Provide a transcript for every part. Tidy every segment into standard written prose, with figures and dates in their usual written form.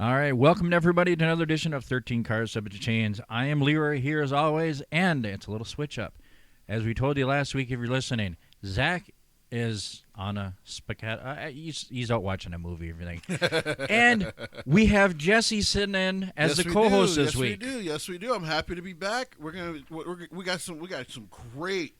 All right, welcome everybody to another edition of 13 Cars Subject to Chains. I am Leroy here as always, and it's a little switch up. As we told you last week, if you're listening, Zach is on a spectacular. He's out watching a movie, everything, and we have Jesse sitting in as the co-host this week. Yes, we do. I'm happy to be back. We got some great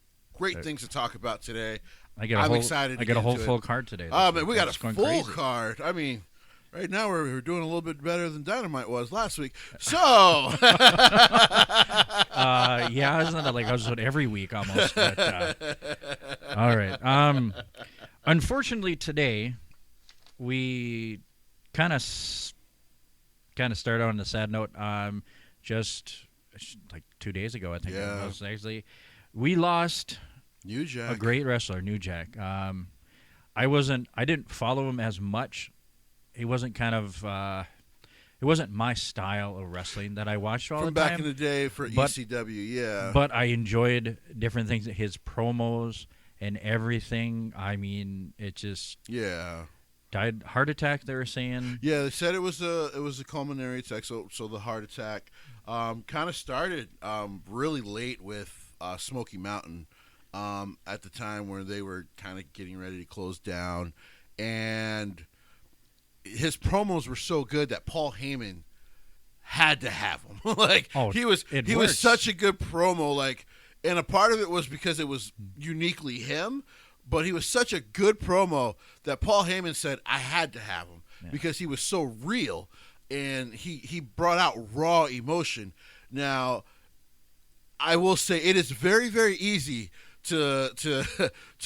things to talk about today. I'm excited. I got a whole full card today. Oh man, we got a full card. I mean. Right now, we're doing a little bit better than Dynamite was last week. So, yeah, isn't it like I was doing every week almost? But, all right. Unfortunately, today we kind of started on a sad note. Just like 2 days ago, I think it was actually, we lost New Jack, a great wrestler, New Jack. I didn't follow him as much. He wasn't it wasn't my style of wrestling that I watched all from the time. back in the day for ECW, yeah. But I enjoyed different things, his promos and everything. I mean, it just died heart attack. They were saying, yeah, they said it was a pulmonary attack. So the heart attack kind of started really late with Smoky Mountain at the time where they were kind of getting ready to close down, and his promos were so good that Paul Heyman had to have him. He was such a good promo. And a part of it was because it was uniquely him, but he was such a good promo that Paul Heyman said, I had to have him because he was so real and he brought out raw emotion. Now, I will say it is very, very easy to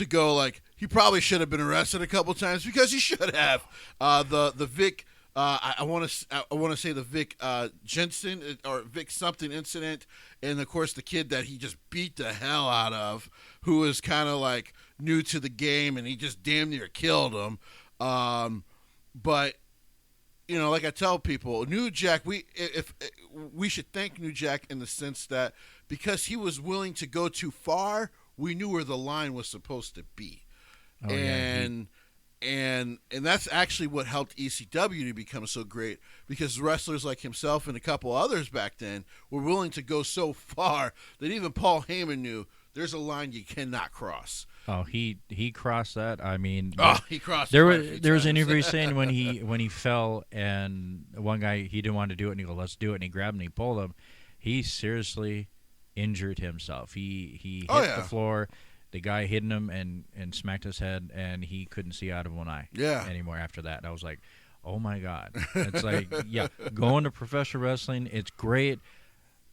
go like, he probably should have been arrested a couple times because he should have. The Vic, I want to say the Vic Jensen or Vic something incident, and of course the kid that he just beat the hell out of, who was kind of like new to the game, and he just damn near killed him. But you know, like I tell people, New Jack, we should thank New Jack in the sense that because he was willing to go too far, we knew where the line was supposed to be. Oh, and that's actually what helped ECW to become so great, because wrestlers like himself and a couple others back then were willing to go so far that even Paul Heyman knew there's a line you cannot cross. Oh, he crossed that. I mean, he crossed. There was an interview saying when he fell and one guy, he didn't want to do it and he goes, let's do it, and he grabbed him and he pulled him. He seriously injured himself. He hit the floor. The guy hit him and smacked his head, and he couldn't see out of one eye anymore after that. And I was like, oh, my God. It's like, going to professional wrestling, it's great.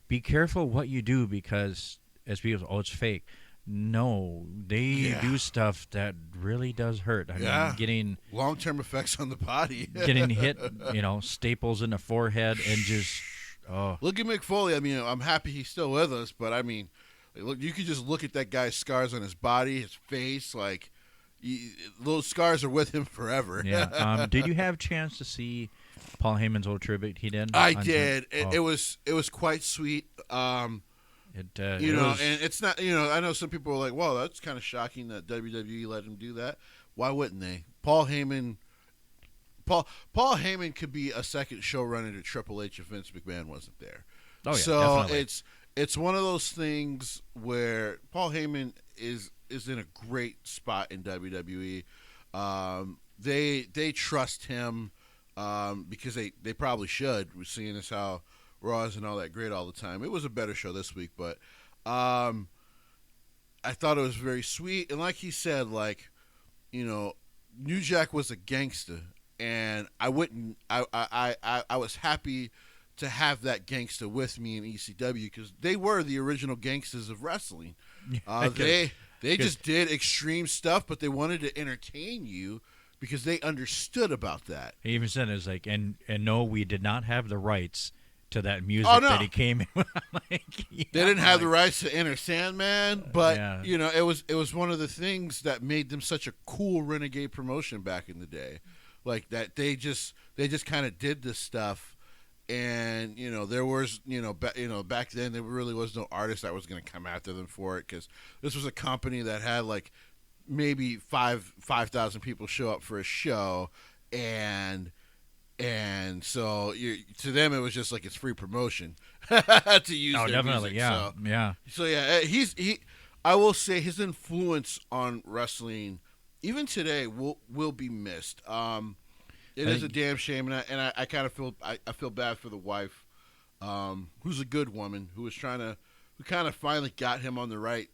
Be careful what you do because, as people say, oh, it's fake. No, they do stuff that really does hurt. I mean, getting long-term effects on the body. Getting hit, staples in the forehead and just, Look at Mick Foley. I mean, I'm happy he's still with us, but I mean, look, you could just look at that guy's scars on his body, his face. Those scars are with him forever. Yeah. Did you have a chance to see Paul Heyman's old tribute he did? I did. It was quite sweet. And it's not. I know some people are like, "Well, that's kind of shocking that WWE let him do that." Why wouldn't they? Paul Heyman could be a second showrunner to Triple H if Vince McMahon wasn't there. Oh yeah, so definitely. It's one of those things where Paul Heyman is in a great spot in WWE. They trust him because they probably should. We're seeing as how Raw isn't all that great all the time. It was a better show this week, but I thought it was very sweet. And like he said, New Jack was a gangster, and I was happy to have that gangster with me in ECW because they were the original gangsters of wrestling. They just did extreme stuff, but they wanted to entertain you because they understood about that. He even said, "It's like, and no, we did not have the rights to that music that he came in with." They didn't have the rights to Enter Sandman, but it was one of the things that made them such a cool renegade promotion back in the day. Like that, they just kind of did this stuff. And there was back then there really was no artist that was going to come after them for it, because this was a company that had like maybe 5,000 people show up for a show, and And so to them, it was just like it's free promotion to use their definitely, music. yeah, yeah. So yeah, I will say his influence on wrestling, even today, will be missed. It is a damn shame, and I kind of feel I feel bad for the wife, who's a good woman, who kind of finally got him on the right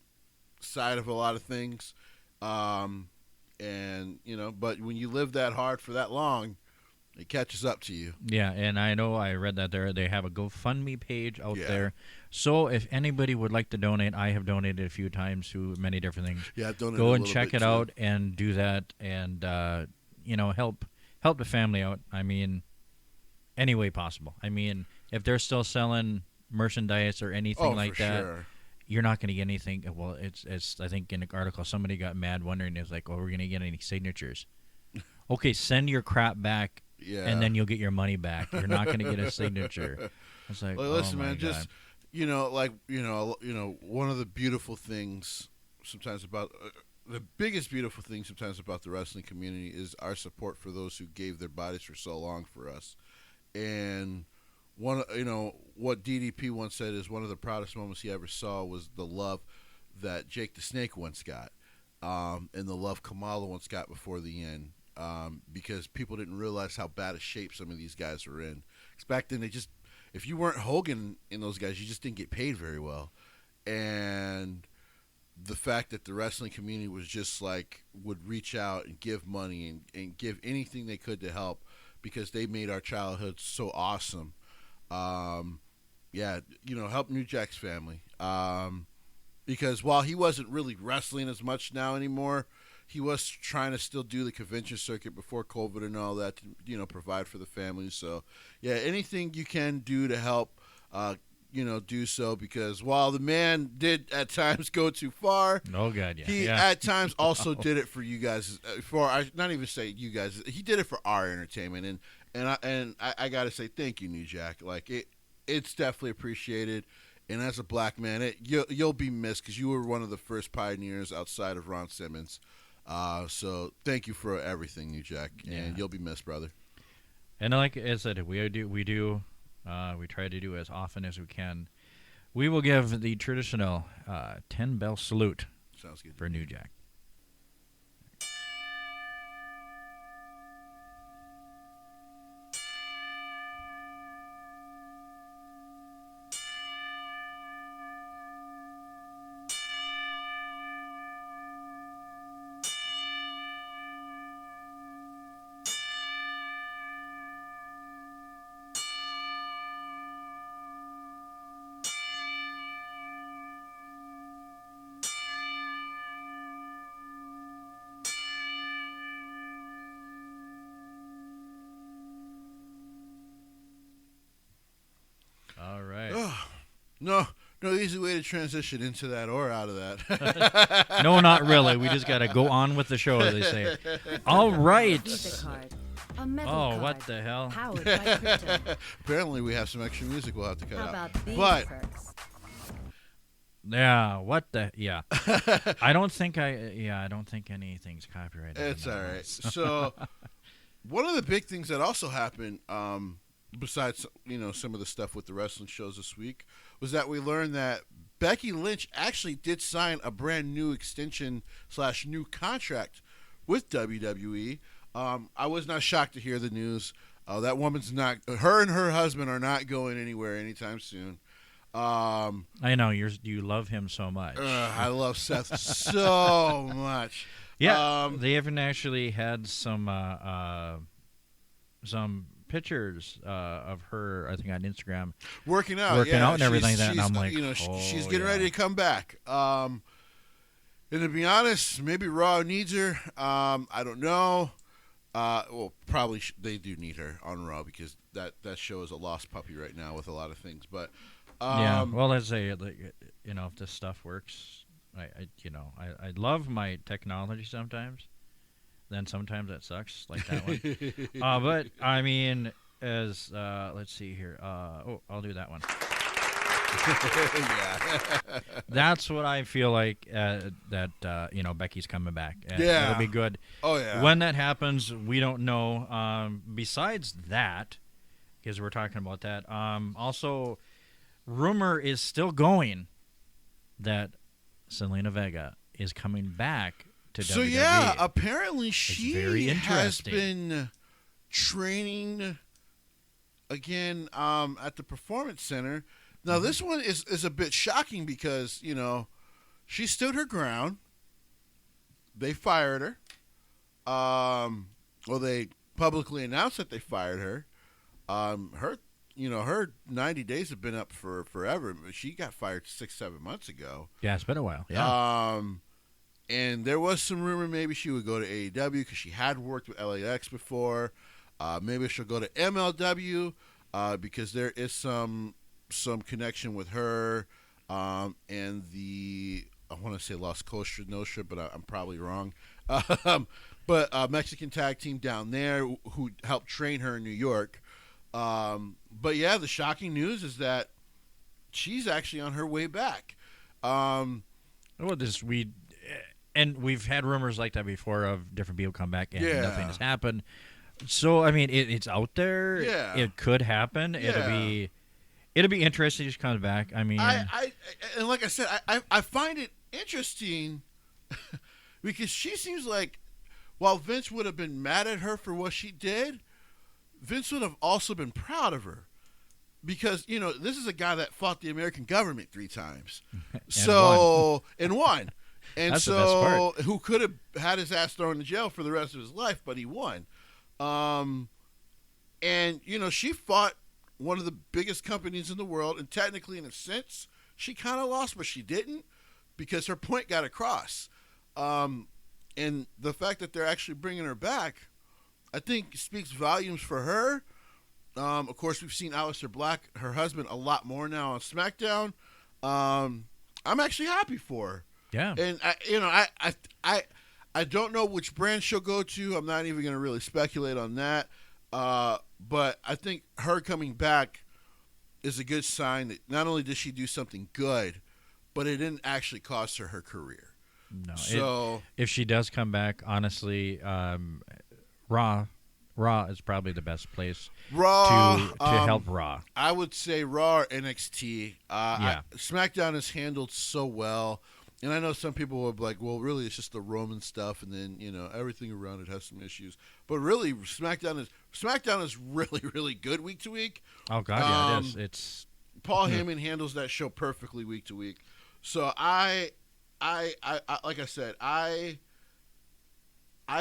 side of a lot of things, and but when you live that hard for that long, it catches up to you. Yeah, and I know I read that they have a GoFundMe page out there. So if anybody would like to donate, I have donated a few times to many different things. Yeah, I've donated go a and little check bit it too. out and do that, and help the family out. I mean, any way possible. I mean, if they're still selling merchandise or anything like that, sure. you're not going to get anything. Well, it's. I think in the article somebody got mad wondering if like, oh, we're going to get any signatures. Okay, send your crap back. Yeah. And then you'll get your money back. You're not going to get a signature. It's like, listen, oh my man, God. just one of the beautiful things sometimes about the biggest beautiful thing sometimes about the wrestling community is our support for those who gave their bodies for so long for us. And what DDP once said is one of the proudest moments he ever saw was the love that Jake the Snake once got, and the love Kamala once got before the end. Because people didn't realize how bad a shape some of these guys were in. Because back then, if you weren't Hogan in those guys, you just didn't get paid very well. And the fact that the wrestling community was just like, would reach out and give money and give anything they could to help because they made our childhood so awesome. Help New Jack's family. Because while he wasn't really wrestling as much now anymore, he was trying to still do the convention circuit before COVID and all that to, provide for the family. So, yeah, anything you can do to help, do so, because while the man did at times go too far, he at times also did it for you guys. Not even say you guys, he did it for our entertainment, and I got to say thank you, New Jack. Like it's definitely appreciated. And as a black man, you'll be missed because you were one of the first pioneers outside of Ron Simmons. So thank you for everything, New Jack, and you'll be missed, brother. And like I said, we try to do as often as we can. We will give the traditional 10-bell salute. Sounds good for New Jack. All right. Oh, no easy way to transition into that or out of that. No, not really. We just got to go on with the show, as they say. All right. A metal card. What the hell? Powered by crypto. Apparently, we have some extra music we'll have to cut How out. about these But perks? Yeah, what the? Yeah. I don't think anything's copyrighted. It's all right. So, one of the big things that also happened, besides some of the stuff with the wrestling shows this week, was that we learned that Becky Lynch actually did sign a brand new extension / new contract with WWE. I was not shocked to hear the news. That woman's not. Her and her husband are not going anywhere anytime soon. I know you love him so much. I love Seth so much. Yeah, they even actually had some pictures of her, I think, on Instagram, working out and everything like that. And I'm like, she's getting ready to come back. And to be honest, maybe Raw needs her. I don't know. Well, probably they do need her on Raw because that show is a lost puppy right now with a lot of things. But yeah, well, let's say if this stuff works, I love my technology sometimes. Then sometimes it sucks, like that one. But I mean, as let's see here. I'll do that one. Yeah. That's what I feel like that Becky's coming back. And Yeah. it'll be good. Oh, yeah. When that happens, we don't know. Besides that, because we're talking about that, also, rumor is still going that Selena Vega is coming back to WWE. So, yeah, apparently she very has interesting. been training again at the Performance Center. Now, this one is a bit shocking because, she stood her ground. They fired her. Well, they publicly announced that they fired her. Her 90 days have been up for forever. She got fired 6-7 months ago. Yeah, it's been a while. Yeah. And there was some rumor maybe she would go to AEW because she had worked with LAX before. Maybe she'll go to MLW because there is some connection with her and the, I want to say Las Costa Nostra, but I'm probably wrong. But a Mexican tag team down there who helped train her in New York. But yeah, the shocking news is that she's actually on her way back. We've had rumors like that before of different people come back and Yeah. nothing has happened. So I mean, it's out there. Yeah. It could happen. Yeah. It'll be interesting if she comes back. I mean, and like I said, I find it interesting because she seems like while Vince would have been mad at her for what she did, Vince would have also been proud of her because this is a guy that fought the American government 3 times, and won. And That's the best part. who could have had his ass thrown in jail for the rest of his life, but he won. And she fought one of the biggest companies in the world, and technically, in a sense, she kind of lost, but she didn't because her point got across. And the fact that they're actually bringing her back, I think, speaks volumes for her. Of course, we've seen Aleister Black, her husband, a lot more now on SmackDown. I'm actually happy for her. yeah. And I don't know which brand she'll go to. I'm not even going to really speculate on that. But I think her coming back is a good sign that not only did she do something good, but it didn't actually cost her career. No. So If she does come back, honestly, Raw is probably the best place Raw to help Raw. I would say Raw or NXT. Yeah. SmackDown is handled so well. And I know some people will be like, well, really, it's just the Roman stuff, and then everything around it has some issues. But really, SmackDown is really, really good week to week. Oh God, yeah, it is. It's Paul Heyman handles that show perfectly week to week. So I like I said, I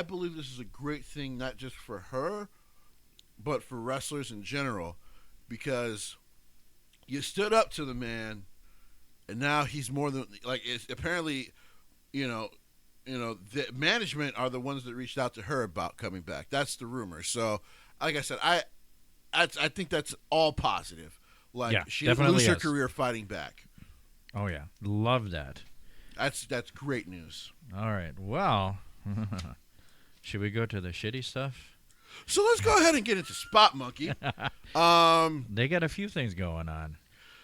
believe this is a great thing, not just for her, but for wrestlers in general, because you stood up to the man. And now he's more than it's apparently, the management are the ones that reached out to her about coming back. That's the rumor. So, like I said, I think that's all positive. She didn't lose her career fighting back. Oh yeah, love that. That's great news. All right, well, should we go to the shitty stuff? So let's go ahead and get into Spot Monkey. They got a few things going on.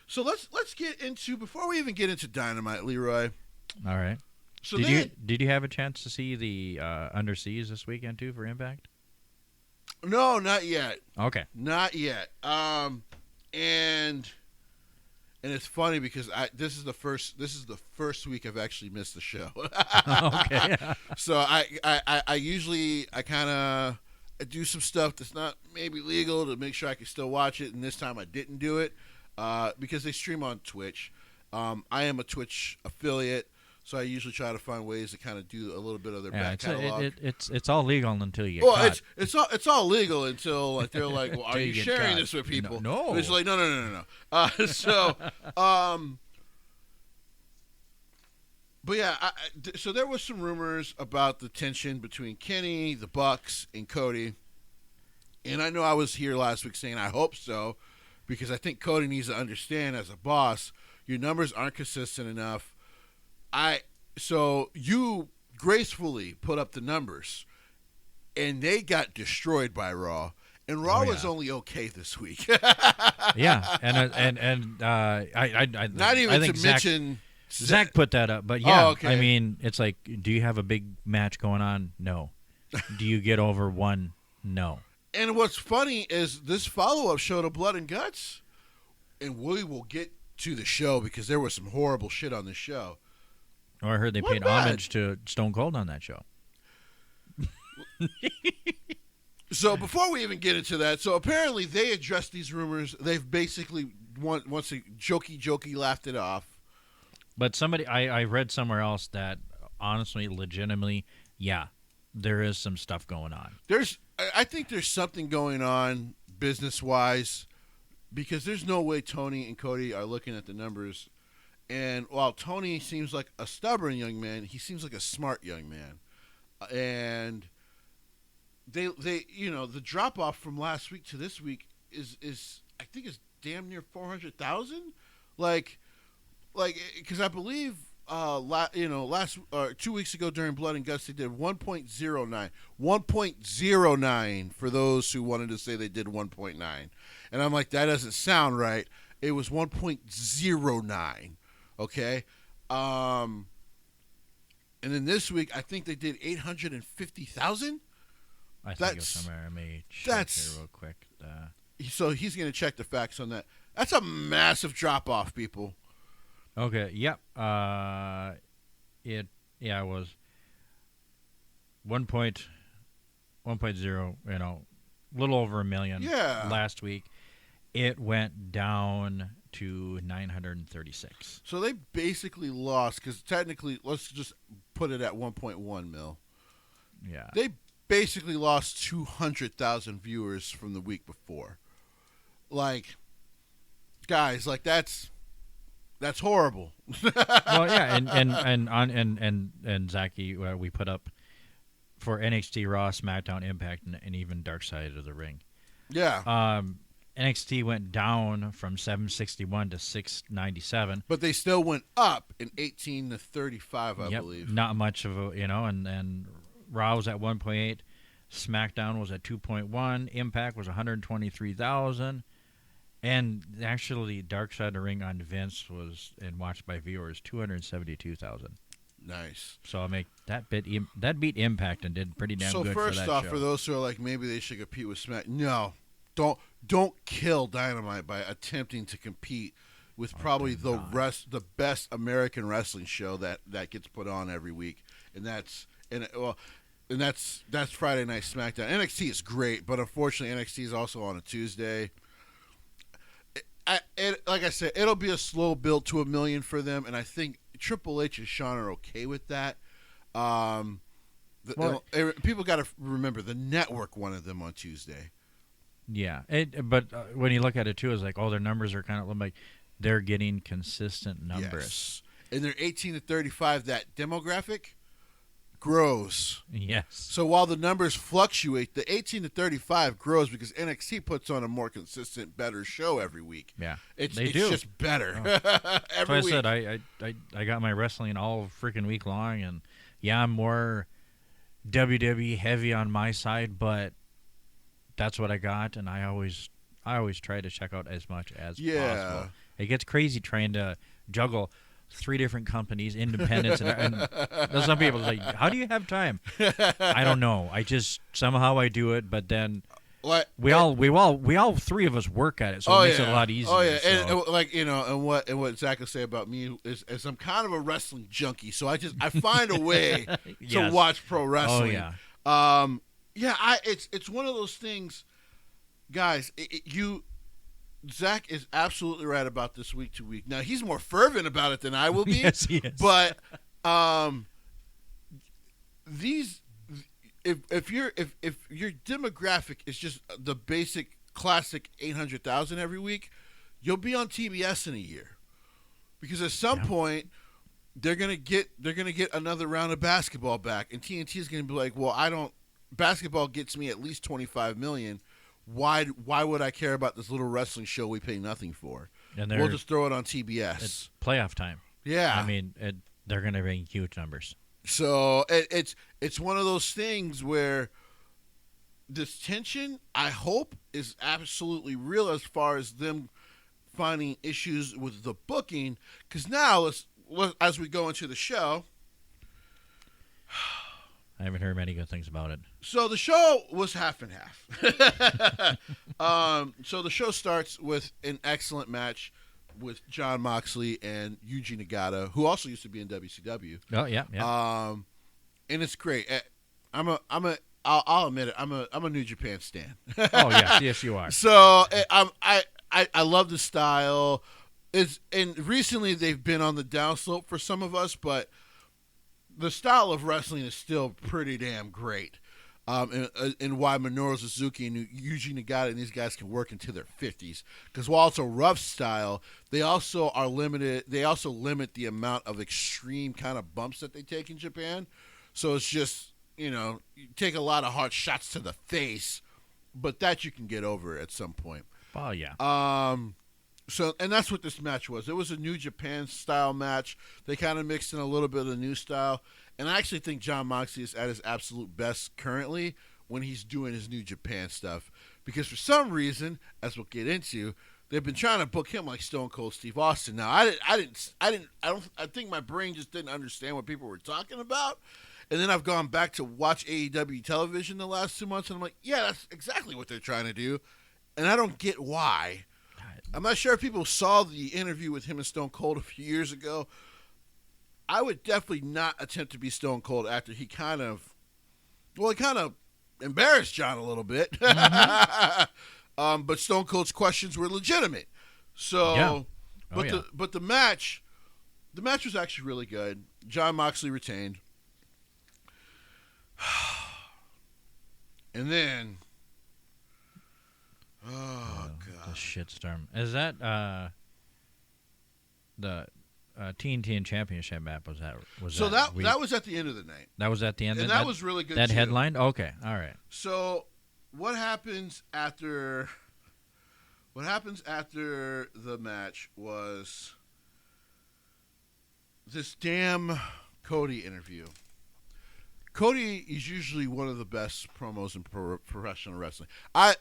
So let's get into, before we even get into Dynamite, Leroy. All right. So did you have a chance to see the Underseas this weekend too for Impact? No, not yet. Okay. Not yet. And it's funny because this is the first week I've actually missed the show. Okay. So I usually kind of do some stuff that's not maybe legal to make sure I can still watch it, and this time I didn't do it. Because they stream on Twitch. I am a Twitch affiliate, so I usually try to find ways to kind of do a little bit of their back catalog. It's all legal until you get caught. It's all legal until they're like, well, are you sharing this with people? No. It's like no. But yeah, so there was some rumors about the tension between Kenny, the Bucks, and Cody. And I know I was here last week saying I hope so, because I think Cody needs to understand as a boss, your numbers aren't consistent enough. So you gracefully put up the numbers, and they got destroyed by Raw. And Raw was only okay this week. Yeah, and not even I think to mention Zach put that up, but yeah, okay. I mean, it's like, do you have a big match going on? No. Do you get over one? No. And what's funny is this follow-up show to Blood and Guts, and we will get to the show because there was some horrible shit on the show. Oh, I heard they paid homage to Stone Cold on that show. So before we even get into that, so apparently they addressed these rumors. They've basically once they jokey laughed it off. But somebody, I read somewhere else that honestly, legitimately, yeah, there is some stuff going on. I think there's something going on business-wise because there's no way Tony and Cody are looking at the numbers. And while Tony seems like a stubborn young man, he seems like a smart young man. And they the drop-off from last week to this week is I think is damn near 400,000. Like because I believe last 2 weeks ago during Blood and Guts they did 1.09 for those who wanted to say they did 1.9, and I'm like, that doesn't sound right. It was 1.09. Okay, and then this week I think they did 850,000. I think it was somewhere. I may check here real quick. So he's going to check the facts on that. That's a massive drop off, people. Okay. Yep. It was 1.0. A little over 1 million. Yeah. Last week, it went down to 936. So they basically lost because technically, let's just put it at 1.1 mil. Yeah. They basically lost 200,000 viewers from the week before. Like, guys, like that's horrible. Well, yeah, and Zachy, we put up for NXT, Raw, SmackDown, Impact, and even Dark Side of the Ring. Yeah. NXT went down from 761 to 697, but they still went up in 18 to 35, I believe. Not much of a and Raw was at 1.8, SmackDown was at 2.1, Impact was 123,000. And actually, Dark Side of the Ring on Vince was, and watched by viewers, 272,000. Nice. So I make that beat Impact and did pretty damn good for that show. So first off, for those who are like, maybe they should compete with Smack. No, don't kill Dynamite by attempting to compete with probably the best American wrestling show that gets put on every week, and that's Friday Night SmackDown. NXT is great, but unfortunately, NXT is also on a Tuesday. Like I said, it'll be a slow build to 1 million for them, and I think Triple H and Shawn are okay with that. People got to remember the network wanted them on Tuesday. Yeah, but when you look at it too, it's like, their numbers are kind of like they're getting consistent numbers. Yes. And they're 18 to 35. That demographic grows. Yes. So while the numbers fluctuate, the 18 to 35 grows because NXT puts on a more consistent, better show every week. Yeah, it's do. just better. Every week. I said I got my wrestling all freaking week long, and yeah, I'm more WWE heavy on my side, but that's what I got, and I always try to check out as much as possible. It gets crazy trying to juggle 3 different companies, independents, and some people are like, how do you have time? I don't know. I just somehow I do it, but then we all 3 of us work at it, so it makes it a lot easier. Oh yeah, so. and what Zach will say about me is I'm kind of a wrestling junkie, so I find a way to watch pro wrestling. Oh yeah. It's one of those things, guys. Zach is absolutely right about this week to week. Now he's more fervent about it than I will be. Yes, he is. But if your demographic is just the basic classic 800,000 every week, you'll be on TBS in a year, because at some point they're gonna get another round of basketball back, and TNT is gonna be like, well, basketball gets me at least 25 million. Why would I care about this little wrestling show we pay nothing for? And we'll just throw it on TBS. It's playoff time. Yeah. I mean, they're going to bring huge numbers. So it's one of those things where this tension, I hope, is absolutely real as far as them finding issues with the booking. Because now, as we go into the show, I haven't heard many good things about it. So the show was half and half. So the show starts with an excellent match with Jon Moxley and Yuji Nagata, who also used to be in WCW. Oh yeah, yeah. And it's great. I'll admit it. I'm a New Japan stan. Oh yes, you are. So I love the style. And recently they've been on the downslope for some of us, but the style of wrestling is still pretty damn great. And why Minoru Suzuki and Yuji Nagata and these guys can work into their 50s. Because while it's a rough style, they also are limited. They also limit the amount of extreme kind of bumps that they take in Japan. So it's just, you take a lot of hard shots to the face, but that you can get over at some point. Oh yeah. So, and that's what this match was. It was a New Japan style match. They kind of mixed in a little bit of the new style. And I actually think Jon Moxley is at his absolute best currently when he's doing his New Japan stuff. Because for some reason, as we'll get into, they've been trying to book him like Stone Cold Steve Austin. Now, I think my brain just didn't understand what people were talking about. And then I've gone back to watch AEW television the last 2 months, and I'm like, yeah, that's exactly what they're trying to do. And I don't get why. I'm not sure if people saw the interview with him and Stone Cold a few years ago. I would definitely not attempt to be Stone Cold after he kind of embarrassed John a little bit. Mm-hmm. But Stone Cold's questions were legitimate. So, yeah. But the match was actually really good. Jon Moxley retained. And then, God, the shitstorm. Is that the TNT and Championship map? That was at the end of the night. That was at the end, and that was really good. That too. headline. Okay, all right. So, what happens after? What happens after the match was this damn Cody interview. Cody is usually one of the best promos in professional wrestling. I've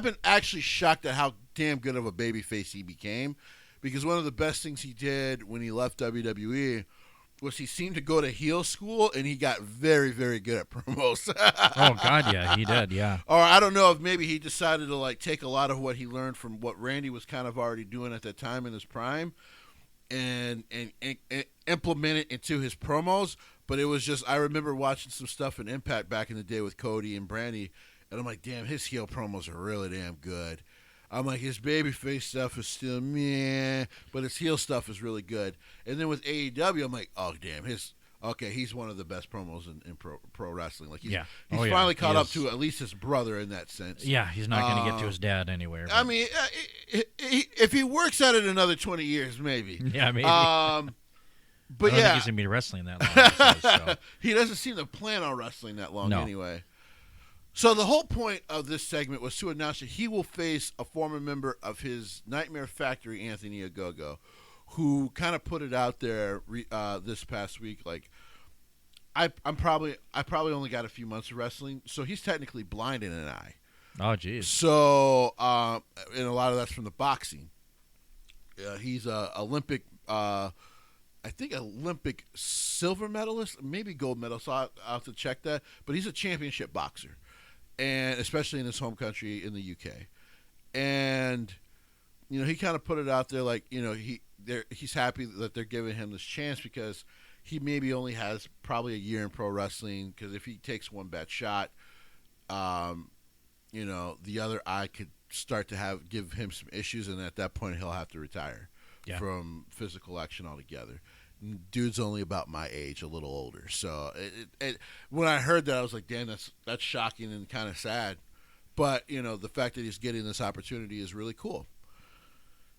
been actually shocked at how damn good of a babyface he became, because one of the best things he did when he left WWE was he seemed to go to heel school, and he got very, very good at promos. Oh God, yeah, he did, yeah. Or I don't know if maybe he decided to take a lot of what he learned from what Randy was kind of already doing at that time in his prime, and implement it into his promos. But it was just, I remember watching some stuff in Impact back in the day with Cody and Brandy, and I'm like, damn, his heel promos are really damn good. I'm like, his babyface stuff is still meh, but his heel stuff is really good. And then with AEW, I'm like, oh, damn, he's one of the best promos in pro wrestling. Like, he's finally caught up to at least his brother in that sense. Yeah, he's not going to get to his dad anywhere. But. I mean, if he works at it another 20 years, maybe. Yeah, maybe. But I don't think he's going to be wrestling that long. So. He doesn't seem to plan on wrestling that long anyway. So the whole point of this segment was to announce that he will face a former member of his Nightmare Factory, Anthony Ogogo, who kind of put it out there this past week. Like, I probably only got a few months of wrestling, so he's technically blind in an eye. Oh, geez. So, and a lot of that's from the boxing. He's a Olympic. I think Olympic silver medalist, maybe gold medal, so I'll have to check that. But he's a championship boxer, and especially in his home country in the UK. And, he kind of put it out there like, he's happy that they're giving him this chance because he maybe only has probably a year in pro wrestling, because if he takes one bad shot, the other eye could start to give him some issues, and at that point he'll have to retire. Yeah. From physical action altogether. Dude's only about my age, a little older. So when I heard that, I was like, damn, that's shocking and kind of sad. But, the fact that he's getting this opportunity is really cool.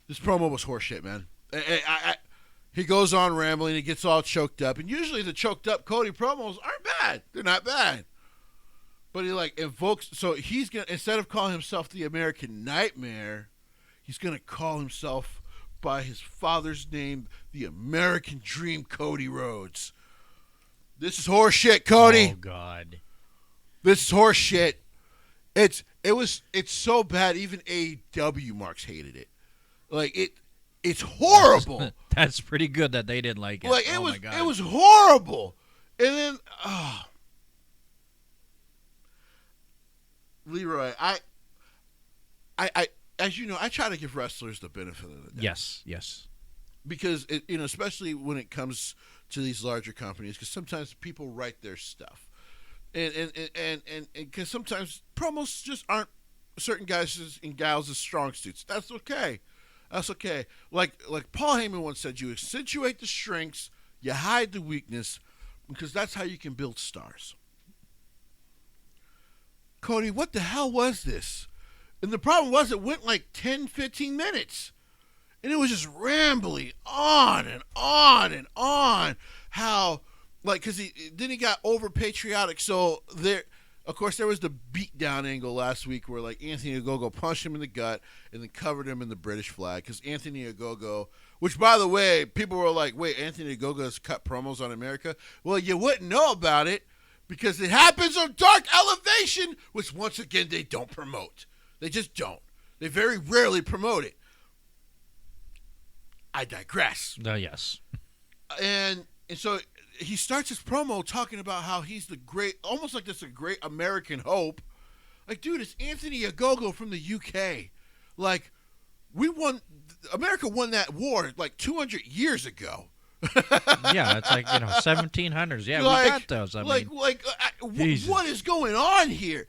This promo was horseshit, man. He goes on rambling, he gets all choked up. And usually the choked up Cody promos aren't bad. They're not bad. But he invokes, so he's going to, instead of calling himself the American Nightmare, he's going to call himself by his father's name, the American Dream, Cody Rhodes. This is horse shit, Cody. Oh, God. This is horse shit. It's so bad. Even AEW marks hated it. Like it's horrible. That's pretty good that they didn't like it. Like oh my God. it was horrible. And then Leroy, I as you know, I try to give wrestlers the benefit of the doubt. Yes. Because especially when it comes to these larger companies, because sometimes people write their stuff, and because sometimes promos just aren't certain guys and gals' strong suits. That's okay. That's okay. Like Paul Heyman once said, you accentuate the strengths, you hide the weakness, because that's how you can build stars. Cody, what the hell was this? And the problem was it went like 10, 15 minutes. And it was just rambling on and on and on. How, because he got over patriotic. So of course, there was the beatdown angle last week where Anthony Ogogo punched him in the gut and then covered him in the British flag. Because Anthony Ogogo, which by the way, people were like, wait, Anthony Ogogo has cut promos on America? Well, you wouldn't know about it because it happens on Dark Elevation, which once again they don't promote. They just don't. They very rarely promote it. I digress. Yes. And so he starts his promo talking about how he's the great, almost like this a great American hope. Like, dude, it's Anthony Ogogo from the UK. Like, America won that war 200 years ago. Yeah, it's 1700s. Yeah, we got those. What is going on here?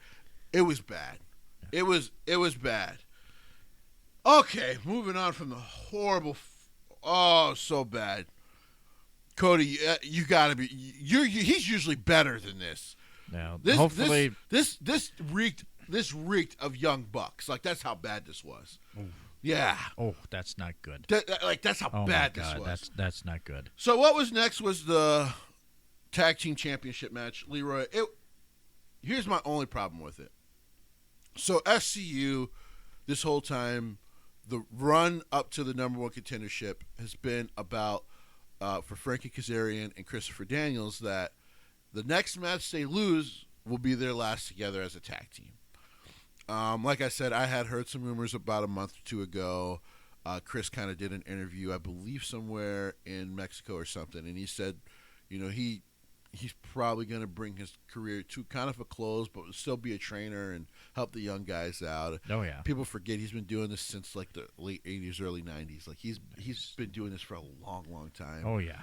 It was bad. It was bad. Okay, moving on from the horrible. So bad. Cody, you gotta be. He's usually better than this. Now, hopefully, this reeked of Young Bucks. That's how bad this was. Ooh. Yeah. Oh, that's not good. That's how bad this was. That's not good. So what was next was the tag team championship match. Leroy, here's my only problem with it. So SCU, this whole time, the run up to the number one contendership has been about, for Frankie Kazarian and Christopher Daniels, that the next match they lose will be their last together as a tag team. Like I said, I had heard some rumors about a month or two ago. Chris kind of did an interview, I believe, somewhere in Mexico or something, and he said, he's probably going to bring his career to kind of a close, but still be a trainer and help the young guys out. Oh yeah. People forget he's been doing this since the late 80s, early 90s. He's been doing this for a long, long time. Oh yeah.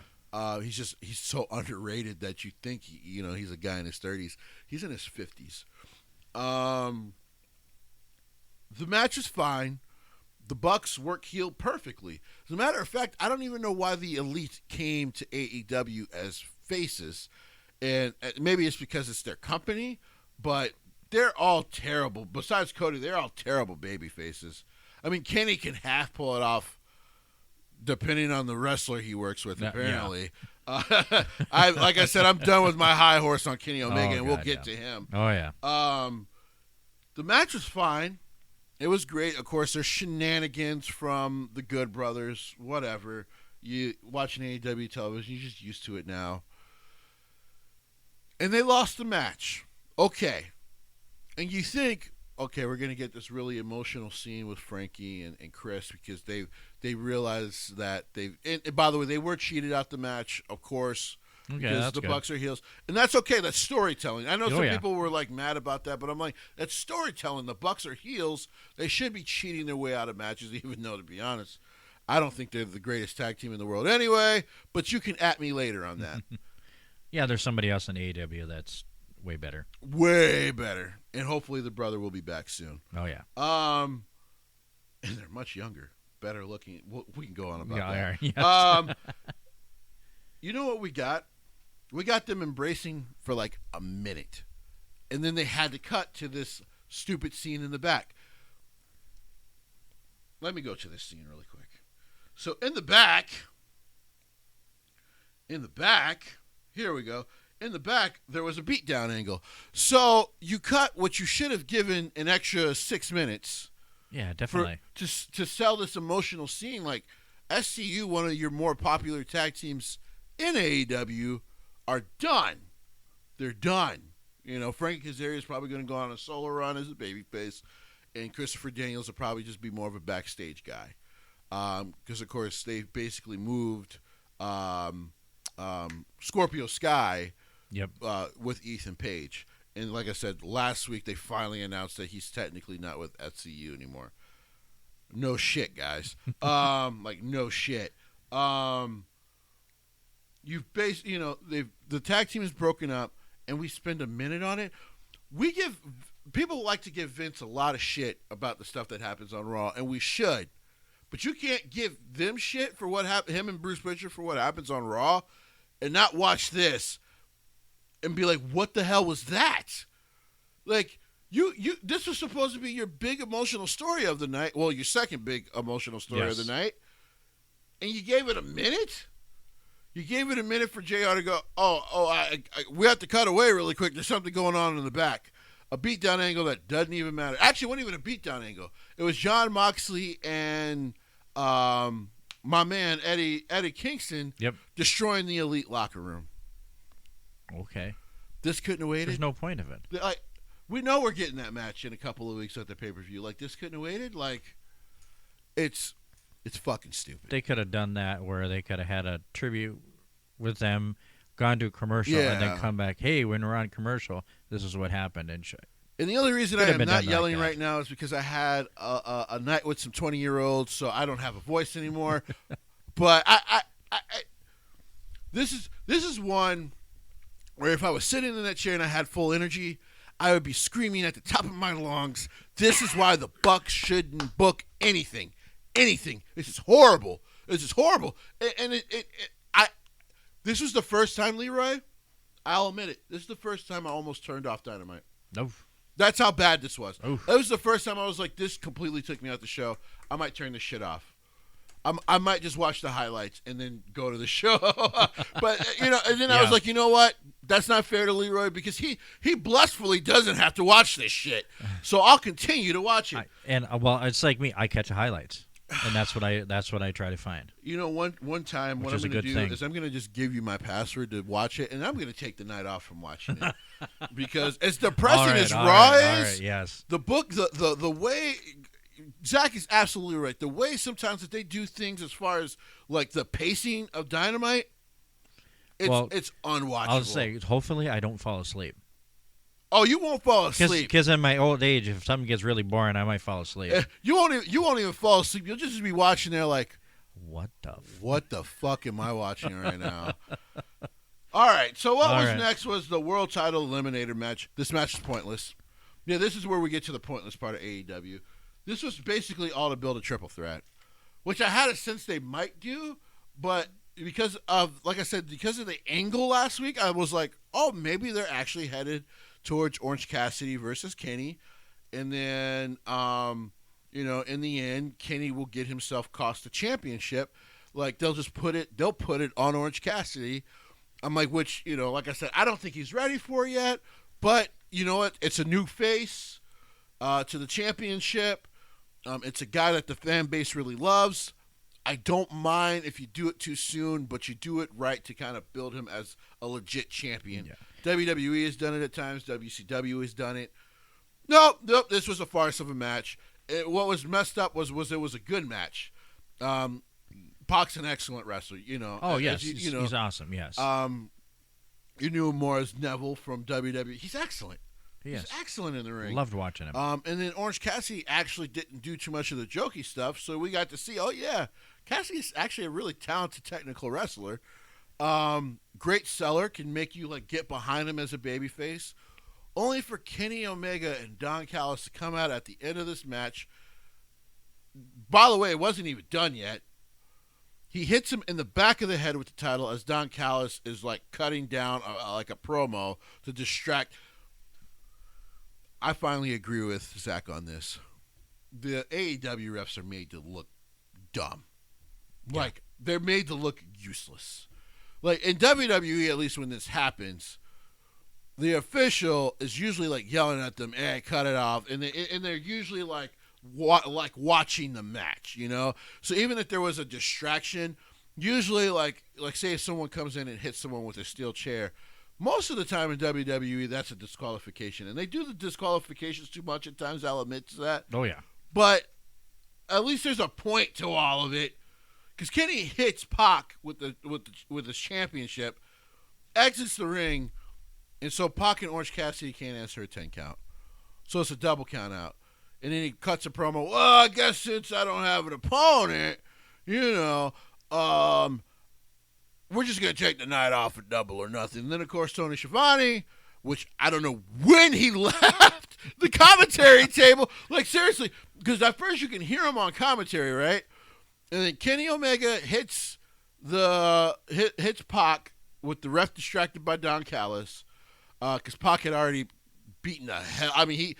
He's so underrated that you think he's a guy in his 30s. He's in his 50s. The match is fine. The Bucks work heel perfectly. As a matter of fact, I don't even know why the Elite came to AEW as faces, and maybe it's because it's their company, but they're all terrible. Besides Cody, they're all terrible baby faces. I mean, Kenny can half pull it off, depending on the wrestler he works with. Apparently, yeah. Like I said, I'm done with my high horse on Kenny Omega, and we'll get to him. Oh yeah. The match was fine. It was great. Of course, there's shenanigans from the Good Brothers. Whatever. You watching AEW television, you're just used to it now. And they lost the match. Okay. And you think, okay, we're going to get this really emotional scene with Frankie and Chris because they realize that they've... And by the way, they were cheated out the match, of course, because the Bucks are heels. And that's okay. That's storytelling. I know some people were mad about that, but I'm like, that's storytelling. The Bucks are heels. They should be cheating their way out of matches, even though, to be honest, I don't think they're the greatest tag team in the world anyway, but you can at me later on that. Yeah, there's somebody else in AEW that's way better. Way better. And hopefully the brother will be back soon. Oh, yeah. And they're much younger, better looking. We can go on about that. Yes. You know what we got? We got them embracing for a minute. And then they had to cut to this stupid scene in the back. Let me go to this scene really quick. So in the back, here we go. In the back, there was a beatdown angle. So you cut what you should have given an extra 6 minutes. Yeah, definitely. To sell this emotional scene. SCU, one of your more popular tag teams in AEW, are done. They're done. Frankie Kazarian is probably going to go on a solo run as a babyface, and Christopher Daniels will probably just be more of a backstage guy. Because, of course, they basically moved Scorpio Sky with Ethan Page. And like I said, last week they finally announced that he's technically not with SCU anymore. No shit, guys. No shit. The tag team is broken up, and we spend a minute on it. People like to give Vince a lot of shit about the stuff that happens on Raw, and we should. But you can't give them shit for what happened, him and Bruce Pritchard, for what happens on Raw, and not watch this and be like, what the hell was that? Like, this was supposed to be your big emotional story of the night. Well, your second big emotional story of the night. And you gave it a minute? You gave it a minute for JR to go, we have to cut away really quick. There's something going on in the back. A beatdown angle that doesn't even matter. Actually, it wasn't even a beatdown angle. It was Jon Moxley and my man Eddie Kingston destroying the Elite locker room. Okay. This couldn't have waited. There's no point of it. We know we're getting that match in a couple of weeks at the pay-per-view. Like, this couldn't have waited. Like, it's fucking stupid. They could have done that where they could have had a tribute with them, gone to a commercial, and then come back. Hey, when we're on commercial, this is what happened. And the only reason I am not yelling right now is because I had a night with some 20-year-olds, so I don't have a voice anymore. But this is one where if I was sitting in that chair and I had full energy, I would be screaming at the top of my lungs, this is why the Bucks shouldn't book anything. Anything. This is horrible. This is horrible. And this was the first time, Leroy, I'll admit it, this is the first time I almost turned off Dynamite. No. That's how bad this was. Oof. It was the first time I was like, this completely took me out the show. I might turn this shit off. I might just watch the highlights and then go to the show. But, and then I was like, you know what? That's not fair to Leroy because he blissfully doesn't have to watch this shit. So I'll continue to watch it. It's like me. I catch the highlights. And that's what I try to find. One time what I'm going to do is I'm going to just give you my password to watch it, and I'm going to take the night off from watching it. Because as depressing as Raw is, yes. the book, the way Zach is absolutely right. The way sometimes that they do things as far as like the pacing of Dynamite, it's unwatchable. I'll say, hopefully I don't fall asleep. Oh, you won't fall asleep. Because in my old age, if something gets really boring, I might fall asleep. You won't even fall asleep. You'll just be watching there like, what the fuck am I watching right now? All right. So what was next was the world title eliminator match. This match is pointless. Yeah, this is where we get to the pointless part of AEW. This was basically all to build a triple threat, which I had a sense they might do, but because of, like I said, because of the angle last week, I was like, oh, maybe they're actually headed towards Orange Cassidy versus Kenny, and then, in the end, Kenny will get himself cost the championship. Like they'll put it on Orange Cassidy. I'm like, which, like I said, I don't think he's ready for it yet, but you know what? It's a new face to the championship. It's a guy that the fan base really loves. I don't mind if you do it too soon, but you do it right to kind of build him as a legit champion. Yeah. WWE has done it at times. WCW has done it. Nope. This was a farce of a match. What was messed up was it was a good match. Pac's an excellent wrestler. Oh yes, he's awesome. Yes. You knew him more as Neville from WWE. He's excellent. He's excellent in the ring. Loved watching him. And then Orange Cassidy actually didn't do too much of the jokey stuff, so we got to see, Cassidy's actually a really talented technical wrestler. Great seller, can make you get behind him as a babyface. Only for Kenny Omega and Don Callis to come out at the end of this match. By the way, it wasn't even done yet. He hits him in the back of the head with the title as Don Callis is cutting down a promo to distract. I finally agree with Zach on this. The AEW refs are made to look dumb. Yeah. They're made to look useless. In WWE, at least when this happens, the official is usually yelling at them, "Hey, cut it off," and they're usually watching the match, So even if there was a distraction, usually say if someone comes in and hits someone with a steel chair, Most of the time in WWE, that's a disqualification. And they do the disqualifications too much at times. I'll admit to that. Oh, yeah. But at least there's a point to all of it. Because Kenny hits Pac with his championship, exits the ring, and so Pac and Orange Cassidy can't answer a 10 count. So it's a double count out. And then he cuts a promo. Well, I guess since I don't have an opponent, we're just going to take the night off at Double or Nothing. And then, of course, Tony Schiavone, which I don't know when he left the commentary table. Like, seriously, because at first you can hear him on commentary, right? And then Kenny Omega hits Pac with the ref distracted by Don Callis because Pac had already beaten the hell. I mean,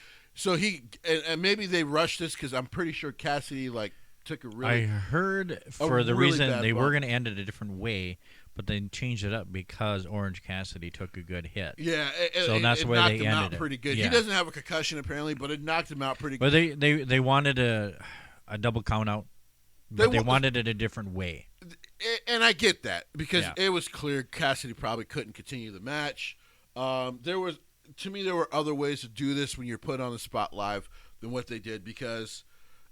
and maybe they rushed this because I'm pretty sure Cassidy took a really. I heard for the reason they were going to end it a different way, but they changed it up because Orange Cassidy took a good hit. Yeah, so that's where they ended it. Knocked him out pretty good. Yeah. He doesn't have a concussion apparently, but it knocked him out pretty good. But they wanted a double count out, but they wanted it a different way. And I get that because it was clear Cassidy probably couldn't continue the match. There were other ways to do this when you're put on the spot live than what they did because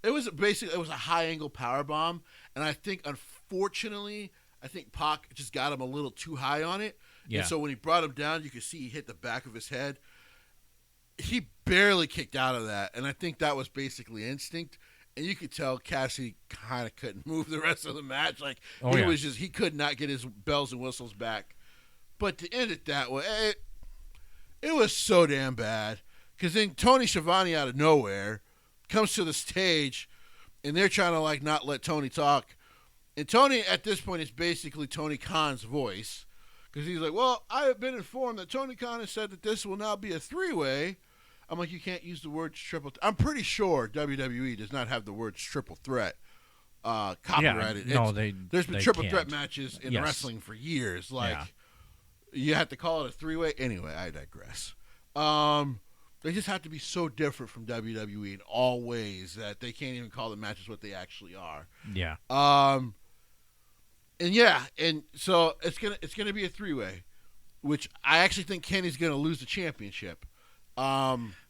it was a high angle power bomb, and I think unfortunately Pac just got him a little too high on it. Yeah. And so when he brought him down, you could see he hit the back of his head. He barely kicked out of that, and I think that was basically instinct. And you could tell Cassidy kind of couldn't move the rest of the match. He could not get his bells and whistles back. But to end it that way, it was so damn bad. Because then Tony Schiavone out of nowhere comes to the stage, and they're trying to not let Tony talk. And Tony at this point is basically Tony Khan's voice. Because he's like, well, I have been informed that Tony Khan has said that this will now be a three-way. I'm like, you can't use the words triple. I'm pretty sure WWE does not have the words triple threat copyrighted. Yeah, there's been triple threat can't. Matches in wrestling for years. You have to call it a three-way. Anyway, I digress. They just have to be so different from WWE in all ways that they can't even call the matches what they actually are. Yeah. And so it's gonna be a three-way, which I actually think Kenny's gonna lose the championship.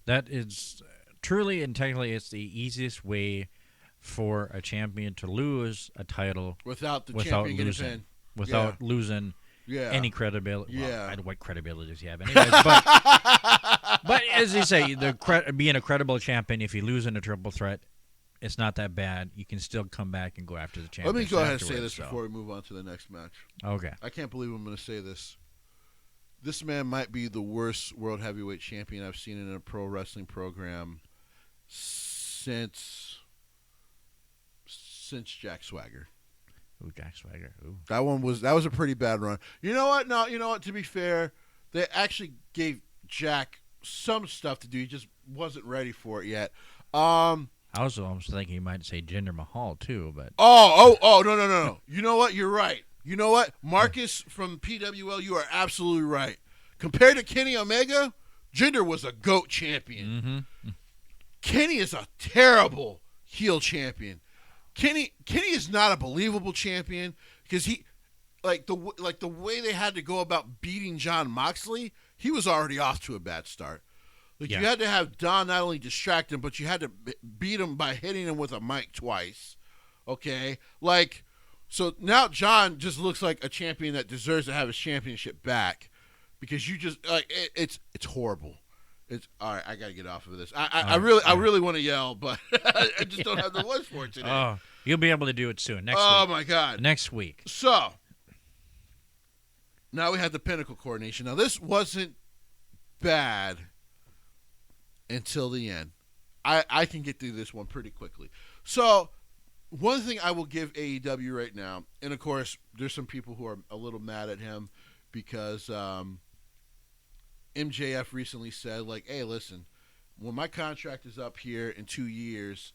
That is truly and technically it's the easiest way for a champion to lose a title without champion getting pinned. Without losing any credibility. Yeah. Well, what credibility does he have anyways? But as you say, being a credible champion, if you lose in a triple threat, it's not that bad. You can still come back and go after the champion. Let me go ahead and say this before we move on to the next match. Okay. I can't believe I'm going to say this. This man might be the worst world heavyweight champion I've seen in a pro wrestling program since Jack Swagger. Ooh, Jack Swagger. Ooh. That was a pretty bad run. You know what? No, you know what? To be fair, they actually gave Jack some stuff to do. He just wasn't ready for it yet. I was almost thinking you might say Jinder Mahal too, but no. You know what? You're right. You know what? Marcus from PWL, you are absolutely right. Compared to Kenny Omega, Jinder was a GOAT champion. Mm-hmm. Kenny is a terrible heel champion. Kenny is not a believable champion because he the way they had to go about beating Jon Moxley, he was already off to a bad start. You had to have Don not only distract him, but you had to beat him by hitting him with a mic twice. Okay? So now John just looks like a champion that deserves to have his championship back because you just it's horrible. It's all right. I gotta get off of this. I really want to yell, but I just don't have the voice for it today. Oh, you'll be able to do it soon. Next week. Oh my God. Next week. So now we have the Pinnacle coordination. Now this wasn't bad until the end. I can get through this one pretty quickly. So. One thing I will give AEW right now, and of course, there's some people who are a little mad at him because MJF recently said, hey, listen, when my contract is up here in 2 years,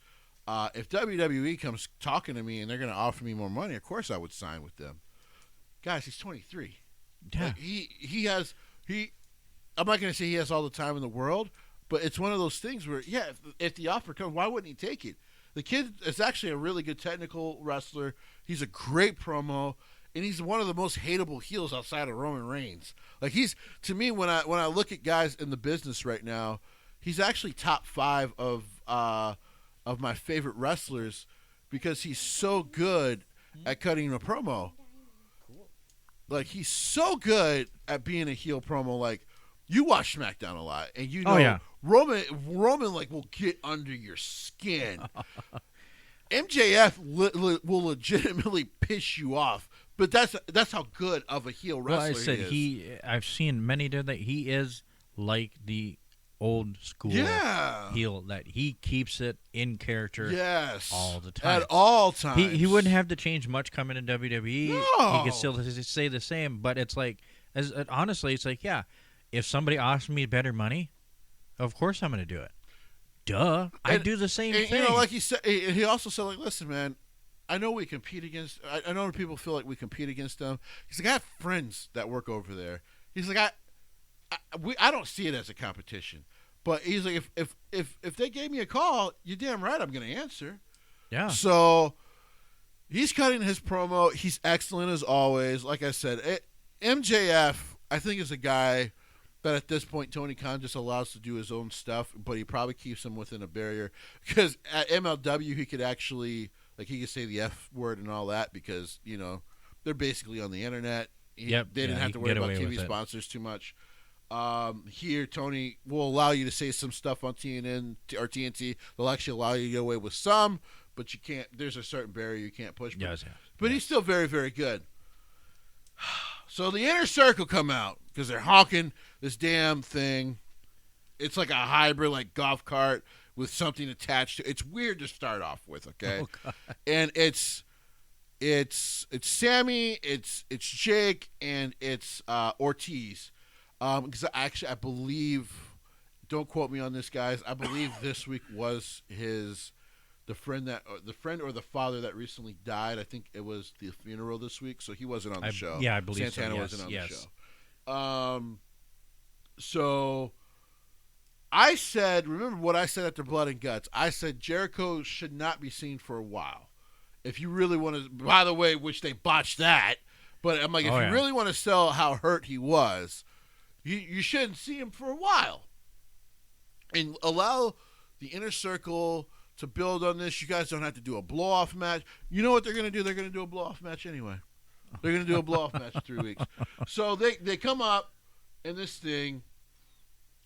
if WWE comes talking to me and they're going to offer me more money, of course I would sign with them. Guys, he's 23. Yeah. I'm not going to say he has all the time in the world, but it's one of those things where, if the offer comes, why wouldn't he take it? The kid is actually a really good technical wrestler. He's a great promo. and he's one of the most hateable heels outside of Roman Reigns. Like he's to me when I look at guys in the business right now, he's actually top 5 of my favorite wrestlers because he's so good at cutting a promo. Like he's so good at being a heel promo. Like you watch SmackDown a lot, and you know Roman like will get under your skin. MJF will legitimately piss you off, but that's how good of a heel wrestler he is. I've seen many do that. He is like the old school heel that he keeps it in character all the time. At all times. He wouldn't have to change much coming in WWE. No. He could still say the same, but it's like, honestly, it's like, if somebody offers me better money, of course I'm going to do it. Duh. I do the same thing. You know, like he said, he also said, like, listen, man, I know we compete against, I know people feel like we compete against them. He's like, I have friends that work over there. He's like, I don't see it as a competition, but he's like, if they gave me a call, you're damn right I'm going to answer. Yeah. So he's cutting his promo. He's excellent as always. Like I said, MJF, I think, is a guy that at this point Tony Khan just allows to do his own stuff, but he probably keeps him within a barrier because at MLW he could actually, like, he could say the F word and all that because, you know, they're basically on the internet. They didn't have to worry about TV sponsors too much. Here, Tony will allow you to say some stuff on TNN or TNT. They'll actually allow you to get away with some, but you can't. There's a certain barrier you can't push. But he's still very, very good. So the Inner Circle come out because they're honking this damn thing. It's like a hybrid, like golf cart with something attached to it. It's weird to start off with, okay? Oh, and it's Sammy, it's Jake, and it's Ortiz. Because I believe, don't quote me on this, guys. I believe this week was the friend or the father that recently died. I think it was the funeral this week, so he wasn't on the show. Yeah, I believe Santana so. wasn't on the show. So I said, remember what I said after Blood and Guts? I said Jericho should not be seen for a while. If you really want to, by the way, which they botched that, but I'm like, if you really want to sell how hurt he was, you shouldn't see him for a while. And allow the Inner Circle to build on this. You guys don't have to do a blow-off match. You know what they're going to do? They're going to do a blow-off match anyway. They're going to do a blow-off match in 3 weeks. So they come up in this thing.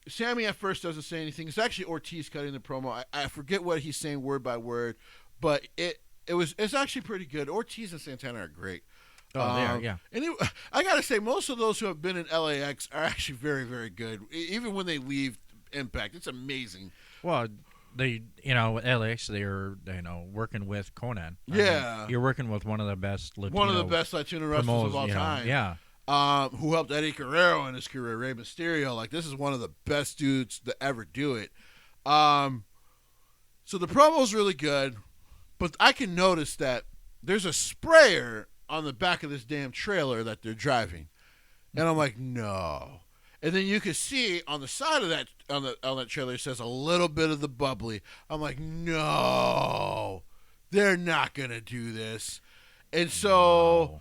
Sammy at first doesn't say anything. It's actually Ortiz cutting the promo. I forget what he's saying word by word, but it's actually pretty good. Ortiz and Santana are great. Oh, they are, yeah. And I got to say, most of those who have been in LAX are actually very, very good. Even when they leave Impact, it's amazing. Well, LAX, they're, working with Conan. Yeah. You're working with one of the best Latino wrestlers of all time. Yeah. Who helped Eddie Guerrero in his career, Rey Mysterio. Like, this is one of the best dudes to ever do it. So the promo's really good, but I can notice that there's a sprayer on the back of this damn trailer that they're driving. And I'm like, no. And then you can see on the side of that, on that trailer, it says a little bit of the bubbly. I'm like, no, they're not going to do this. And so,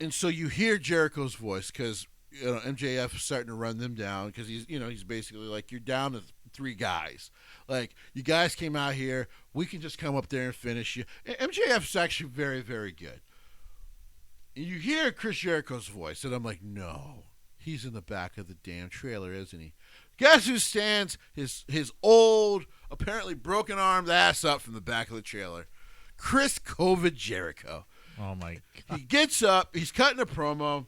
you hear Jericho's voice because, MJF is starting to run them down because he's basically like, you're down to 3 guys. Like, you guys came out here. We can just come up there and finish you. And MJF is actually very, very good. And you hear Chris Jericho's voice, and I'm like, no, he's in the back of the damn trailer, isn't he? Guess who stands his old, apparently broken-armed ass up from the back of the trailer? Chris COVID Jericho. Oh, my God. He gets up. He's cutting a promo.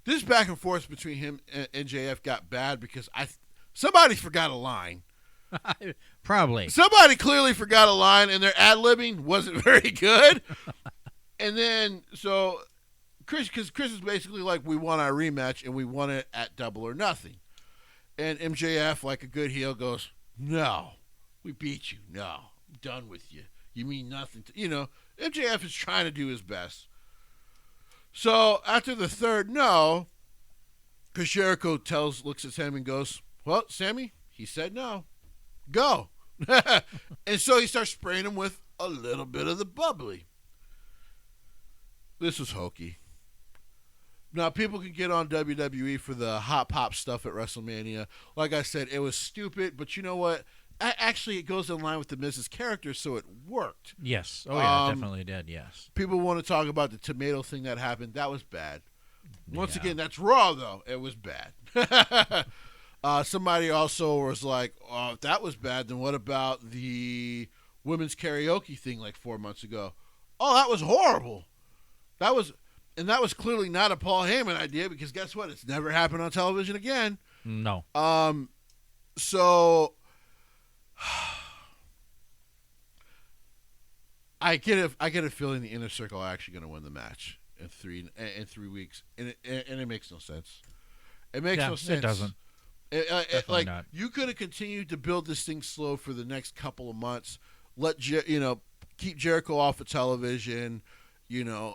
This back and forth between him and MJF got bad because somebody forgot a line. Probably. Somebody clearly forgot a line, and their ad-libbing wasn't very good. And then, so, Chris is basically like, we want our rematch, and we want it at Double or Nothing. And MJF, like a good heel, goes, no, we beat you. No, I'm done with you. You mean nothing to, MJF is trying to do his best. So, after the third no, Chris Jericho looks at Sammy and goes, well, Sammy, he said no. Go. And so he starts spraying him with a little bit of the bubbly. This was hokey. Now, people can get on WWE for the hot pop stuff at WrestleMania. Like I said, it was stupid, but you know what? Actually, it goes in line with the Miz's character, so it worked. Yes. Oh, yeah, it definitely did, yes. People want to talk about the tomato thing that happened. That was bad. Once Yeah. again, that's Raw, though. It was bad. Somebody also was like, oh, if that was bad, then what about the women's karaoke thing like 4 months ago? Oh, that was horrible. That was clearly not a Paul Heyman idea, because guess what? It's never happened on television again. No. So I get a feeling the Inner Circle are actually going to win the match in 3 weeks, and it makes no sense. It makes no sense. It doesn't. Like not. You could have continued to build this thing slow for the next couple of months. Let keep Jericho off of television.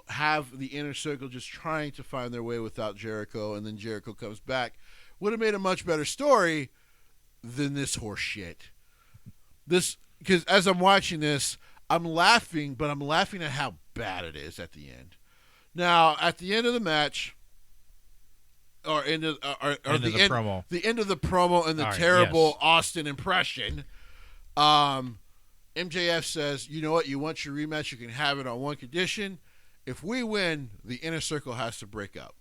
Have the Inner Circle just trying to find their way without Jericho, and then Jericho comes back. Would have made a much better story than this horse shit. Because as I'm watching this, I'm laughing, but I'm laughing at how bad it is at the end. Now, at the end of the match, or the end of the promo and the terrible Austin impression, MJF says, you know what, you want your rematch, you can have it on one condition. If we win, the Inner Circle has to break up.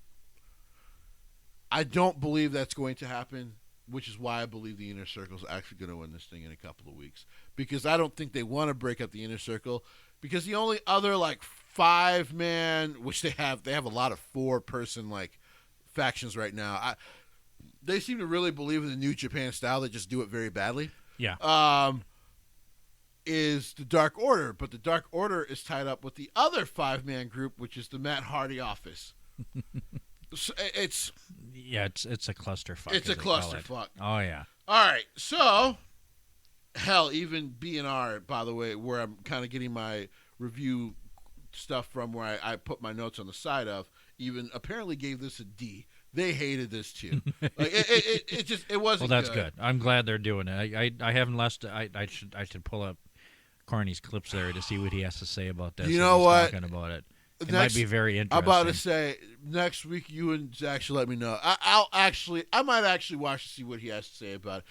I don't believe that's going to happen, which is why I believe the Inner Circle is actually going to win this thing in a couple of weeks. Because I don't think they want to break up the Inner Circle, because the only other 5-man, which they have a lot of 4-person factions right now. They seem to really believe in the New Japan style. They just do it very badly. Yeah. Is the Dark Order, but the Dark Order is tied up with the other 5-man group, which is the Matt Hardy office. So it's a clusterfuck. It's a clusterfuck. Oh yeah. All right, so hell, even B&R, by the way, where I'm kind of getting my review stuff from, where I put my notes on the side of, even apparently gave this a D. They hated this too. It wasn't. Well, that's good. I'm glad they're doing it. I haven't lost. I should pull up Corny's clips there to see what he has to say about this. You know what? Talking about it. It might be very interesting. I'm about to say, next week you and Zach should let me know. I might actually watch to see what he has to say about it.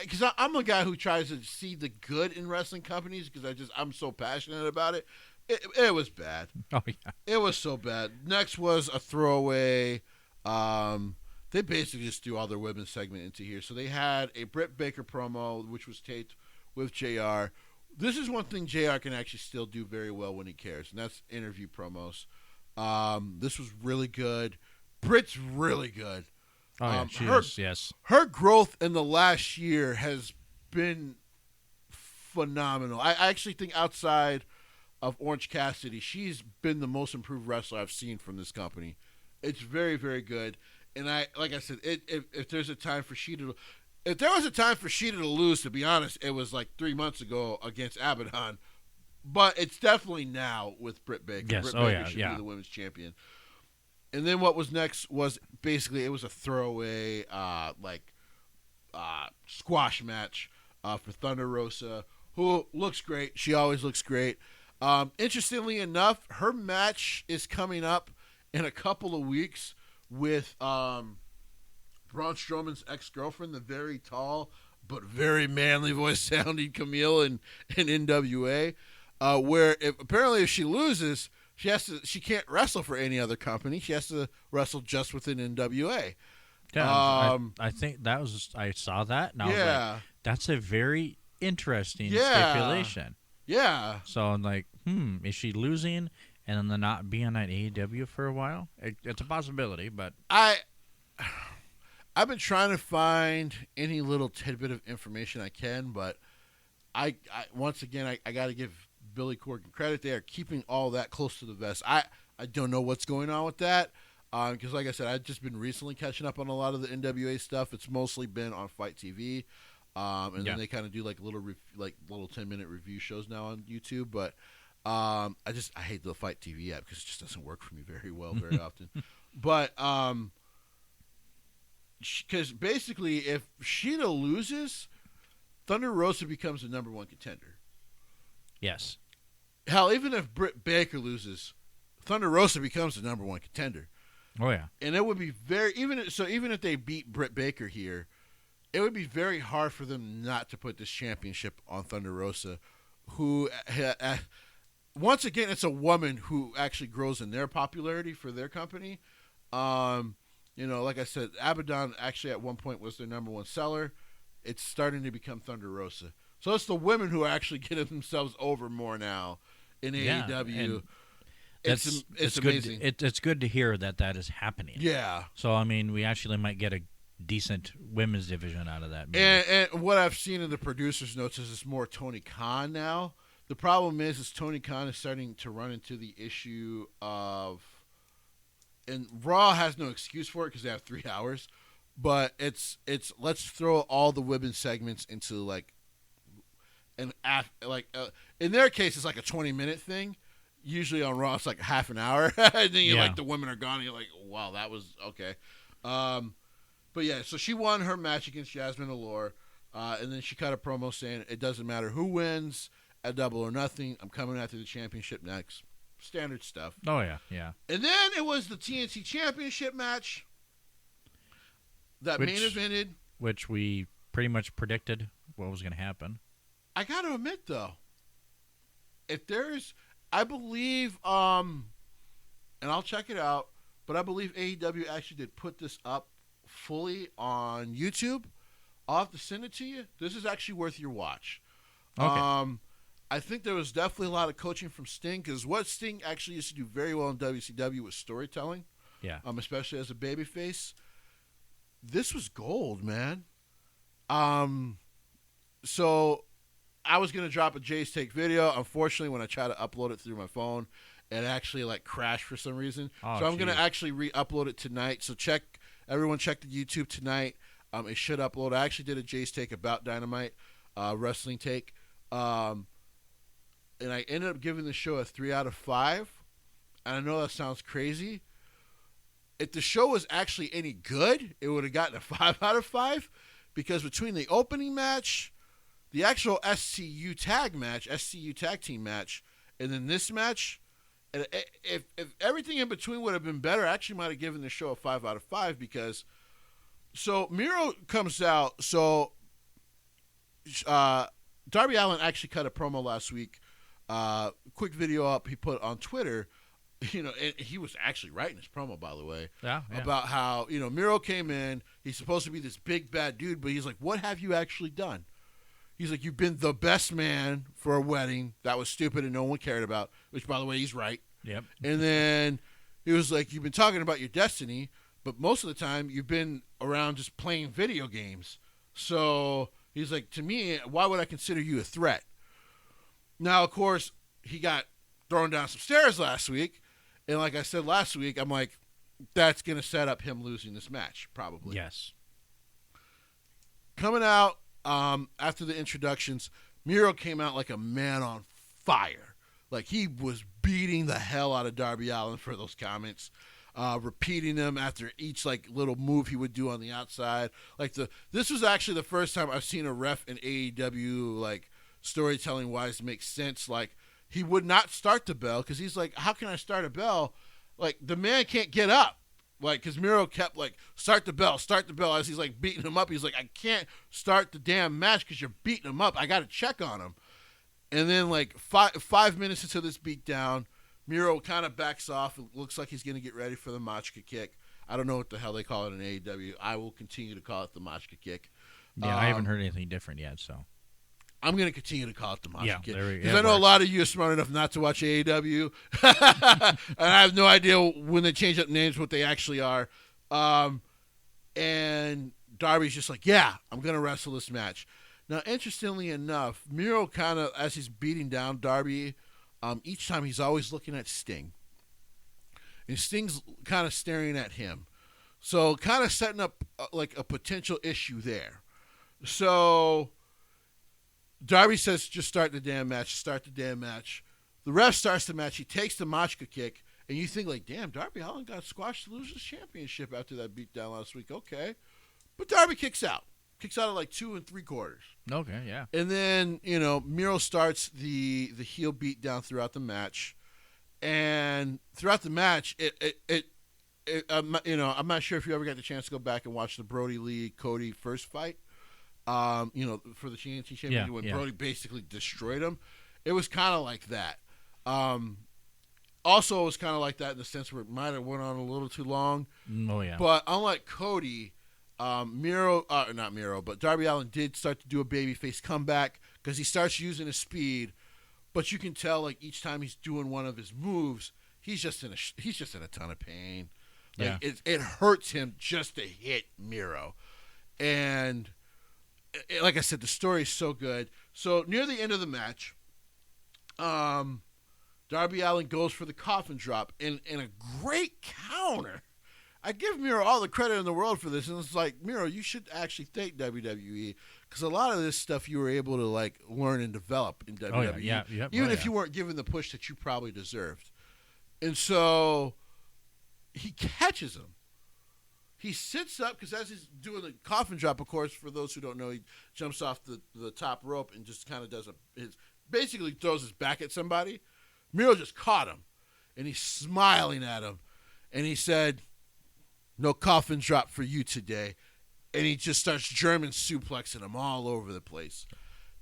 Because I'm a guy who tries to see the good in wrestling companies, because I'm so passionate about it. It was bad. Oh yeah. It was so bad. Next was a throwaway. They basically just threw all their women's segment into here. So they had a Britt Baker promo, which was taped with JR. This is one thing JR can actually still do very well when he cares, and that's interview promos. This was really good. Britt's really good. Oh, yeah, she is, yes. Her growth in the last year has been phenomenal. I actually think outside of Orange Cassidy, she's been the most improved wrestler I've seen from this company. It's very, very good. And like I said, if there's a time for Sheeta If there was a time for Sheeta to lose, to be honest, it was 3 months ago against Abaddon. But it's definitely now with Britt Baker. Yes. Britt Oh, Baker yeah. should Yeah. be the women's champion. And then what was next was basically it was a throwaway squash match for Thunder Rosa, who looks great. She always looks great. Interestingly enough, her match is coming up in a couple of weeks with Braun Strowman's ex-girlfriend, the very tall but very manly voice sounding Camille in NWA, where apparently if she loses, she can't wrestle for any other company. She has to wrestle just within NWA. Yeah, I think that was I saw that and I was like, that's a very interesting stipulation. Yeah. So I'm like, is she losing and then not being at AEW for a while? It's a possibility, but I've been trying to find any little tidbit of information I can, but I once again I got to give Billy Corgan credit. They are keeping all that close to the vest. I don't know what's going on with that because, like I said, I've just been recently catching up on a lot of the NWA stuff. It's mostly been on Fight TV, and then they kind of do little 10-minute review shows now on YouTube. But I hate the Fight TV app because it just doesn't work for me very well very often. But because basically, if Sheeta loses, Thunder Rosa becomes the number one contender. yes. Hell, even if Britt Baker loses, Thunder Rosa becomes the number one contender. Oh yeah. And it would be even if they beat Britt Baker here, it would be very hard for them not to put this championship on Thunder Rosa, who once again, it's a woman who actually grows in their popularity for their company. Like I said, Abaddon actually at one point was their number one seller. It's starting to become Thunder Rosa. So it's the women who are actually getting themselves over more now in AEW. It's amazing. It's good to hear that is happening. Yeah. So, I mean, we actually might get a decent women's division out of that. And what I've seen in the producer's notes is it's more Tony Khan now. The problem is Tony Khan is starting to run into the issue of, and Raw has no excuse for it because they have 3 hours, but it's let's throw all the women's segments into in their case it's like a 20-minute thing. Usually on Raw it's like half an hour, and then the women are gone, and you're like, wow, that was okay. But yeah, so she won her match against Jasmine Allure, and then she cut a promo saying it doesn't matter who wins at Double or Nothing. I'm coming after the championship next. Standard stuff. Oh, yeah, yeah. And then it was the TNT Championship match that main evented. Which we pretty much predicted what was going to happen. I got to admit, though, I believe, and I'll check it out, but I believe AEW actually did put this up fully on YouTube. I'll have to send it to you. This is actually worth your watch. Okay. I think there was definitely a lot of coaching from Sting, because what Sting actually used to do very well in WCW was storytelling. Yeah. Especially as a babyface. This was gold, man. So I was gonna drop a Jay's Take video. Unfortunately, when I tried to upload it through my phone, it actually crashed for some reason. So I'm gonna actually re-upload it tonight. So everyone check the YouTube tonight. It should upload. I actually did a Jay's Take about Dynamite, wrestling take. And I ended up giving the show a 3 out of 5. And I know that sounds crazy. If the show was actually any good, it would have gotten a 5 out of 5. Because between the opening match, the actual SCU tag team match, and then this match, and if everything in between would have been better, I actually might have given the show a 5 out of 5. Because, so Miro comes out, so Darby Allin actually cut a promo last week. Quick video up he put on Twitter, and he was actually writing his promo, by the way, about how, Miro came in, he's supposed to be this big bad dude, but he's like, what have you actually done? He's like, you've been the best man for a wedding that was stupid and no one cared about, which, by the way, he's right. Yep. And then he was like, you've been talking about your destiny, but most of the time you've been around just playing video games. So he's like, to me, why would I consider you a threat? Now, of course, he got thrown down some stairs last week. And like I said last week, I'm like, that's going to set up him losing this match, probably. Yes. Coming out after the introductions, Miro came out like a man on fire. Like, he was beating the hell out of Darby Allin for those comments, repeating them after each little move he would do on the outside. This was actually the first time I've seen a ref in AEW storytelling wise make sense. He would not start the bell because he's like, how can I start a bell? The man can't get up. Because Miro kept start the bell as he's beating him up. He's like, I can't start the damn match because you're beating him up. I got to check on him. And then 5 minutes into this beatdown, Miro kind of backs off. It looks like he's going to get ready for the Machka kick. I don't know what the hell they call it in AEW. I will continue to call it the Machka kick. Yeah, I haven't heard anything different yet, so. I'm going to continue to call it the Machka kick. Because I know a lot of you are smart enough not to watch AEW. And I have no idea when they change up names what they actually are. And Darby's just like, yeah, I'm going to wrestle this match. Now, interestingly enough, Miro kind of, as he's beating down Darby, each time he's always looking at Sting. And Sting's kind of staring at him. So kind of setting up a potential issue there. So Darby says, just start the damn match. The ref starts the match. He takes the Machka kick. And you think, damn, Darby Allin got squashed to lose his championship after that beatdown last week. Okay. But Darby kicks out. Kicks out at 2 3/4. Okay, yeah. And then, Miro starts the heel beat down throughout the match. And throughout the match, I'm not sure if you ever got the chance to go back and watch the Brody Lee Cody first fight. For the TNT Championship when Brody basically destroyed him. It was kind of like that. Also, it was kind of like that in the sense where it might have went on a little too long. Oh, yeah. But unlike Cody, not Miro, but Darby Allin did start to do a babyface comeback because he starts using his speed. But you can tell, like, each time he's doing one of his moves, he's just in a ton of pain. Like, it hurts him just to hit Miro. And like I said, the story is so good. So near the end of the match, Darby Allin goes for the coffin drop in a great counter. I give Miro all the credit in the world for this, and it's like, Miro, you should actually thank WWE because a lot of this stuff you were able to like learn and develop in WWE, even if you weren't given the push that you probably deserved. And so he catches him. He sits up because as he's doing the coffin drop, of course, for those who don't know, he jumps off the top rope and just kind of does basically throws his back at somebody. Miro just caught him, and he's smiling at him, and he said, "No coffin drop for you today," and he just starts German suplexing him all over the place.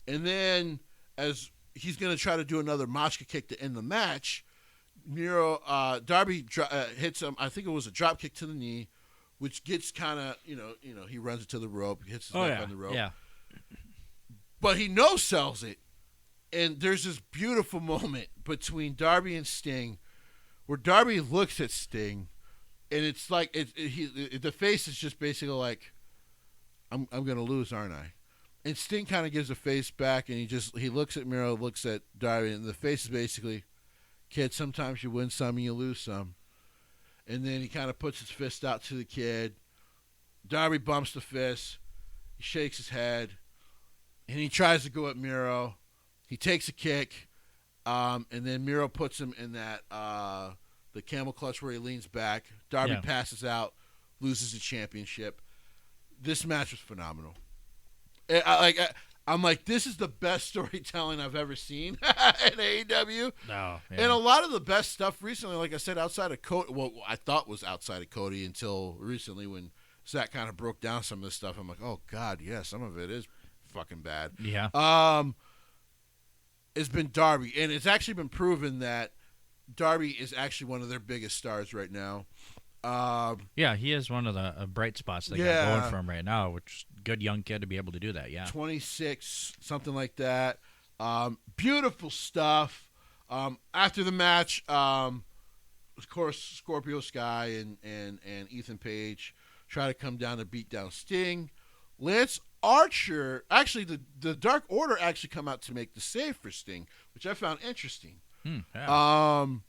And then as he's going to try to do another Machka kick to end the match, Darby hits him. I think it was a drop kick to the knee, which gets kind of, he runs it to the rope, hits his neck on the rope. Yeah. But he no-sells it. And there's this beautiful moment between Darby and Sting where Darby looks at Sting, and it's like the face is just basically like, I'm going to lose, aren't I? And Sting kind of gives a face back, and he looks at Miro, looks at Darby, and the face is basically, kid, sometimes you win some and you lose some. And then he kind of puts his fist out to the kid. Darby bumps the fist. He shakes his head. And he tries to go at Miro. He takes a kick. And then Miro puts him in that the camel clutch where he leans back. Darby passes out, loses the championship. This match was phenomenal. I'm like, this is the best storytelling I've ever seen in AEW. No, yeah. And a lot of the best stuff recently, like I said, outside of Cody, well, I thought was outside of Cody until recently when Zach kind of broke down some of this stuff. I'm like, oh, God, yeah, some of it is fucking bad. Yeah. It's been Darby, and it's actually been proven that Darby is actually one of their biggest stars right now. He is one of the bright spots they got going for him right now, which is a good young kid to be able to do that, 26, something like that. Beautiful stuff. After the match, of course, Scorpio Sky and Ethan Page try to come down to beat down Sting. Lance Archer, actually, the Dark Order actually come out to make the save for Sting, which I found interesting. And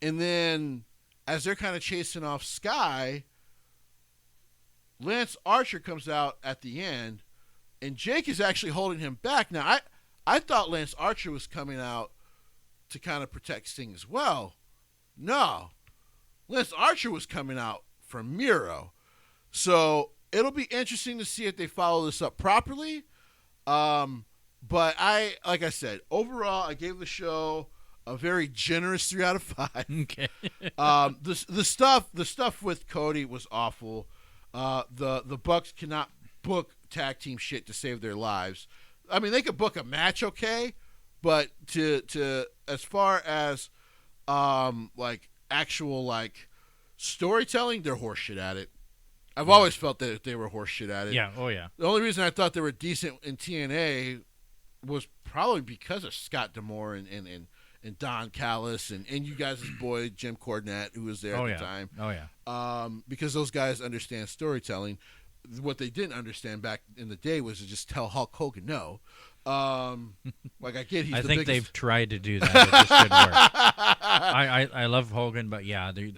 then as they're kind of chasing off Sky, Lance Archer comes out at the end, and Jake is actually holding him back. Now, I thought Lance Archer was coming out to kind of protect Sting as well. No. Lance Archer was coming out for Miro. So it'll be interesting to see if they follow this up properly. But like I said, overall, I gave the show a very generous 3 out of 5. Okay. The stuff with Cody was awful. The Bucks cannot book tag team shit to save their lives. I mean, they could book a match, okay, but to as far as like actual like storytelling, they're horseshit at it. I've always felt that they were horseshit at it. Yeah. Oh yeah. The only reason I thought they were decent in TNA was probably because of Scott D'Amore and Don Callis and you guys' boy Jim Cornette, who was there at the time. Oh yeah. Because those guys understand storytelling. What they didn't understand back in the day was to just tell Hulk Hogan no. Like I get, I think they've tried to do that. It just didn't work. I love Hogan, but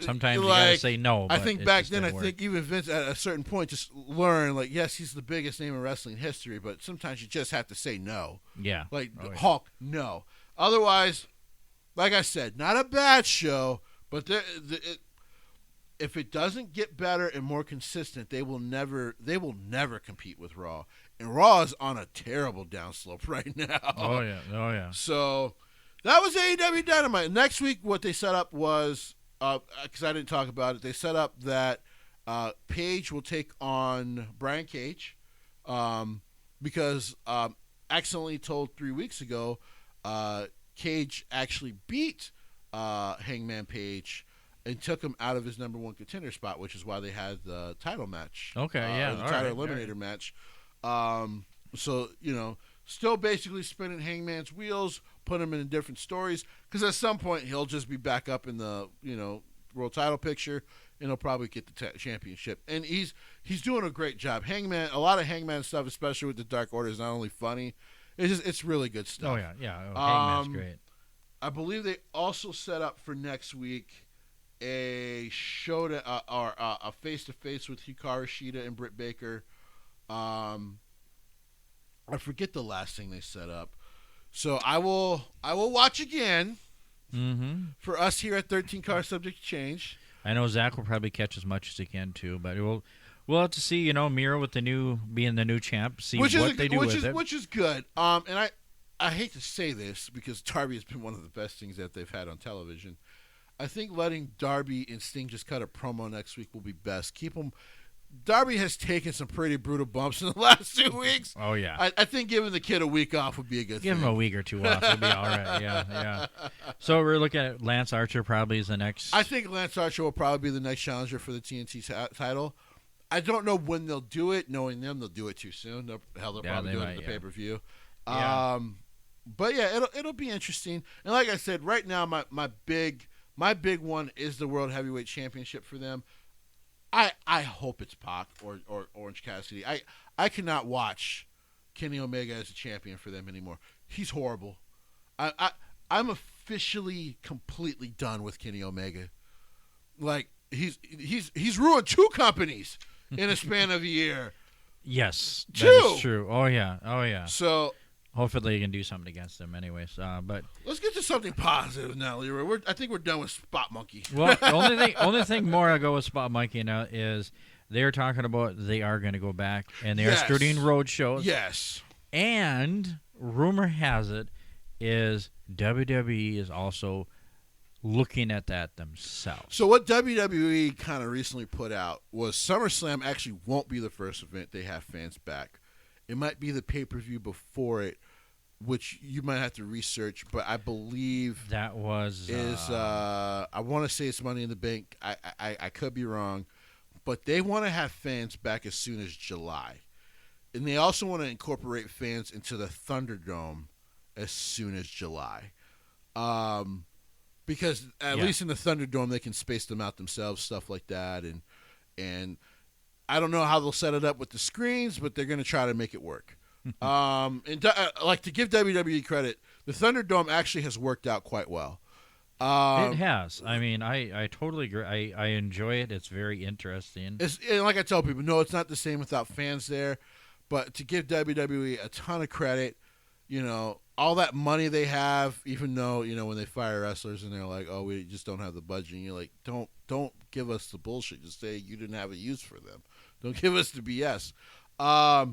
sometimes you gotta say no. I think back then, think even Vince at a certain point just learned, like, yes, he's the biggest name in wrestling history, but sometimes you just have to say no. Yeah. Like Hulk, no. Otherwise, like I said, not a bad show, but if it doesn't get better and more consistent, they will never compete with Raw. And Raw is on a terrible downslope right now. Oh yeah. So That was AEW Dynamite. Next week, what they set up was, because I didn't talk about it, they set up that Paige will take on Brian Cage, because accidentally told 3 weeks ago, Cage actually beat Hangman Page and took him out of his number one contender spot, which is why they had the title match. Okay, the title eliminator match. So, still basically spinning Hangman's wheels, put him in different stories, because at some point he'll just be back up in the, world title picture, and he'll probably get the championship. And he's doing a great job. Hangman, a lot of Hangman stuff, especially with the Dark Order, is not only funny, it's really good stuff. Oh, yeah. Hangman's great. I believe they also set up for next week a show or a face-to-face with Hikaru Shida and Britt Baker. I forget the last thing they set up. So I will watch again for us here at 13 Cars Subject to Change. I know Zach will probably catch as much as he can too, but we'll have to see. Miro with being the new champ, see what they do with it, which is good. And I hate to say this because Darby has been one of the best things that they've had on television. I think letting Darby and Sting just cut a promo next week will be best. Keep them. Darby has taken some pretty brutal bumps in the last 2 weeks. Oh, yeah. I think giving the kid a week off would be a good thing. Give him a week or two off. It'll be all right. Yeah. So we're looking at Lance Archer probably is the next. I think Lance Archer will probably be the next challenger for the TNT title. I don't know when they'll do it. Knowing them, they'll do it too soon. They'll probably do it at the pay-per-view. Yeah. But yeah, it'll be interesting. And like I said, right now my big one is the World Heavyweight Championship for them. I hope it's Pac or Orange Cassidy. I cannot watch Kenny Omega as a champion for them anymore. He's horrible. I'm officially completely done with Kenny Omega. Like he's ruined 2 companies in a span of a year. Yes, 2. that is true. Oh yeah. So hopefully they can do something against them, anyways. But let's get to something positive now, Leroy. I think we're done with Spot Monkey. Well, the only thing more I go with Spot Monkey now is they're talking about they are going to go back and they are starting road shows. Yes. And rumor has it is WWE is also looking at that themselves. So what WWE kind of recently put out was SummerSlam actually won't be the first event they have fans back. It might be the pay-per-view before it, which you might have to research, but I believe that was I want to say it's Money in the Bank. I could be wrong, but they want to have fans back as soon as July, and they also want to incorporate fans into the Thunderdome as soon as July, because at least in the Thunderdome they can space them out themselves, stuff like that, and I don't know how they'll set it up with the screens, but they're going to try to make it work. Like to give WWE credit, the Thunderdome actually has worked out quite well. It has. I mean, I totally agree. I enjoy it. It's very interesting. And like I tell people, no, it's not the same without fans there. But to give WWE a ton of credit, all that money they have, even though, when they fire wrestlers and they're like, oh, we just don't have the budget. And you're like, don't give us the bullshit. Just say you didn't have a use for them. Don't give us the BS. I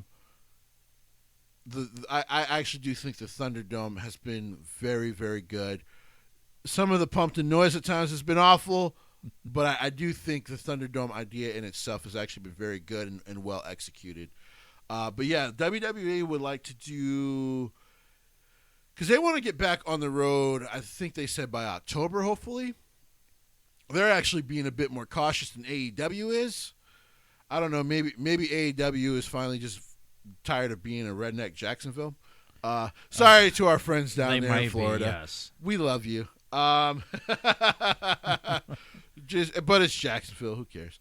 actually do think the Thunderdome has been very, very good. Some of the pumped in noise at times has been awful, but I do think the Thunderdome idea in itself has actually been very good and well executed. But yeah, WWE would like to do, because they want to get back on the road. I think they said by October, hopefully. They're actually being a bit more cautious than AEW is. I don't know. Maybe AEW is finally just tired of being a redneck Jacksonville. Sorry to our friends down there in Florida. Yes. We love you. But it's Jacksonville. Who cares?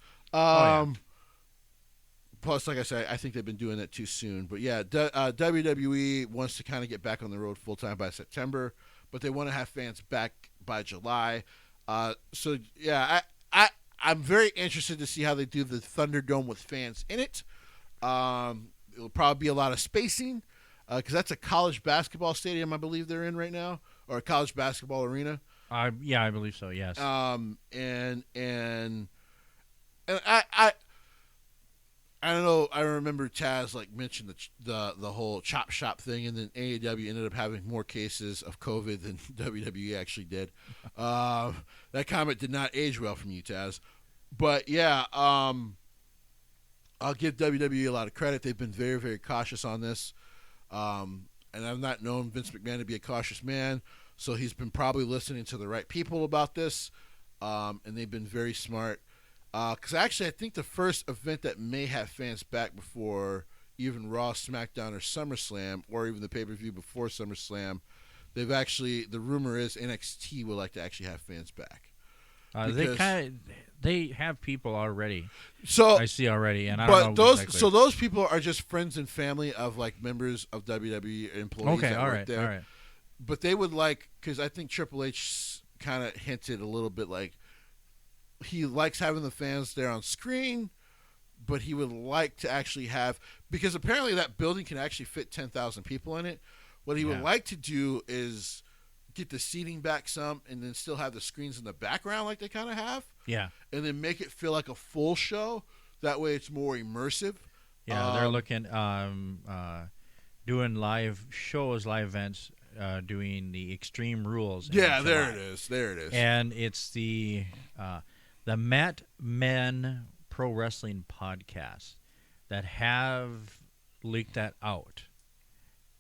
Plus, like I said, I think they've been doing that too soon. But yeah, WWE wants to kind of get back on the road full time by September, but they want to have fans back by July. So yeah, I'm very interested to see how they do the Thunderdome with fans in it. It'll probably be a lot of spacing because that's a college basketball stadium, I believe they're in right now, or a college basketball arena. Yeah, I believe so. Yes. And I don't know. I remember Taz like mentioned the whole chop shop thing, and then AEW ended up having more cases of COVID than WWE actually did. That comment did not age well from you, Taz. But yeah, I'll give WWE a lot of credit. They've been very, very cautious on this, and I've not known Vince McMahon to be a cautious man, so he's been probably listening to the right people about this, and they've been very smart. Because actually, I think the first event that may have fans back before even Raw, SmackDown, or SummerSlam, or even the pay-per-view before SummerSlam, the rumor is NXT would like to actually have fans back. They have people already. So I see already, and I don't know exactly. So those people are just friends and family of like members of WWE employees that work there. All right. But they would like, because I think Triple H kind of hinted a little bit like, he likes having the fans there on screen, but he would like to actually have, because apparently that building can actually fit 10,000 people in it. What he would like to do is get the seating back some and then still have the screens in the background like they kind of have. Yeah. And then make it feel like a full show. That way it's more immersive. Yeah, they're looking, doing live shows, live events, doing the Extreme Rules. Yeah, there it is. And it's the Matt Men Pro Wrestling podcast that have leaked that out.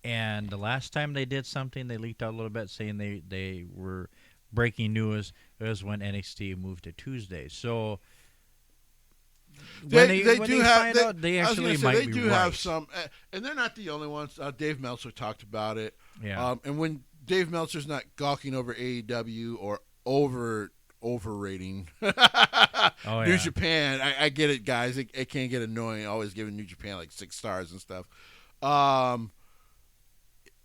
And the last time they did something, they leaked out a little bit saying they were breaking news. It was when NXT moved to Tuesdays. So they actually might be right. Have some, and they're not the only ones. Dave Meltzer talked about it. Yeah. And when Dave Meltzer's not gawking over AEW or overrating New Japan, I get it, guys. It can get annoying always giving New Japan like 6 stars and stuff.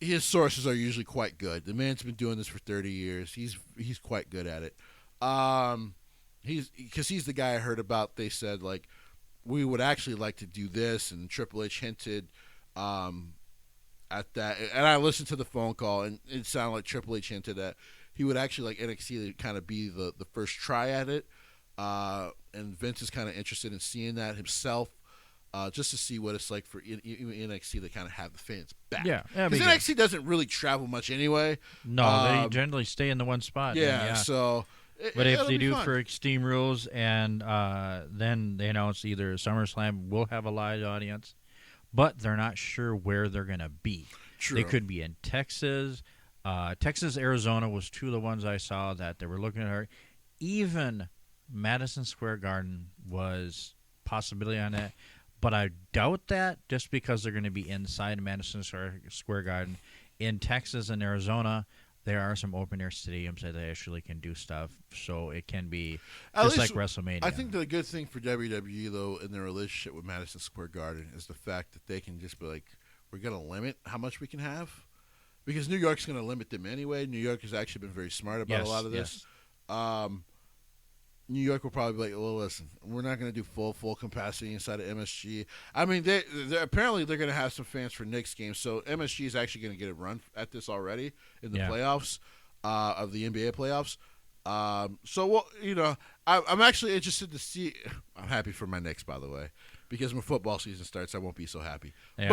His sources are usually quite good. The man's been doing this for 30 years. He's quite good at it. He's the guy I heard about. They said like, we would actually like to do this, and Triple H hinted at that. And I listened to the phone call, and it sounded like Triple H hinted that he would actually like NXT to kind of be the first try at it. And Vince is kind of interested in seeing that himself. Just to see what it's like for NXT to kind of have the fans back. Yeah, because NXT doesn't really travel much anyway. No, they generally stay in the one spot. Yeah. So. But if they do fun for Extreme Rules, and then they announce either SummerSlam will have a live audience, but they're not sure where they're going to be. True. They could be in Texas. Texas, Arizona was 2 of the ones I saw that they were looking at her. Even Madison Square Garden was possibility on that. But I doubt that just because they're going to be inside Madison Square Garden. In Texas and Arizona, there are some open-air stadiums that they actually can do stuff, so it can be just like WrestleMania. I think the good thing for WWE, though, in their relationship with Madison Square Garden is the fact that they can just be like, we're going to limit how much we can have. Because New York's going to limit them anyway. New York has actually been very smart about a lot of this. Yes. New York will probably be like, well, listen, we're not going to do full capacity inside of MSG. I mean, apparently they're going to have some fans for Knicks games, so MSG is actually going to get a run at this already in the playoffs of the NBA playoffs. So, well, I'm actually interested to see. I'm happy for my Knicks, by the way, because when football season starts, I won't be so happy. Yeah,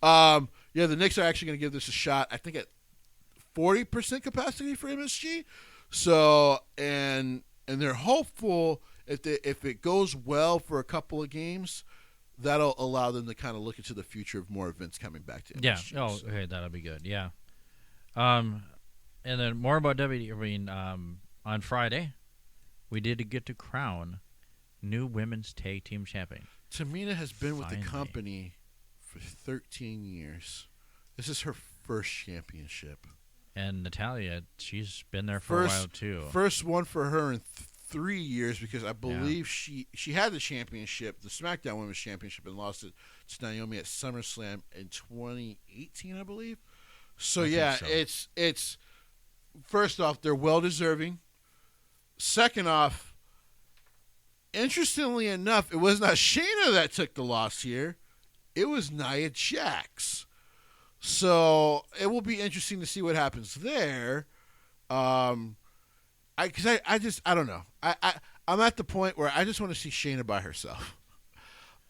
but the Knicks are actually going to give this a shot. I think at 40% capacity for MSG. So and they're hopeful if it goes well for a couple of games, that'll allow them to kind of look into the future of more events coming back to MSG. Yeah. Okay, that'll be good. Yeah. And then more about WWE. I mean, on Friday, we did get to crown new women's tag team champion. Tamina has been with the company for 13 years. This is her first championship. And Natalya, she's been there for a while, too. First one for her in 3 years, because I believe she had the championship, the SmackDown Women's Championship, and lost it to Naomi at SummerSlam in 2018, I believe. So, it's first off, they're well-deserving. Second off, interestingly enough, it was not Shayna that took the loss here. It was Nia Jax. So it will be interesting to see what happens there. I don't know. I'm at the point where I just want to see Shayna by herself.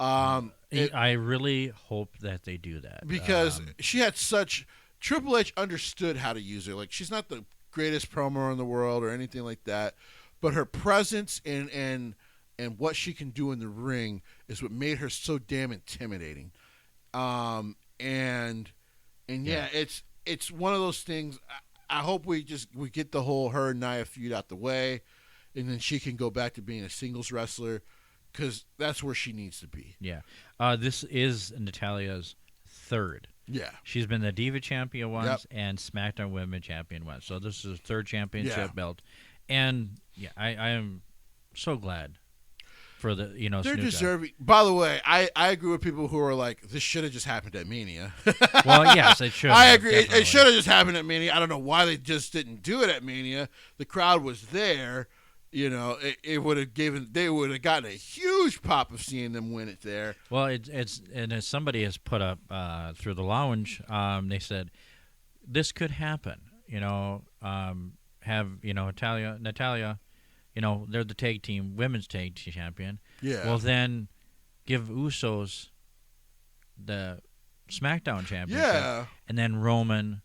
I really hope that they do that because she had such. Triple H understood how to use her. Like, she's not the greatest promo in the world or anything like that, but her presence and what she can do in the ring is what made her so damn intimidating. And yeah, it's one of those things. I hope we get the whole her and Nia feud out the way, and then she can go back to being a singles wrestler, because that's where she needs to be. Yeah. This is Natalia's third. Yeah. She's been the Diva champion once and SmackDown Women champion once. So this is her third championship belt. And yeah, I am so glad for the they're deserving. By the way, I agree with people who are like, this should have just happened at Mania. Well, yes, it should. I agree. It should have just happened at Mania. I don't know why they just didn't do it at Mania. The crowd was there. It would have they would have gotten a huge pop of seeing them win it there. Well, it's as somebody has put up through the lounge, they said this could happen. Have Natalia, they're the tag team, women's tag team champion. Yeah. Well, then give Usos the SmackDown championship. Yeah. And then Roman.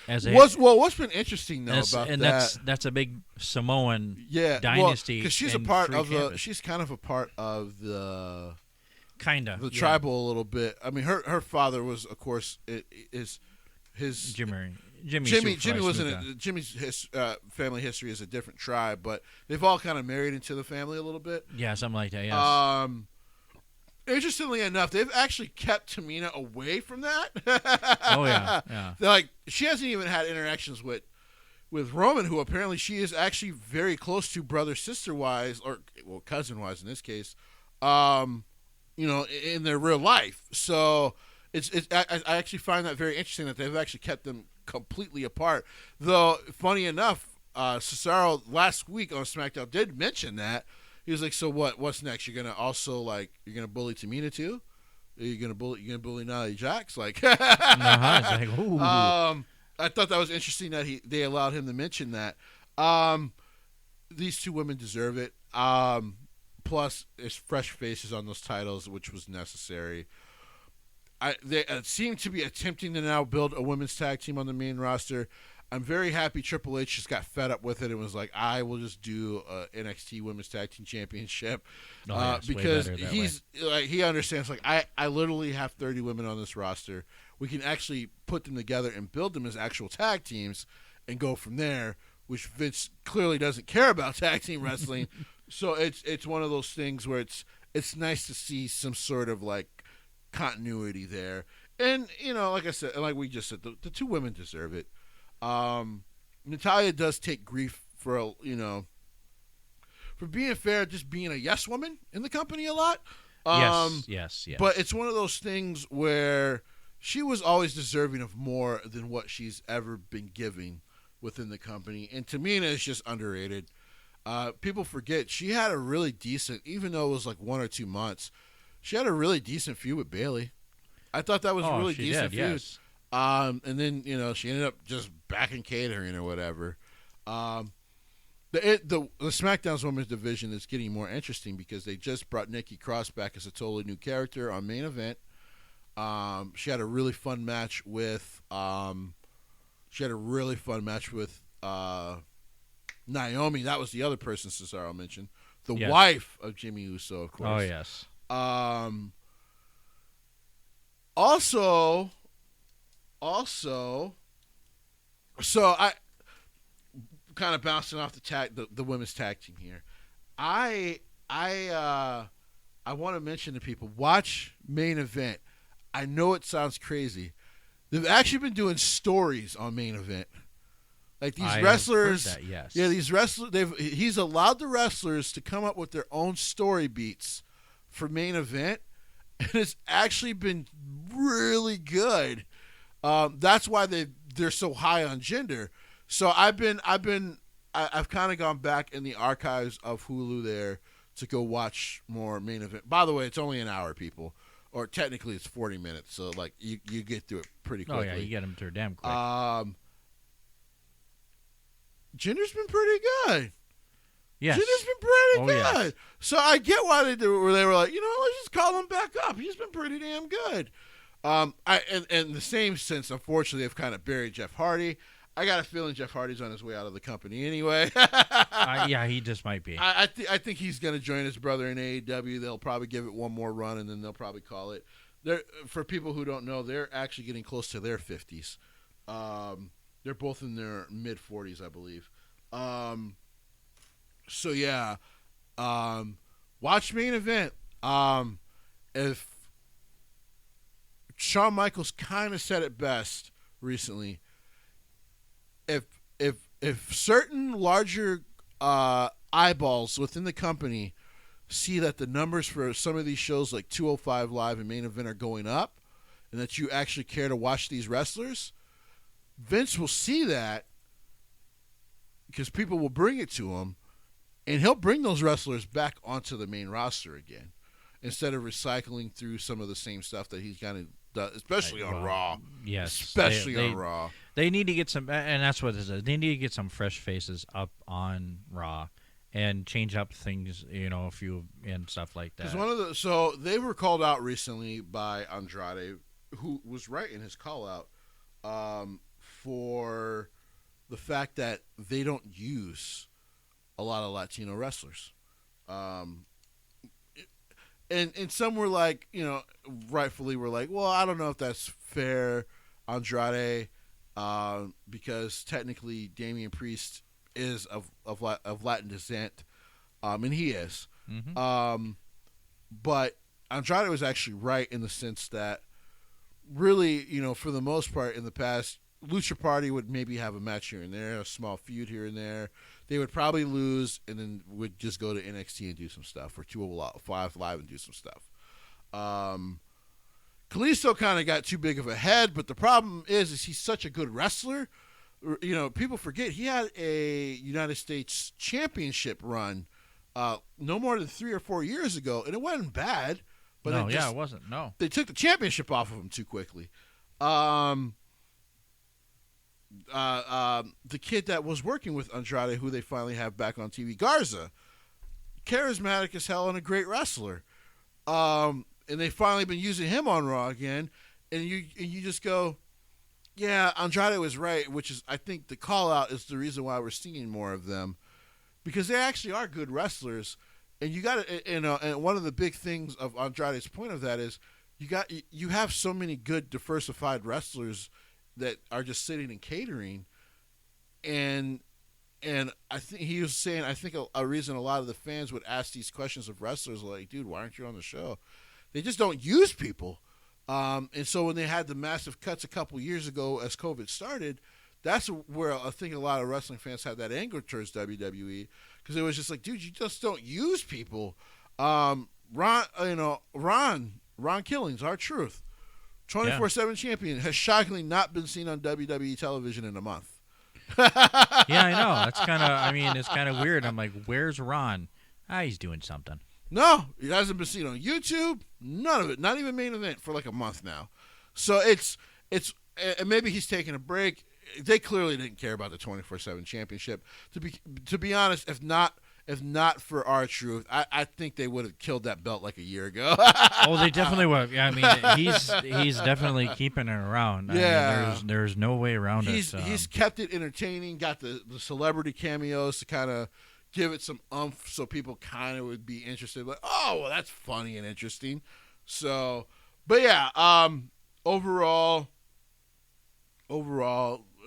What's been interesting though that's a big Samoan dynasty, because she's a part of she's kind of a part of the tribal a little bit. I mean, her father was, of course, his Jimmy's family history is a different tribe, but they've all kind of married into the family a little bit. Yeah, something like that. Yes. Interestingly enough, they've actually kept Tamina away from that. Oh yeah. They're like, she hasn't even had interactions with Roman, who apparently she is actually very close to brother sister wise, or cousin wise in this case. In their real life. So I actually find that very interesting that they've actually kept them completely apart. Though, funny enough, Cesaro last week on SmackDown did mention that. He was like, "So what? What's next? You're gonna also you're gonna bully Tamina too? You're gonna bully Nia Jax?" Like, It's like, ooh. I thought that was interesting that they allowed him to mention that. These two women deserve it. Plus, there's fresh faces on those titles, which was necessary. They seem to be attempting to now build a women's tag team on the main roster. I'm very happy Triple H just got fed up with it and was like, I will just do NXT Women's Tag Team Championship. Because he understands, I literally have 30 women on this roster. We can actually put them together and build them as actual tag teams and go from there, which Vince clearly doesn't care about tag team wrestling. So it's one of those things where it's nice to see some sort of continuity there. And, like I said, and like we just said, the two women deserve it. Natalya does take grief for being fair, just being a yes woman in the company a lot. Yes. But it's one of those things where she was always deserving of more than what she's ever been giving within the company. And Tamina is just underrated. People forget she had a really decent, even though it was 1 or 2 months, she had a really decent feud with Bayley. I thought that was a really decent feud. Yes. And then, she ended up just back in catering or whatever. The SmackDown's women's division is getting more interesting because they just brought Nikki Cross back as a totally new character on main event. She had a really fun match with Naomi. That was the other person Cesaro mentioned. The wife of Jimmy Uso, of course. Oh, yes. Also, so I kind of bouncing off the women's tag team here. I want to mention to people, watch main event. I know it sounds crazy. They've actually been doing stories on main event. Like these wrestlers, heard that, yes. Yeah, these wrestlers. He's allowed the wrestlers to come up with their own story beats for main event, and it's actually been really good. That's why they're so high on gender. So I've kind of gone back in the archives of Hulu there to go watch more main event. By the way, it's only an hour, people, or technically it's 40 minutes. So you get through it pretty quickly. Oh yeah, you get them through damn quick. Gender's been pretty good. Yes. Junior's been pretty good. Yes. So I get why they do. Where they were like, let's just call him back up. He's been pretty damn good. And in the same sense, unfortunately, they've kind of buried Jeff Hardy. I got a feeling Jeff Hardy's on his way out of the company anyway. Yeah, he just might be. I think he's going to join his brother in AEW. They'll probably give it one more run, and then they'll probably call it. For people who don't know, they're actually getting close to their 50s. They're both in their mid-40s, I believe. So, yeah. Watch main event. If Shawn Michaels kind of said it best recently, if certain larger eyeballs within the company see that the numbers for some of these shows like 205 Live and Main Event are going up, and that you actually care to watch these wrestlers, Vince will see that because people will bring it to him, and he'll bring those wrestlers back onto the main roster again instead of recycling through some of the same stuff that he's kind of done, especially on Raw. Yes. Especially on Raw. They need to get some, and that's what it is. They need to get some fresh faces up on Raw and change up things, a few and stuff like that. So they were called out recently by Andrade, who was right in his call out, for the fact that they don't use a lot of Latino wrestlers. And some were like, rightfully were like, well, I don't know if that's fair, Andrade, because technically Damian Priest is of Latin descent, and he is. Mm-hmm. But Andrade was actually right in the sense that really, for the most part in the past, Lucha Party would maybe have a match here and there, a small feud here and there. They would probably lose and then would just go to NXT and do some stuff, or 205 Live and do some stuff. Kalisto kind of got too big of a head, but the problem is he's such a good wrestler. People forget he had a United States Championship run no more than 3 or 4 years ago, and it wasn't bad. But it wasn't. No, they took the championship off of him too quickly. The kid that was working with Andrade, who they finally have back on TV, Garza, charismatic as hell and a great wrestler. And they've finally been using him on Raw again, and you just go, yeah, Andrade was right, which is, I think, the call out is the reason why we're seeing more of them, because they actually are good wrestlers, and you got to, and one of the big things of Andrade's point of that is you have so many good diversified wrestlers that are just sitting and catering, and I think he was saying, I think a reason a lot of the fans would ask these questions of wrestlers like, dude, why aren't you on the show? They just don't use people. And so when they had the massive cuts a couple years ago as COVID started, that's where I think a lot of wrestling fans had that anger towards WWE, because it was just like, dude, you just don't use people. Ron Killings, R-Truth, 24/7 champion, has shockingly not been seen on WWE television in a month. Yeah, I know. That's it's kind of weird. I'm like, where's Ron? He's doing something. No, he hasn't been seen on YouTube. None of it. Not even Main Event for like a month now. So it's and maybe he's taking a break. They clearly didn't care about the 24/7 championship. To be honest, if not for R-Truth, I think they would have killed that belt like a year ago. Oh, they definitely would. Yeah, I mean, he's definitely keeping it around. Yeah, I mean, there's no way around it. He's kept it entertaining. Got the celebrity cameos to kind of give it some oomph, so people kind of would be interested. Like, oh, well, that's funny and interesting. So, but yeah, overall,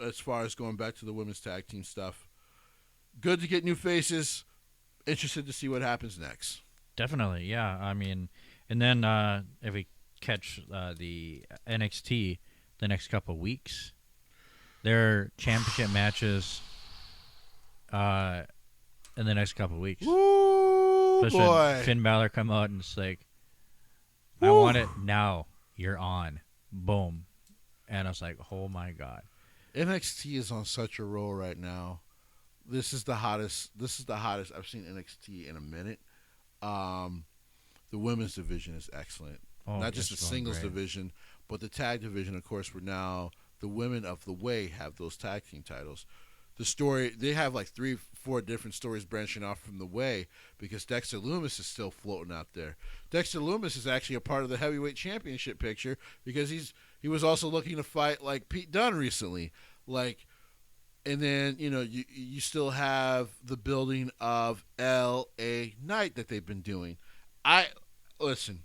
as far as going back to the women's tag team stuff, good to get new faces. Interested to see what happens next. Definitely, yeah. I mean, and then if we catch the NXT the next couple of weeks, their championship matches in the next couple of weeks. Ooh, boy. Finn Balor come out and it's like, I want it now. You're on. Boom. And I was like, oh my God. NXT is on such a roll right now. This is the hottest I've seen NXT in a minute. The women's division is excellent. Not just the singles division, but the tag division, of course, where now the women of the way have those tag team titles. the story. They have like 3-4 different stories branching off from the way because Dexter Lumis is still floating out there. Dexter Lumis is actually a part of the heavyweight championship picture because he was also looking to fight like Pete Dunne recently, like. And then, you still have the building of L.A. Knight that they've been doing. Listen,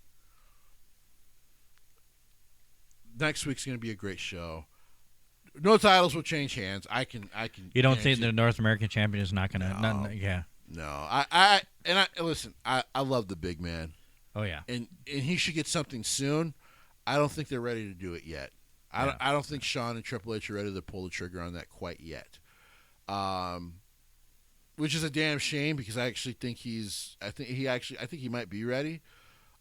next week's going to be a great show. No titles will change hands. I can. You don't think the North American champion is not going to? Yeah. No. Listen. I love the big man. Oh yeah. And he should get something soon. I don't think they're ready to do it yet. I don't think Shawn and Triple H are ready to pull the trigger on that quite yet, which is a damn shame because I actually think I think he might be ready.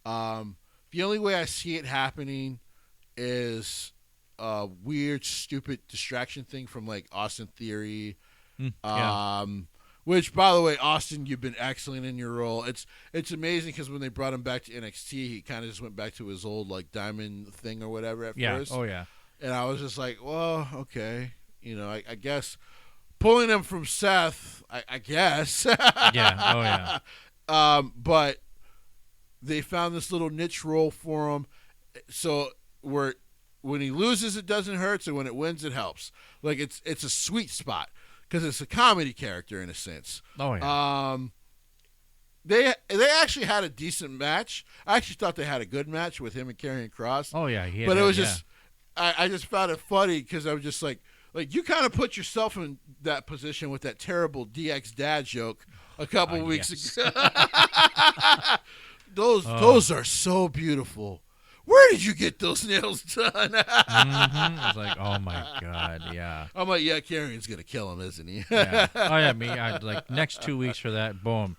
The only way I see it happening is a weird, stupid distraction thing from like Austin Theory. Which, by the way, Austin, you've been excellent in your role. It's amazing because when they brought him back to NXT, he kind of just went back to his old like diamond thing or whatever at first. Oh yeah. And I was just like, well, okay. I guess pulling him from Seth, I guess. Yeah. Oh, yeah. But they found this little niche role for him. So when he loses, it doesn't hurt. So when it wins, it helps. Like, it's a sweet spot because it's a comedy character in a sense. Oh, yeah. They actually had a decent match. I actually thought they had a good match with him and Karrion Kross. Oh, yeah. But it was just... I just found it funny because I was just like you kind of put yourself in that position with that terrible DX dad joke a couple weeks ago. Those are so beautiful. Where did you get those nails done? I was like, oh my God, yeah. I'm like, yeah, Karrion's gonna kill him, isn't he? Yeah. Oh yeah, like next 2 weeks for that, boom.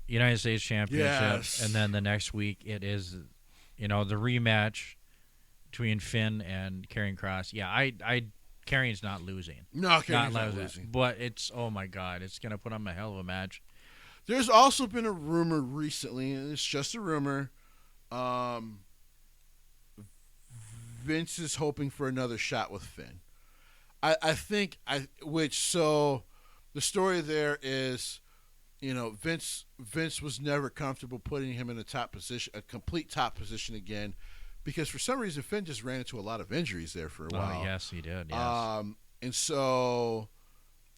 United States Championship, yes. And then the next week it is, the rematch between Finn and Karrion Kross. Yeah, Karrion's not losing. No, Karrion's not losing. But it's, oh my God, it's going to put on a hell of a match. There's also been a rumor recently, and it's just a rumor. Vince is hoping for another shot with Finn. So the story there is, Vince was never comfortable putting him in a complete top position again. Because for some reason, Finn just ran into a lot of injuries there for a while. Oh, yes, he did. Yes. And so,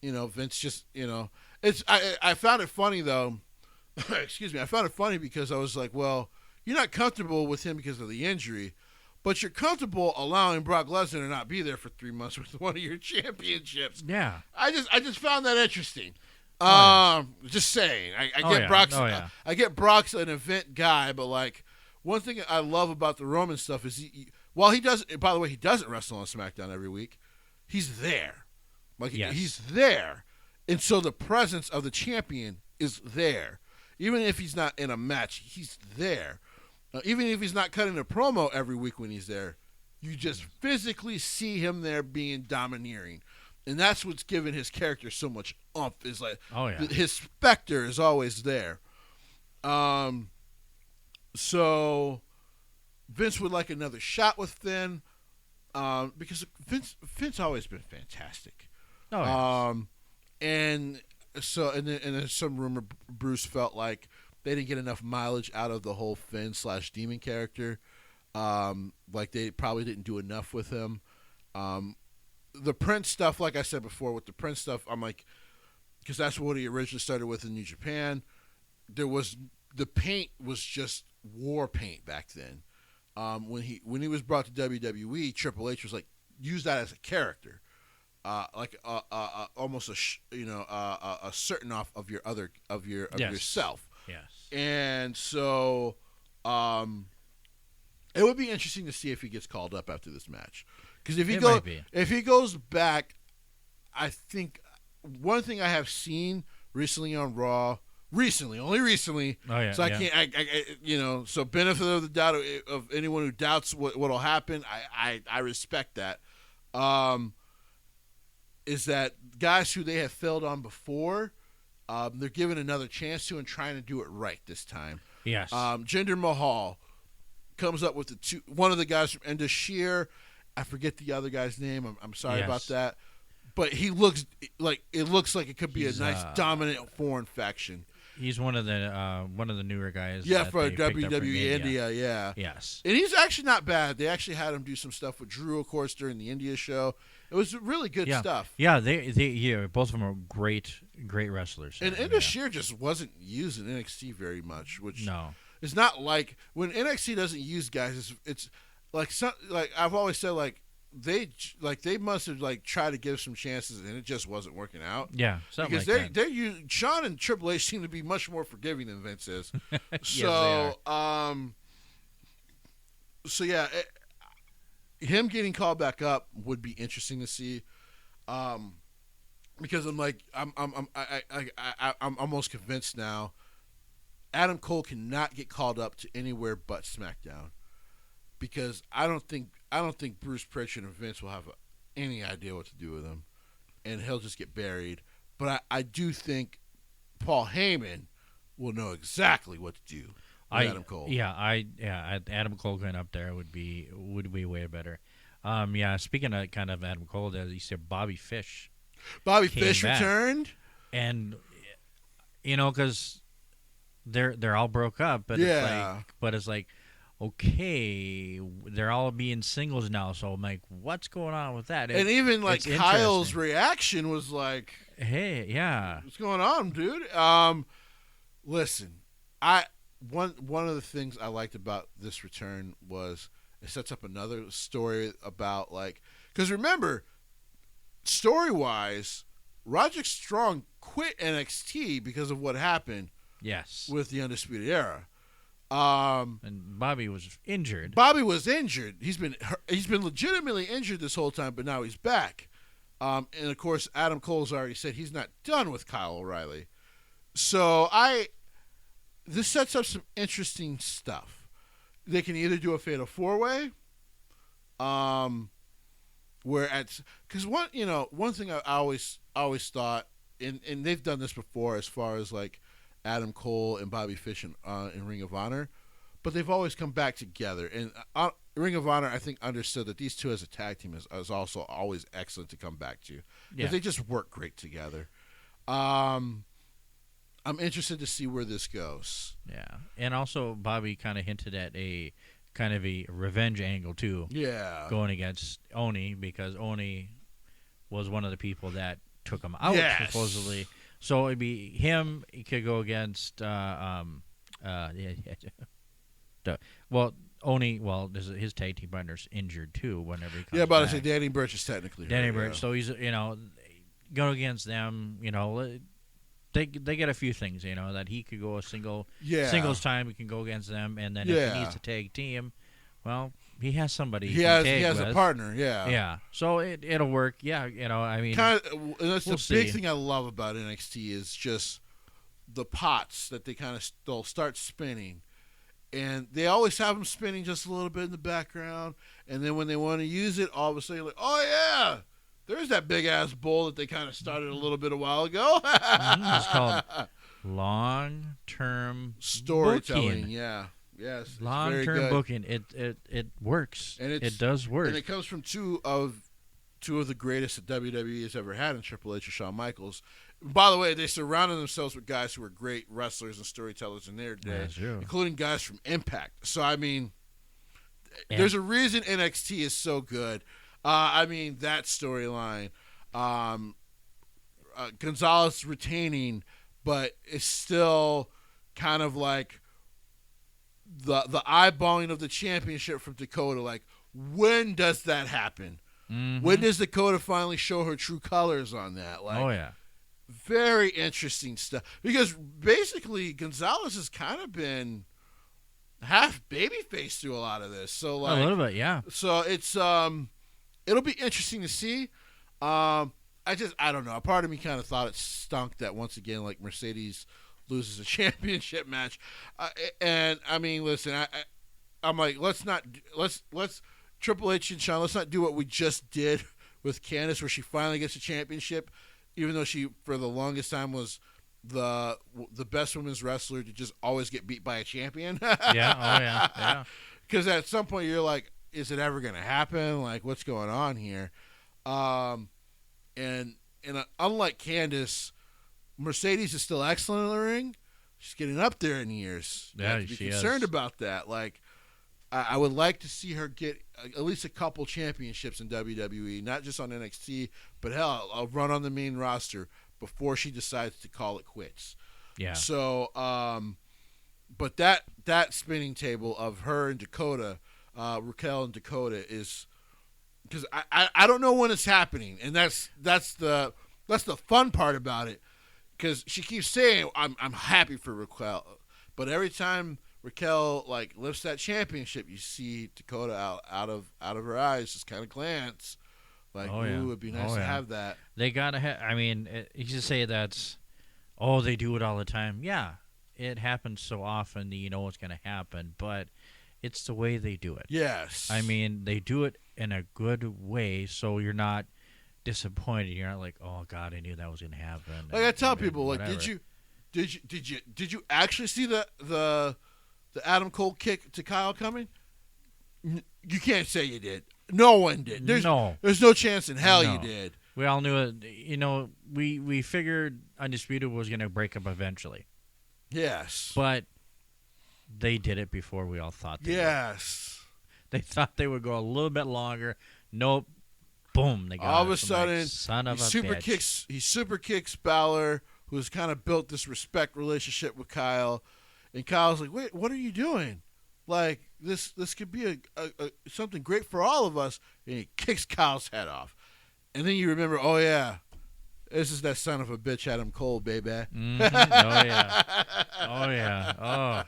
Vince just, I found it funny, though. Excuse me. I found it funny because I was like, well, you're not comfortable with him because of the injury, but you're comfortable allowing Brock Lesnar to not be there for 3 months with one of your championships. Yeah. I just found that interesting. Just saying. I get Brock's an event guy, but like, one thing I love about the Roman stuff is while he doesn't, by the way, he doesn't wrestle on SmackDown every week, he's there. Like, yes. He's there. And so the presence of the champion is there. Even if he's not in a match, he's there. Even if he's not cutting a promo every week when he's there, you just physically see him there being domineering. And that's what's given his character so much oomph. Is like, his specter is always there. So Vince would like another shot with Finn because Finn's always been fantastic. Oh, and then some rumor Bruce felt like they didn't get enough mileage out of the whole Finn/Demon character. Like they probably didn't do enough with him. The Prince stuff, like I said before, with the Prince stuff, I'm like, because that's what he originally started with in New Japan. The paint was just war paint back then. When he was brought to WWE, Triple H was like, use that as a character, like almost a certain off of yourself. Yes. And so, it would be interesting to see if he gets called up after this match, because if he goes back, I think one thing I have seen recently on Raw. Only recently. Oh, yeah. So I can't, so benefit of the doubt of anyone who doubts what'll happen, I respect that. Is that guys who they have failed on before, they're given another chance to and trying to do it right this time. Yes. Jinder Mahal comes up with one of the guys from Endor Shear. I forget the other guy's name. I'm sorry about that. but he looks like it could be a nice dominant foreign faction. He's one of the newer guys. Yeah, that for they picked up from WWE India. Yeah. Yes. And he's actually not bad. They actually had him do some stuff with Drew, of course, during the India show. It was really good stuff. Yeah, they both of them are great wrestlers. And Sheer just wasn't used in NXT very much, which no. It's not like when NXT doesn't use guys. It's like I've always said, they must have tried to give some chances and it just wasn't working out. Yeah, because like Shawn and Triple H seem to be much more forgiving than Vince is. Yes, so yeah, him getting called back up would be interesting to see. Because I'm almost convinced now. Adam Cole cannot get called up to anywhere but SmackDown, because I don't think Bruce Prichard and Vince will have any idea what to do with him, and he'll just get buried. But I do think Paul Heyman will know exactly what to do with Adam Cole. Adam Cole going up there would be way better. Speaking of kind of Adam Cole, you said Bobby Fish. Bobby Fish returned, and because they're all broke up, but it's like, okay, they're all being singles now, so I'm like, what's going on with that? And even Kyle's reaction was like, hey, yeah, what's going on, dude? Listen, one of the things I liked about this return was it sets up another story about because remember, story-wise, Roderick Strong quit NXT because of what happened. Yes. With the Undisputed Era. And Bobby was injured. He's been legitimately injured this whole time, but now he's back. And of course, Adam Cole's already said he's not done with Kyle O'Reilly. So this sets up some interesting stuff. They can either do a fatal 4-way, because one thing I always thought, and they've done this before as far as Adam Cole and Bobby Fish in Ring of Honor, but they've always come back together. And Ring of Honor, I think, understood that these two as a tag team is also always excellent to come back to. Yeah. They just work great together. I'm interested to see where this goes. Yeah, and also Bobby kind of hinted at a kind of a revenge angle too. Yeah, going against Oni, because Oni was one of the people that took him out supposedly. So it'd be him. He could go against Oni. Well, his tag team partner's injured too. Whenever he comes back. I say Danny Burch is technically Danny Burch. So he's going against them. They get a few things. That he could go singles time. He can go against them, and then if he needs to tag team, well, he has somebody. He has a partner. Yeah. Yeah. So it'll work. Yeah. I mean, that's the big thing I love about NXT is just the pots that they'll start spinning, and they always have them spinning just a little bit in the background, and then when they want to use it, all of a sudden, oh yeah, there's that big ass bull that they kind of started a little bit a while ago. It's called long-term storytelling. Booking. Yeah. Yes, long-term booking. It works. And it does work. And it comes from two of the greatest that WWE has ever had in Triple H and Shawn Michaels. By the way, they surrounded themselves with guys who were great wrestlers and storytellers in their day, including guys from Impact. So I mean, there's a reason NXT is so good. That storyline, Gonzalez retaining, but it's still kind of like the eyeballing of the championship from Dakota. When does that happen? Mm-hmm. When does Dakota finally show her true colors on that? Oh yeah, very interesting stuff. Because basically Gonzalez has kind of been half babyface through a lot of this. So a little bit, yeah. So it's it'll be interesting to see. I don't know. A part of me kind of thought it stunk that once again, Mercedes loses a championship match, and I mean, listen, I'm like, let's Triple H and Shawn, let's not do what we just did with Candice, where she finally gets a championship, even though she for the longest time was the best women's wrestler to just always get beat by a champion. Yeah. Because at some point you're like, is it ever going to happen? What's going on here? And unlike Candice, Mercedes is still excellent in the ring. She's getting up there in years. You Yeah, have to be she concerned is. about that. Like, I would like to see her get at least a couple championships in WWE, not just on NXT, but hell, I'll run on the main roster before she decides to call it quits. Yeah. So, but that spinning table of her and Dakota, Raquel and Dakota, is because I don't know when it's happening, and that's the fun part about it, because she keeps saying I'm happy for Raquel, but every time Raquel like lifts that championship, you see Dakota out of her eyes, just kind of glance, like, ooh, it'd be nice to have that. They gotta have. I mean, you just say that's, they do it all the time. Yeah, it happens so often that you know what's gonna happen, but it's the way they do it. Yes. I mean, they do it in a good way, so you're not disappointed. You're not like, oh God, I knew that was gonna happen. Like I tell people, like, whatever. did you actually see the Adam Cole kick to Kyle coming? You can't say you did. No one did. There's no chance in hell you did. We all knew it. You know, we figured Undisputed was going to break up eventually. Yes. But they did it before we all thought they would. Yes. They thought they would go a little bit longer. Nope. Boom. They got all of it. a sudden, like, son of he a bitch. super kicks Balor, who's kind of built this respect relationship with Kyle. And Kyle's like, wait, what are you doing? Like, this could be a something great for all of us. And he kicks Kyle's head off. And then you remember, oh, yeah, this is that son of a bitch Adam Cole, baby. Mm-hmm. Oh, yeah. Oh, yeah. Oh.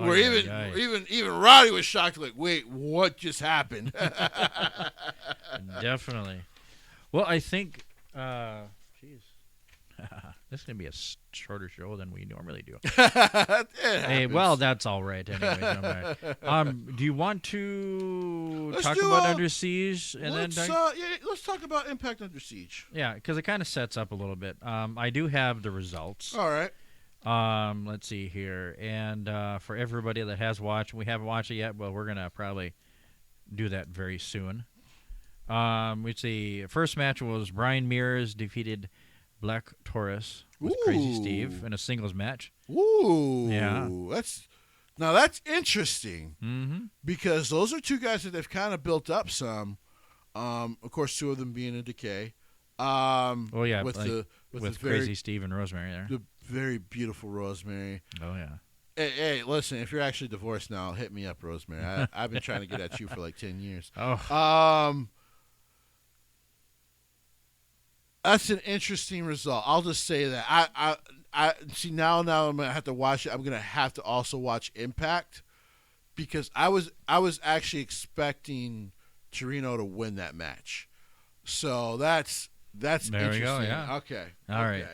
Where even Roddy was shocked, like, wait, what just happened? Definitely. Well, I think, jeez. This is going to be a shorter show than we normally do. Hey, well, that's all right anyway. Do you want to talk about Under Siege? Let's talk about Impact Under Siege. Yeah, because it kind of sets up a little bit. I do have the results. All right. Let's see here. And for everybody that has watched, we haven't watched it yet, well, we're going to probably do that very soon. Let's see. First match was Brian Mears defeated Black Taurus with Crazy Steve in a singles match. Ooh. Yeah. That's interesting. Mm-hmm. Because those are two guys that they've kind of built up some. Of course, two of them being in Decay. With Crazy Steve and Rosemary there. The very beautiful Rosemary. Oh, yeah. Hey, listen, if you're actually divorced now, hit me up, Rosemary. I've been trying to get at you for like 10 years. Oh. That's an interesting result. I'll just say that. I see now I'm gonna have to watch it. I'm gonna have to also watch Impact, because I was actually expecting Torino to win that match. So that's there interesting. We go, yeah. Okay. All right.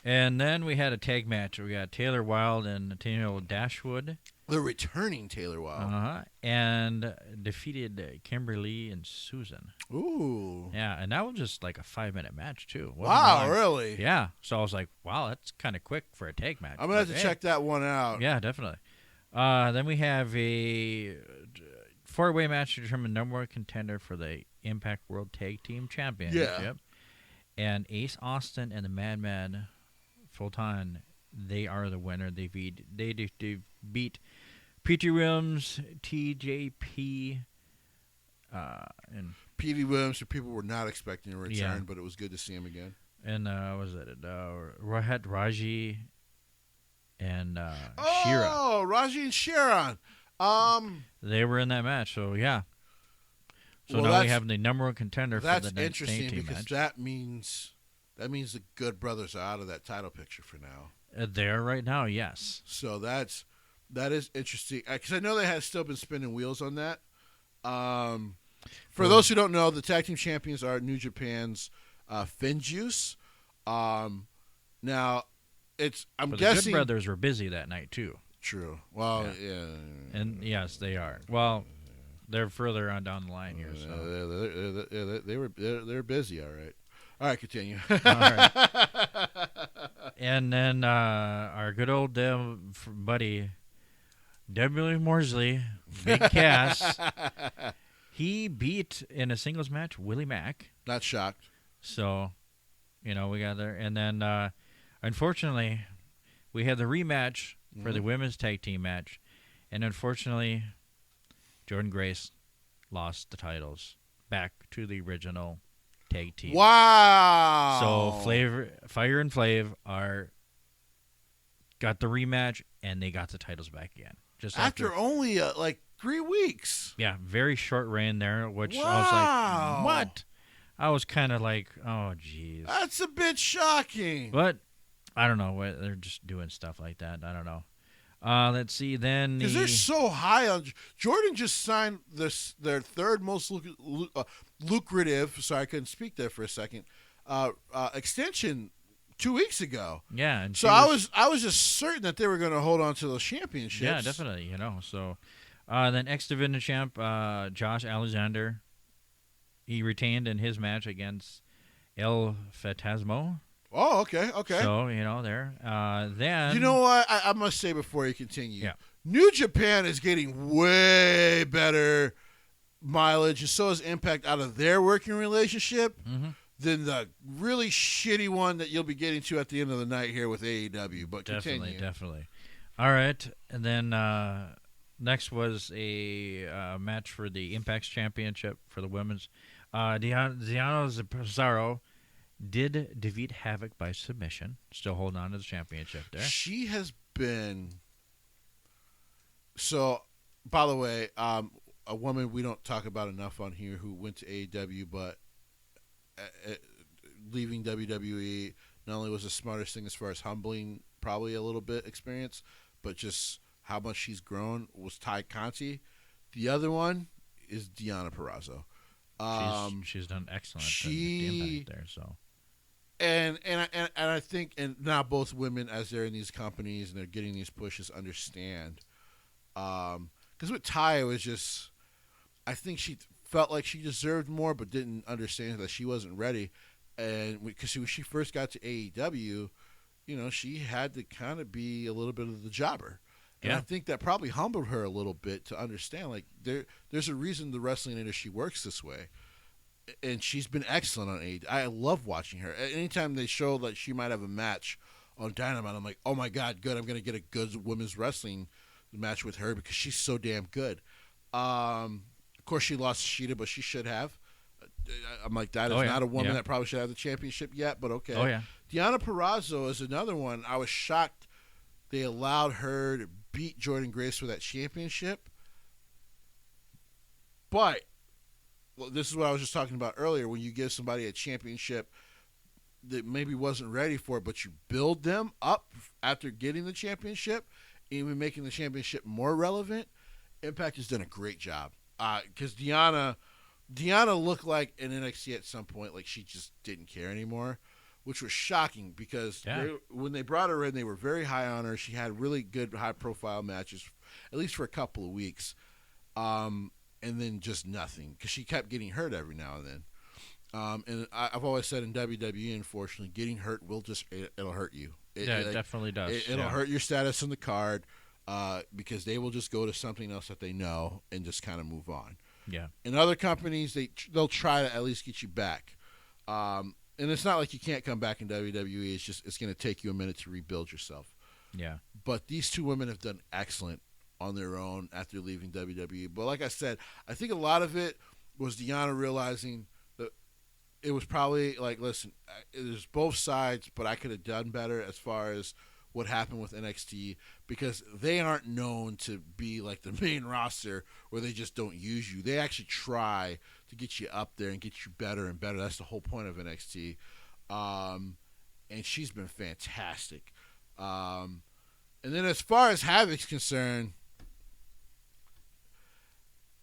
And then we had a tag match. We got Taylor Wilde and Nathaniel Dashwood. The returning Taylor Wilde. And defeated Kimberly and Susan. Ooh. Yeah, and that was just like a 5-minute match, too. Wow, really? Yeah. So I was like, wow, that's kind of quick for a tag match. I'm going to have to check that one out. Yeah, definitely. Then we have a 4-way match to determine number one contender for the Impact World Tag Team Championship. Yeah. And Ace Austin and the Madman Fulton, they are the winner. They beat P.T. Williams, TJP, and P.T. Williams, who people were not expecting to return, but it was good to see him again. And was it Rohit Raji and Shira? Oh, Raji and Sharon. They were in that match, so yeah. So now we have the number one contender for the next team match. That's interesting, because that means the Good Brothers are out of that title picture for now. There right now, yes. So that is interesting, because I know they had still been spinning wheels on that. For those who don't know, the tag team champions are New Japan's Finjuice. Now, I'm guessing the Good Brothers were busy that night too. True. Well, yeah. And yes, they are. Well, they're further on down the line here. So they're busy. All right. All right, continue. All right. And then our good old buddy, W. Morsley, Big Cass, he beat in a singles match Willie Mack. Not shocked. So You know, we got there, and then unfortunately, we had the rematch for the women's tag team match, and unfortunately, Jordan Grace lost the titles back to the original tag team. Wow! So Fire and Flav got the rematch, and they got the titles back again. Just after only like 3 weeks. Yeah, very short reign there, which wow. I was like, what? I was kind of like, oh, geez. That's a bit shocking. But I don't know. They're just doing stuff like that. I don't know. Let's see. Then because they're so high on Jordan just signed their third most lucrative. Sorry, I couldn't speak there for a second. Extension 2 weeks ago. Yeah, and so I was just certain that they were going to hold on to those championships. Yeah, definitely. You know. So then X Division champ Josh Alexander, he retained in his match against El Fantasmo. Oh, okay. So, you know, there. Then... You know what? I must say before you continue. Yeah. New Japan is getting way better mileage, and so is Impact out of their working relationship than the really shitty one that you'll be getting to at the end of the night here with AEW. But continue. Definitely. All right. And then next was a match for the Impact's Championship for the women's. Diana Pizarro did defeat Havoc by submission. Still holding on to the championship there. She has been... So, by the way, a woman we don't talk about enough on here who went to AEW, but leaving WWE not only was the smartest thing as far as humbling probably a little bit experience, but just how much she's grown was Ty Conti. The other one is Deonna Purrazzo. She's done excellent at the Impact there, so... And I think, and now both women, as they're in these companies and they're getting these pushes, understand. Because with Ty, it was just, I think she felt like she deserved more, but didn't understand that she wasn't ready. And because when she first got to AEW, you know, she had to kind of be a little bit of the jobber. And I think that probably humbled her a little bit to understand, like, there's a reason the wrestling industry works this way. And she's been excellent on AEW. I love watching her. Anytime they show that she might have a match on Dynamite, I'm like, oh my God, good. I'm going to get a good women's wrestling match with her because she's so damn good. Of course, she lost Shida, but she should have. I'm like, that is not a woman that probably should have the championship yet, but okay. Oh, yeah. Deonna Purrazzo is another one. I was shocked they allowed her to beat Jordan Grace for that championship. But this is what I was just talking about earlier. When you give somebody a championship that maybe wasn't ready for it, but you build them up after getting the championship, even making the championship more relevant, Impact has done a great job. Because Deonna looked like in NXT at some point like she just didn't care anymore, which was shocking because when they brought her in, they were very high on her. She had really good high-profile matches, at least for a couple of weeks. And then just nothing because she kept getting hurt every now and then. And I've always said in WWE, unfortunately, getting hurt it'll hurt you. It definitely does. It'll hurt your status on the card because they will just go to something else that they know and just kind of move on. Yeah. In other companies, they'll try to at least get you back. And it's not like you can't come back in WWE. It's just it's going to take you a minute to rebuild yourself. Yeah. But these two women have done excellent on their own after leaving WWE. But like I said, I think a lot of it was Deonna realizing that it was probably like, listen, there's both sides, but I could have done better as far as what happened with NXT because they aren't known to be like the main roster where they just don't use you. They actually try to get you up there and get you better and better. That's the whole point of NXT. And she's been fantastic. And then as far as Havoc's concerned,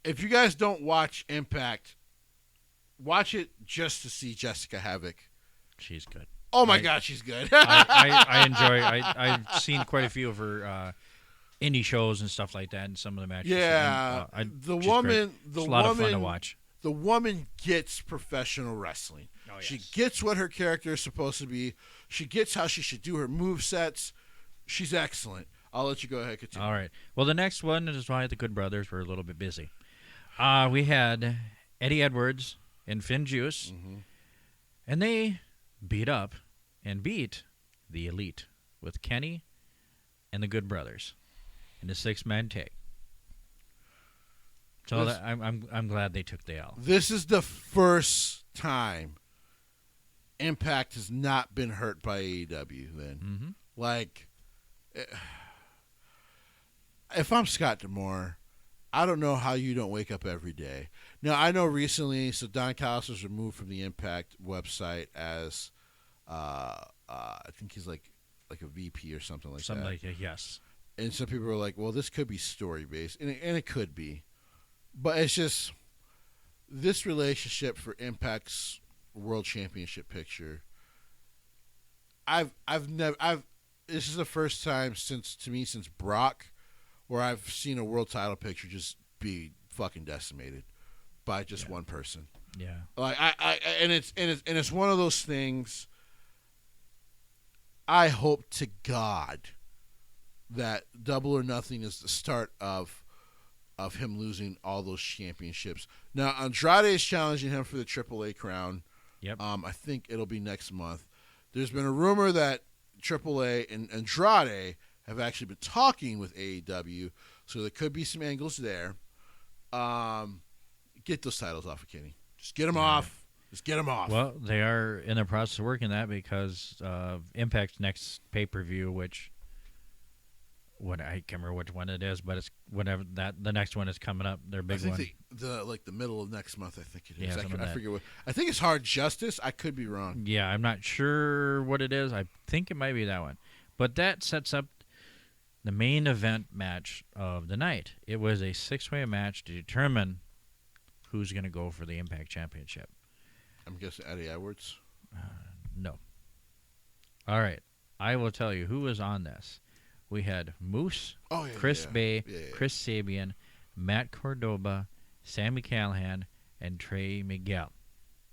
if you guys don't watch Impact, watch it just to see Jessica Havoc. She's good. Oh my God, she's good. I enjoy. I've seen quite a few of her indie shows and stuff like that, and some of the matches. Yeah, the woman. It's a lot of fun to watch. The woman gets professional wrestling. Oh, yes. She gets what her character is supposed to be. She gets how she should do her move sets. She's excellent. I'll let you go ahead and continue. All right. Well, the next one is why the Good Brothers were a little bit busy. We had Eddie Edwards and Finn Juice, and they beat up and beat the Elite with Kenny and the Good Brothers in a 6-man tag. So I'm glad they took the L. This is the first time Impact has not been hurt by AEW. Then, like, if I'm Scott D'Amore, I don't know how you don't wake up every day. Now, I know recently, so Don Callis was removed from the Impact website as, I think he's like a VP or something like that. Something like that, yes. And some people were like, well, this could be story-based, and it could be. But it's just this relationship for Impact's World Championship picture. This is the first time since Brock where I've seen a world title picture just be fucking decimated by just one person. Yeah. Like it's one of those things. I hope to God that Double or Nothing is the start of him losing all those championships. Now, Andrade is challenging him for the AAA crown. Yep. I think it'll be next month. There's been a rumor that AAA and Andrade have actually been talking with AEW, so there could be some angles there. Get those titles off of Kenny. Just get them off. Just get them off. Well, they are in the process of working that because of Impact's next pay-per-view, which... I can't remember which one it is, but it's whatever the next one is coming up. Their big one. I think the middle of next month. I think it is. Yeah, I forget what. I think it's Hard Justice. I could be wrong. Yeah, I'm not sure what it is. I think it might be that one, but that sets up the main event match of the night. It was a 6-way match to determine who's going to go for the Impact Championship. I'm guessing Eddie Edwards. No. All right, I will tell you who was on this. We had Moose, Chris Bay, Chris Sabian, Matt Cordoba, Sammy Callahan, and Trey Miguel.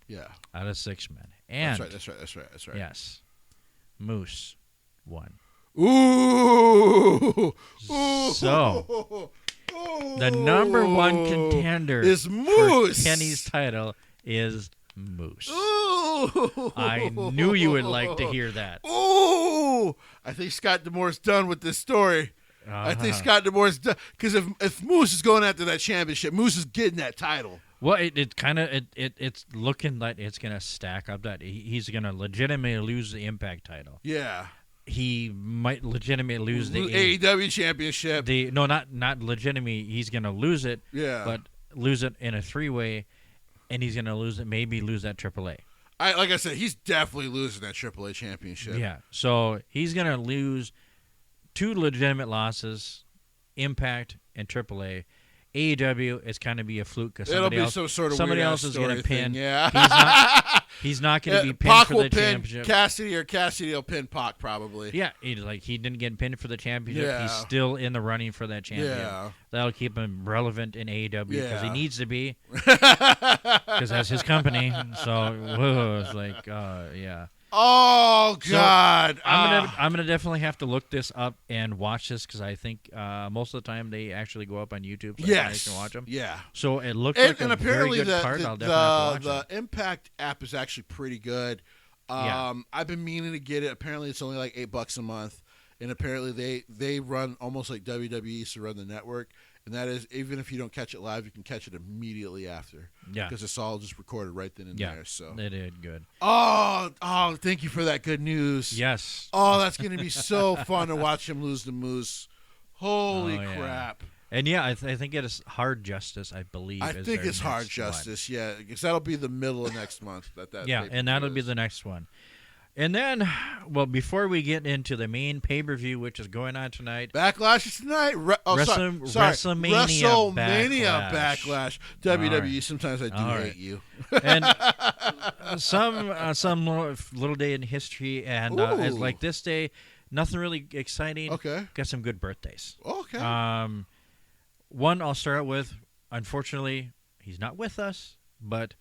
Yeah. Out of 6 men. And That's right. Yes. Moose won. Ooh. So, the number one contender is Moose. For Kenny's title is Moose. Ooh. I knew you would like to hear that. Ooh. I think Scott D'Amore's done with this story. I think Scott D'Amore's done. Because if Moose is going after that championship, Moose is getting that title. Well, it's looking like it's going to stack up that he's going to legitimately lose the Impact title. Yeah. He might legitimately lose the AEW championship. Not legitimately. He's going to lose it. Yeah. But lose it in a 3-way, and he's going to lose that AAA. Like I said, he's definitely losing that AAA championship. Yeah. So he's going to lose 2 legitimate losses, Impact and AAA. AEW is kind of be a fluke because somebody else is going to pin. Thing, yeah. He's not going to be pinned Pac for will the pin championship. Cassidy, or Cassidy will pin Pac probably. Yeah, he didn't get pinned for the championship. Yeah. He's still in the running for that championship. Yeah. That'll keep him relevant in AEW because he needs to be Yeah. because that's his company. So it's like, yeah. Oh God! So I'm gonna definitely have to look this up and watch this because I think most of the time they actually go up on YouTube. So I can watch them. Yeah. So it looks like and a apparently very good card. I'll definitely have to watch the Impact app is actually pretty good. I've been meaning to get it. Apparently it's only like $8 a month, and apparently they run almost like WWE used to run the network. And that is, even if you don't catch it live, you can catch it immediately after. Yeah. Because it's all just recorded right then and there. So they did good. Oh, thank you for that good news. Yes. Oh, that's going to be so fun to watch him lose the Moose. Holy crap. And yeah, I think it is Hard Justice, I believe. I think it's Hard Justice, yeah. Because that'll be the middle of next month. And that'll be the next one. And then, well, before we get into the main pay-per-view, which is going on tonight. Backlash is tonight. WrestleMania Backlash. WWE, right. Sometimes I do hate you. And some little day in history, and it's like this day, nothing really exciting. Okay. Got some good birthdays. Okay. One I'll start out with, unfortunately, he's not with us, but...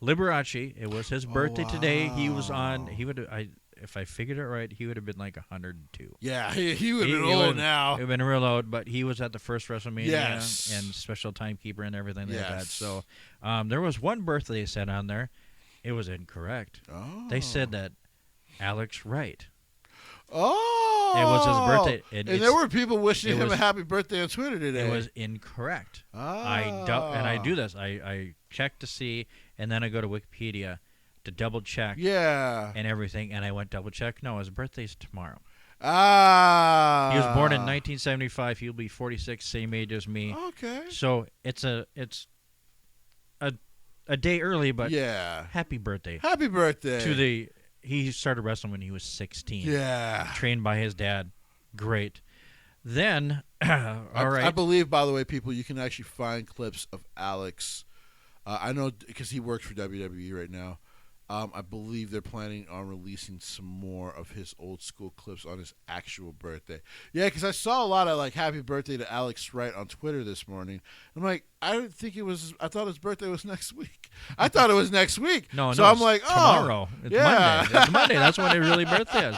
Liberace, it was his birthday today. He was on. If I figured it right, he would have been like 102. Yeah, he would have been old now. He would have been real old, but he was at the first WrestleMania and special timekeeper and everything like that. So there was one birthday set on there, It was incorrect. Oh. They said that Alex Wright. Oh. It was his birthday. And there were people wishing him a happy birthday on Twitter today. It was incorrect. Oh. I do this. I check to see, and then I go to Wikipedia to double check. Yeah. And everything, and I went double check. No, his birthday's tomorrow. Ah. He was born in 1975. He'll be 46, same age as me. Okay. So it's a day early, but yeah. Happy birthday. Happy birthday. He started wrestling when he was 16. Yeah. Trained by his dad. Great. Then, all right. I believe, by the way, people, you can actually find clips of Alex. I know because he works for WWE right now. I believe they're planning on releasing some more of his old school clips on his actual birthday. Yeah, because I saw a lot of like "Happy Birthday" to Alex Wright on Twitter this morning. I'm like, I didn't think it was. I thought his birthday was next week. I thought it was next week. So I'm like, tomorrow. It's yeah. Monday. It's Monday. That's when his really birthday is.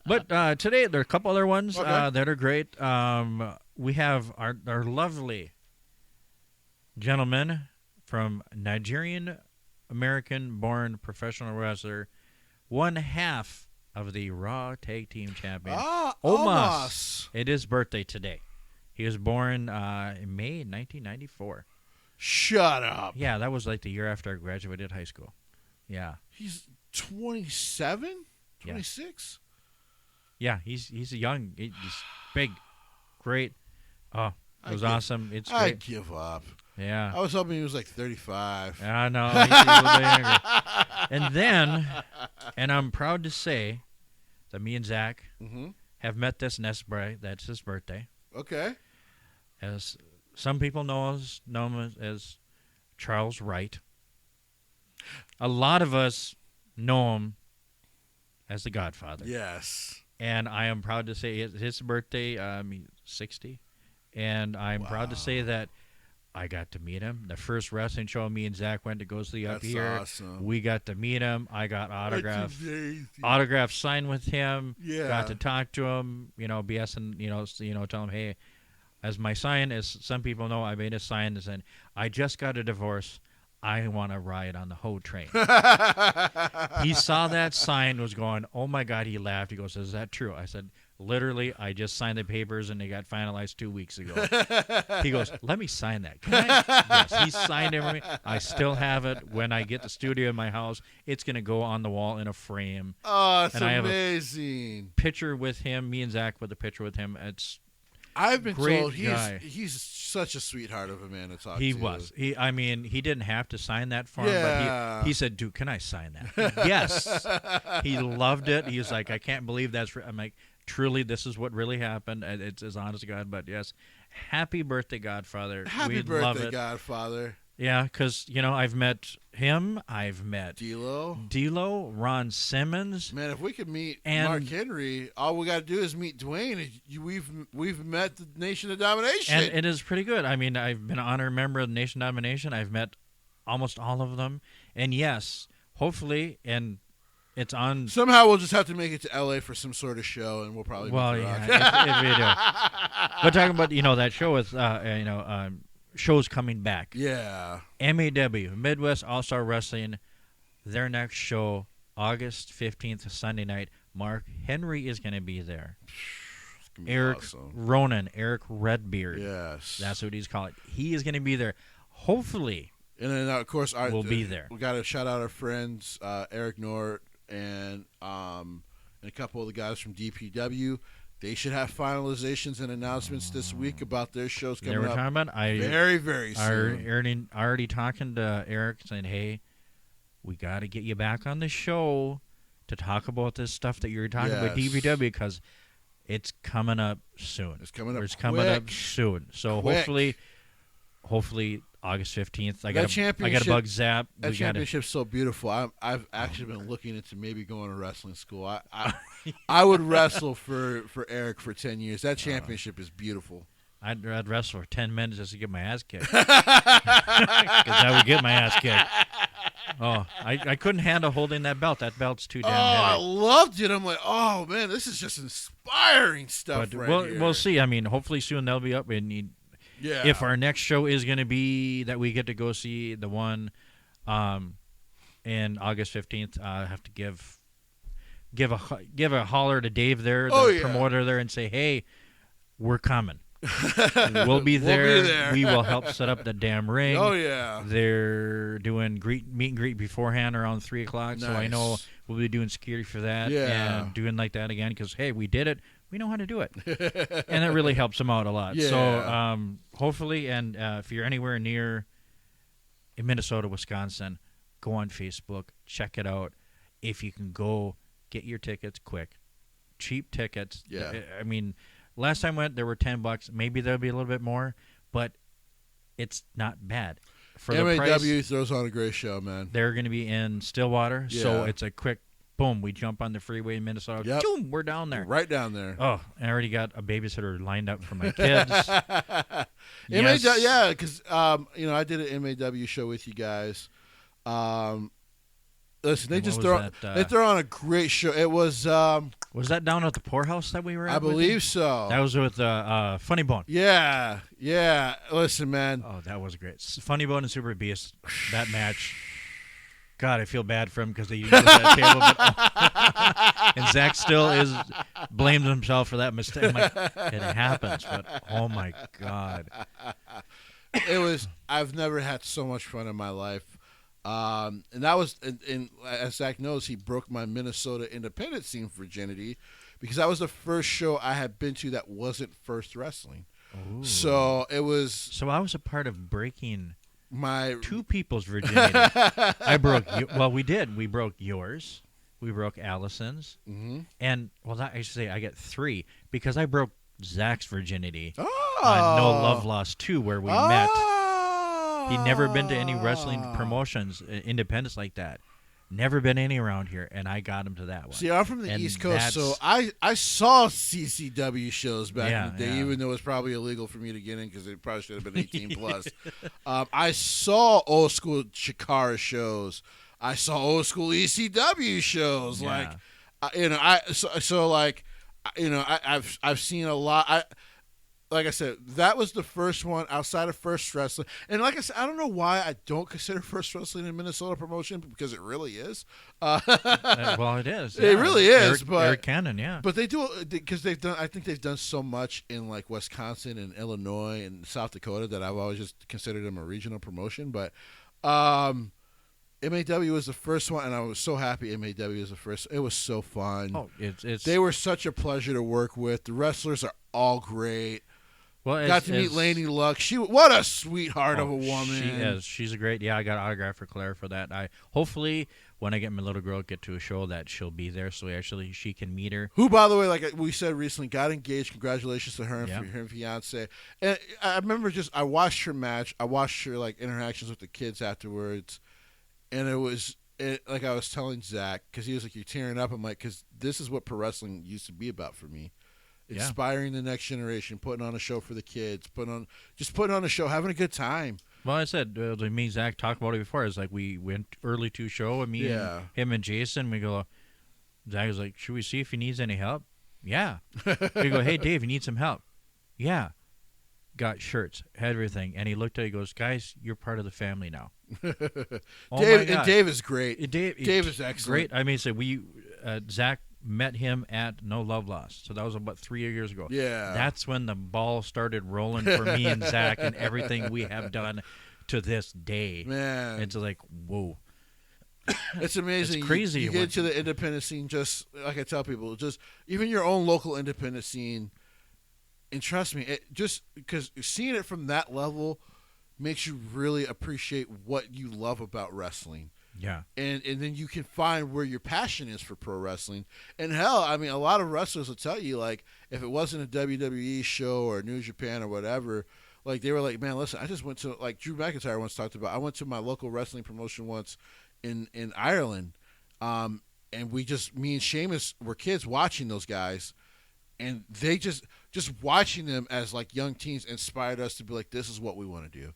But today there are a couple other ones that are great. We have our lovely gentleman from Nigerian American-born professional wrestler, one half of the Raw Tag Team Champion, Omos. It is birthday today. He was born in May 1994. Shut up. Yeah, that was like the year after I graduated high school. Yeah. He's 27? 26? Yeah, he's young. He's big. Great. Oh, it was awesome. It's great. I give up. Yeah. I was hoping he was like 35. I know. He's a little bit younger. And then, and I'm proud to say that me and Zach have met this Nesbray. That's his birthday. Okay. As some people know him as Charles Wright. A lot of us know him as the Godfather. Yes. And I am proud to say his birthday, 60. And I'm proud to say that I got to meet him. The first wrestling show me and Zach went to go see up here. Awesome. We got to meet him. I got autograph signed with him. Yeah. Got to talk to him, BS and, tell him, hey, as my sign, as some people know, I made a sign that said, I just got a divorce. I want to ride on the Ho train. He saw that sign, was going, oh, my God, he laughed. He goes, is that true? I said, literally, I just signed the papers, and they got finalized 2 weeks ago. He goes, let me sign that. Can I? Yes, he signed everything. I still have it. When I get the studio in my house, it's going to go on the wall in a frame. Oh, it's and amazing. I have a picture with him, me and Zach with a picture with him. I've been told guy. he's such a sweetheart of a man to talk to. He was. He didn't have to sign that form, but he said, dude, can I sign that? Yes. He loved it. He was like, I can't believe that's I'm like, truly, this is what really happened. It's as honest to God, but yes. Happy birthday, Godfather. Happy birthday, Godfather. Yeah, because, I've met him. I've met D'Lo, Ron Simmons. Man, if we could meet Mark Henry, all we got to do is meet Dwayne. We've met the Nation of Domination. And it is pretty good. I mean, I've been an honorary member of the Nation of Domination. I've met almost all of them. And yes, hopefully, and it's on. Somehow we'll just have to make it to L.A. for some sort of show, and we'll probably if we do. But talking about, that show with, shows coming back. Yeah. MAW, Midwest All-Star Wrestling, their next show, August 15th, Sunday night. Mark Henry is going to be there. Eric Ronan, Eric Redbeard. Yes. That's what he's called. He is going to be there. Hopefully. And then, of course, we'll be there. We got to shout out our friends, Eric Nort and a couple of the guys from DPW. They should have finalizations and announcements this week about their shows coming up. Talking about, very, very soon. Already talking to Eric saying, hey, we got to get you back on the show to talk about this stuff that you're talking about DPW because it's coming up soon. It's coming up soon. So hopefully August 15th. I got a bug zap. That championship's so beautiful. I've actually been looking into maybe going to wrestling school. I would wrestle for Eric for 10 years. That championship is beautiful. I'd wrestle for 10 minutes just to get my ass kicked. Because I would get my ass kicked. Oh, I couldn't handle holding that belt. That belt's too damn heavy. I loved it. I'm like, oh, man, this is just inspiring stuff here. We'll see. I mean, hopefully soon they'll be up. If our next show is going to be that we get to go see the one and August 15th, I have to give a holler to Dave there, the promoter there, and say, hey, we're coming. We'll be there. We'll be there. We will help set up the damn ring. Oh, yeah. They're doing meet and greet beforehand around 3 o'clock, Nice. so I know we'll be doing security for that and doing like that again because, hey, we did it. We know how to do it. And that really helps them out a lot. Yeah. So hopefully, and if you're anywhere near in Minnesota, Wisconsin, go on Facebook, check it out. If you can go, get your tickets quick. Cheap tickets. Yeah. I mean, last time I went, there were $10. Maybe there'll be a little bit more, but it's not bad. For the MAW price, throws on a great show, man. they're going to be in Stillwater, so Yeah. it's a quick boom. We jump on the freeway in Minnesota. Yep. Boom, we're down there. Right down there. Oh, I already got a babysitter lined up for my kids. Yes. Yes. Yeah, because I did an MAW show with you guys. Listen, they And just what was they throw on a great show. It was Was that down at the poorhouse that we were at? I with you? believe so. That was with Funny Bone. Yeah. Listen, man. Oh, that was great. Funny Bone and Super Beast, that match. God, I feel bad for him because they used that table. And Zach still blames himself for that mistake. I'm like, it happens, but oh my God. It was. I've never had so much fun in my life. And that was, and as Zach knows, he broke my Minnesota independent scene virginity because that was the first show I had been to that wasn't First Wrestling. Ooh. So it was So I was a part of breaking my two people's virginity. I broke. We did. We broke yours. We broke Allison's. Mm-hmm. And I should say I get 3 because I broke Zach's virginity Oh. on No Love Lost 2 where we met. He'd never been to any wrestling promotions, independents like that. Never been any around here, and I got him to that one. See, I'm from the And East Coast, so that's- I saw CCW shows back Yeah, in the day, yeah. even though it was probably illegal for me to get in because it probably should have been 18 plus. I saw old school Chikara shows. I saw old school ECW shows. Yeah. I've seen a lot. Like I said, that was the first one outside of First Wrestling. And like I said, I don't know why I don't consider First Wrestling a Minnesota promotion because it really is. Well, it is. It really is, Eric Cannon, yeah. But they do because they've done. I think they've done so much in like Wisconsin and Illinois and South Dakota that I've always just considered them a regional promotion. But MAW was the first one, and I was so happy MAW was the first. It was so fun. Oh, it's They were such a pleasure to work with. The wrestlers are all great. well, Got to meet Lainey Luck. What a sweetheart of a woman. She is. She's a great. Yeah, I got an autograph for Claire for that. I hopefully when I get my little girl get to a show that she'll be there, so actually she can meet her. Who, by the way, like we said recently, got engaged. Congratulations to her and Yeah. her fiance. And I remember I watched her match. I watched her like interactions with the kids afterwards, and like I was telling Zach because he was like, "You're tearing up." I'm like, "Because this is what pro wrestling used to be about for me." Yeah. Inspiring the next generation, putting on a show for the kids, putting on a show, having a good time. Well, I said me and Zach talked about it before. It's like we went early to a show, and and him and Jason. We go. Zach was like, "Should we see if he needs any help?" Yeah. We go, "Hey, Dave, you need some help?" Yeah. Got shirts, had everything, and he looked at it. He goes, "Guys, you're part of the family now." Oh Dave my God. Dave is great. Dave is excellent. Great. I mean, so Zach met him at No Love Lost, so that was about 3 years ago. Yeah. That's when the ball started rolling for me and Zach and everything we have done to this day. Man, It's like, whoa. it's amazing. It's crazy. You get into the independent scene, just like I tell people, just even your own local independent scene. And trust me, it just because seeing it from that level makes you really appreciate what you love about wrestling. Yeah. And then you can find where your passion is for pro wrestling. And hell, I mean, a lot of wrestlers will tell you, like, if it wasn't a WWE show or New Japan or whatever, like, they were like, man, listen, I just went to, like, Drew McIntyre once talked about, I went to my local wrestling promotion once in Ireland. And me and Sheamus were kids watching those guys. And they just watching them as, like, young teens inspired us to be like, this is what we want to do.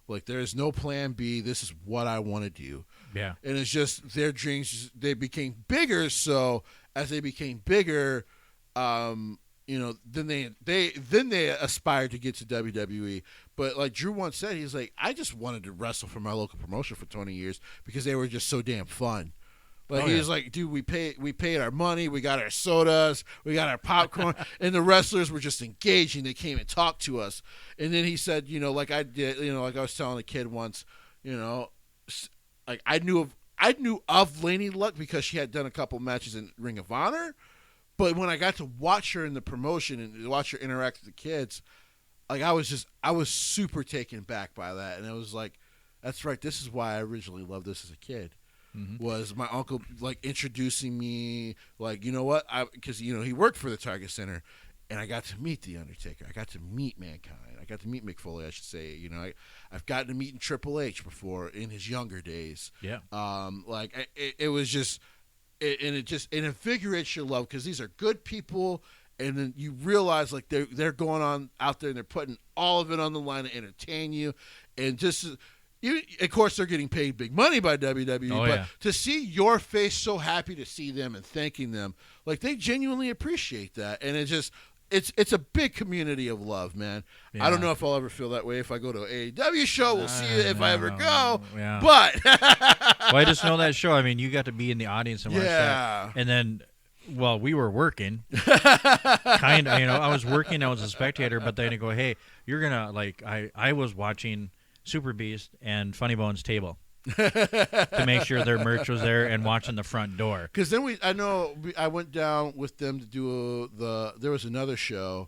Like, there is no plan B. This is what I want to do. Yeah. And it's just their dreams, they became bigger. So as they became bigger, then they aspired to get to WWE. But like Drew once said, he's like, I just wanted to wrestle for my local promotion for 20 years because they were just so damn fun. Like he was like, dude, we paid our money, we got our sodas, we got our popcorn, and the wrestlers were just engaging. They came and talked to us. And then he said, like I did, like I was telling a kid once, like I knew of Laney Luck because she had done a couple matches in Ring of Honor. But when I got to watch her in the promotion and watch her interact with the kids, like I was super taken back by that. And I was like, that's right. This is why I originally loved this as a kid. Mm-hmm. Was my uncle like introducing me, like, you know what? Because he worked for the Target Center, and I got to meet the Undertaker. I got to meet Mankind. I got to meet Mick Foley, I should say. I've gotten to meet Triple H before in his younger days. Yeah. It was just. It invigorates your love because these are good people, and then you realize like they're going on out there and they're putting all of it on the line to entertain you, and just of course they're getting paid big money by WWE, but to see your face so happy to see them and thanking them, like they genuinely appreciate that, and it's a big community of love, man. Yeah. I don't know if I'll ever feel that way if I go to an AEW show. We'll see if I ever go. Yeah. But well, I just know that show. I mean, you got to be in the audience and watch that. And then, well, we were working. Kind of, I was working. I was a spectator. But then you go, hey, you're gonna like. I was watching Super Beast and Funny Bones Table. To make sure their merch was there and watching the front door. Because then I went down with them to do there was another show,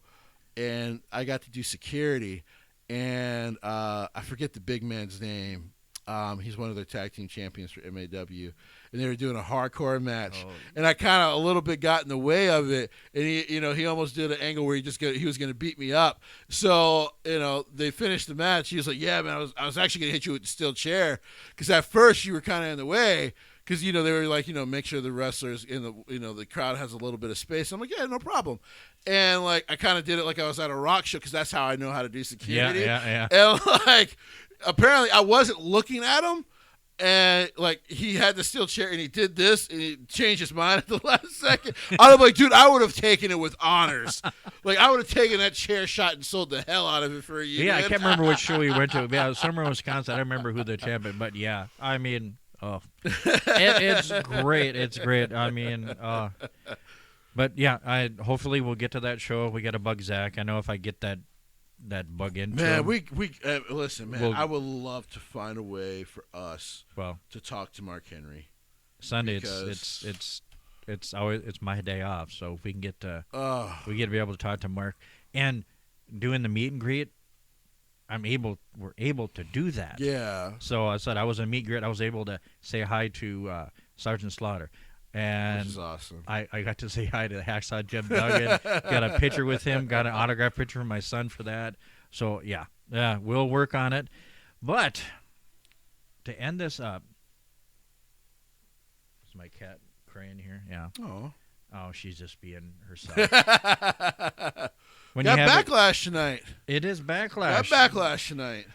and I got to do security, and I forget the big man's name. He's one of their tag team champions for MAW, and they were doing a hardcore match, and I kind of a little bit got in the way of it, and he almost did an angle where he was going to beat me up. So they finished the match. He was like, "Yeah, man, I was actually going to hit you with the steel chair because at first you were kind of in the way." Because they were like, make sure the wrestlers in the crowd has a little bit of space. I'm like, yeah, no problem. And like I kind of did it like I was at a rock show because that's how I know how to do security. Yeah. And like apparently I wasn't looking at him, and like he had the steel chair and he did this and he changed his mind at the last second. I was like, dude, I would have taken it with honors. Like I would have taken that chair shot and sold the hell out of it for a year. Yeah, I can't remember which show we went to. Yeah, somewhere in Wisconsin. I don't remember who the champion, but yeah, I mean. Oh, it's great. It's great. I mean, but yeah, hopefully we'll get to that show. We got to bug Zach. I know if I get that bug into man, him, listen, man. I would love to find a way for us to talk to Mark Henry. Sunday, it's always my day off. So if we can get to we get to be able to talk to Mark and doing the meet and greet. We're able to do that. Yeah. So I said I was in meet and greet. I was able to say hi to Sergeant Slaughter. And which is awesome. I got to say hi to the Hacksaw Jim Duggan. Got a picture with him. Got an autograph picture from my son for that. So, yeah, we'll work on it. But to end this up, is my cat Crane here? Yeah. Oh, she's just being herself. Got Backlash tonight. It is Backlash. Got Backlash tonight.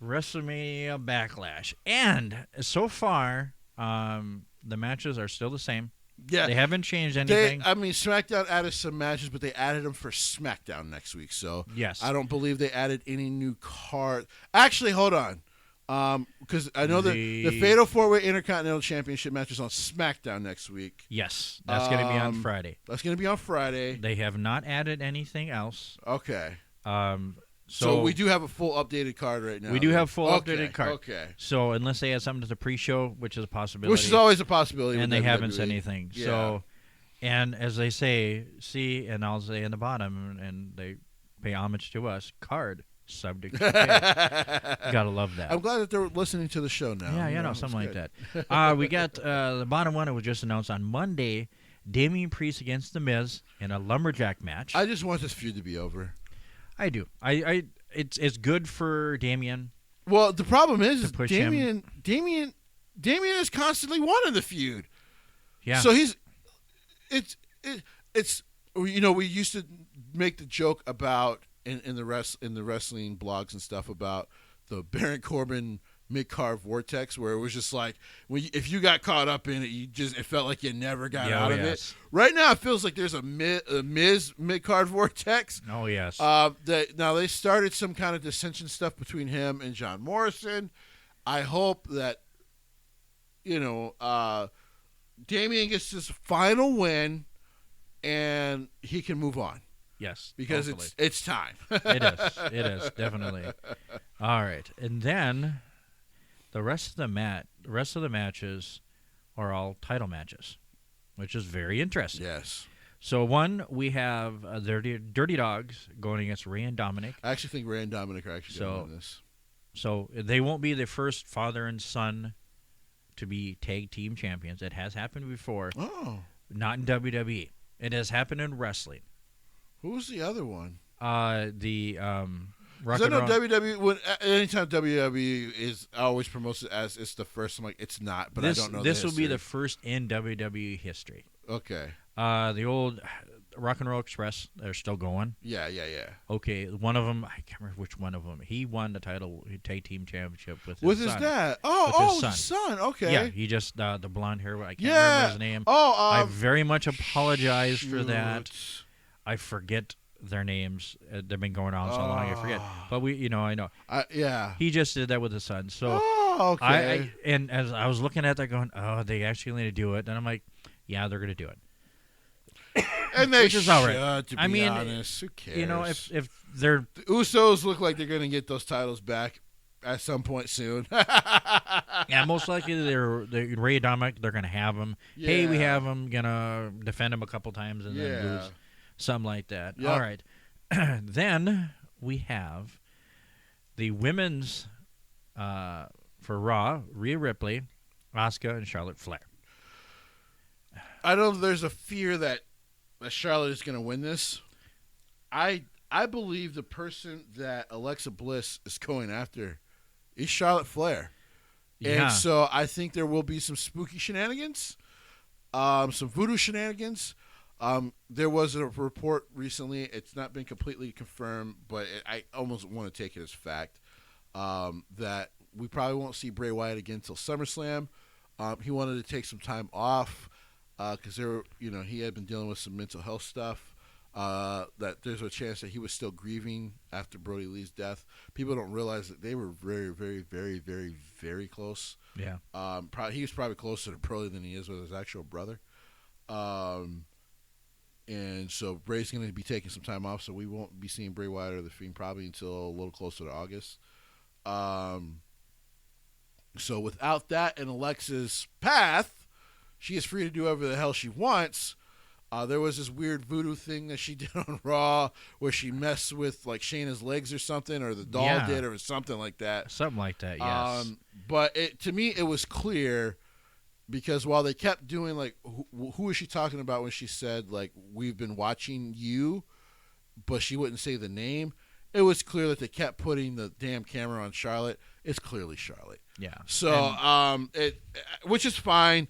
WrestleMania Backlash. And so far, the matches are still the same. Yeah. They haven't changed anything. SmackDown added some matches, but they added them for SmackDown next week. So yes. I don't believe they added any new card. Actually, hold on. Because I know the Fatal 4-Way Intercontinental Championship match is on SmackDown next week. Yes, that's going to be on Friday. That's going to be on Friday. They have not added anything else. Okay. So we do have a full updated card right now. We do have full updated card. Okay. So unless they add something to the pre-show, which is a possibility. Which is always a possibility. And they haven't said anything. Yeah. So, and as they say, and I'll say in the bottom, and they pay homage to us, card. Subject to pay. Gotta love that. I'm glad that they're listening to the show now. Yeah, something like that. We got the bottom one. It was just announced on Monday. Damian Priest against The Miz in a lumberjack match. I just want this feud to be over. I do. It's good for Damian. Well, the problem is Damian is constantly wanting the feud. Yeah. So it's we used to make the joke about. In the wrestling blogs and stuff about the Baron Corbin mid-card vortex where it was just like if you got caught up in it, it felt like you never got out of it. Right now, it feels like there's a Miz mid-card vortex. Oh yes. Now they started some kind of dissension stuff between him and John Morrison. I hope that Damian gets his final win and he can move on. Yes, because hopefully. it's time. It is definitely. All right, and then the rest of the matches are all title matches, which is very interesting. Yes. So we have Dirty Dogs going against Ray and Dominic. I actually think Ray and Dominic are actually going to win this. So they won't be the first father and son to be tag team champions. It has happened before. Oh. Not in WWE. It has happened in wrestling. Who's the other one? I know WWE. Anytime WWE always promotes it as it's the first, I'm like, it's not. But I don't know. This will be the first in WWE history. Okay. The old Rock and Roll Express, they're still going. Yeah. Okay, one of them, I can't remember which one of them. He won the title tag team championship with his son. dad. His son. Okay. Yeah, he just the blonde hair. I can't remember his name. I very much apologize for that. I forget their names. They've been going on so long, I forget. But I know. Yeah. He just did that with his son. So okay. And as I was looking at that, going, they actually need to do it, and I'm like, yeah, they're going to do it. And they which is all right. To be honest, who cares? If they're the Usos look like they're going to get those titles back at some point soon. Yeah, most likely they're Ray Dominic. They're going to have them. Yeah. Hey, we have them. Gonna defend them a couple times and then lose. Something like that. Yep. All right. Then we have the women's for Raw: Rhea Ripley, Asuka, and Charlotte Flair. I know there's a fear that Charlotte is going to win this. I believe the person that Alexa Bliss is going after is Charlotte Flair. Yeah. And so I think there will be some spooky shenanigans, some voodoo shenanigans. There was a report recently. It's not been completely confirmed, but I almost want to take it as fact that we probably won't see Bray Wyatt again until SummerSlam. He wanted to take some time off because he had been dealing with some mental health stuff. That there's a chance that he was still grieving after Brody Lee's death. People don't realize that they were very, very, very, very, very close. Yeah. He was probably closer to Brody than he is with his actual brother. And so Bray's going to be taking some time off, so we won't be seeing Bray Wyatt or The Fiend probably until a little closer to August. So without that in Alexa's path, she is free to do whatever the hell she wants. There was this weird voodoo thing that she did on Raw where she messed with like Shayna's legs or something, or the doll did, or something like that. Something like that, yes. But to me, it was clear because while they kept doing like, who was she talking about when she said like, we've been watching you, but she wouldn't say the name. It was clear that they kept putting the damn camera on Charlotte. It's clearly Charlotte. Yeah. So, which is fine.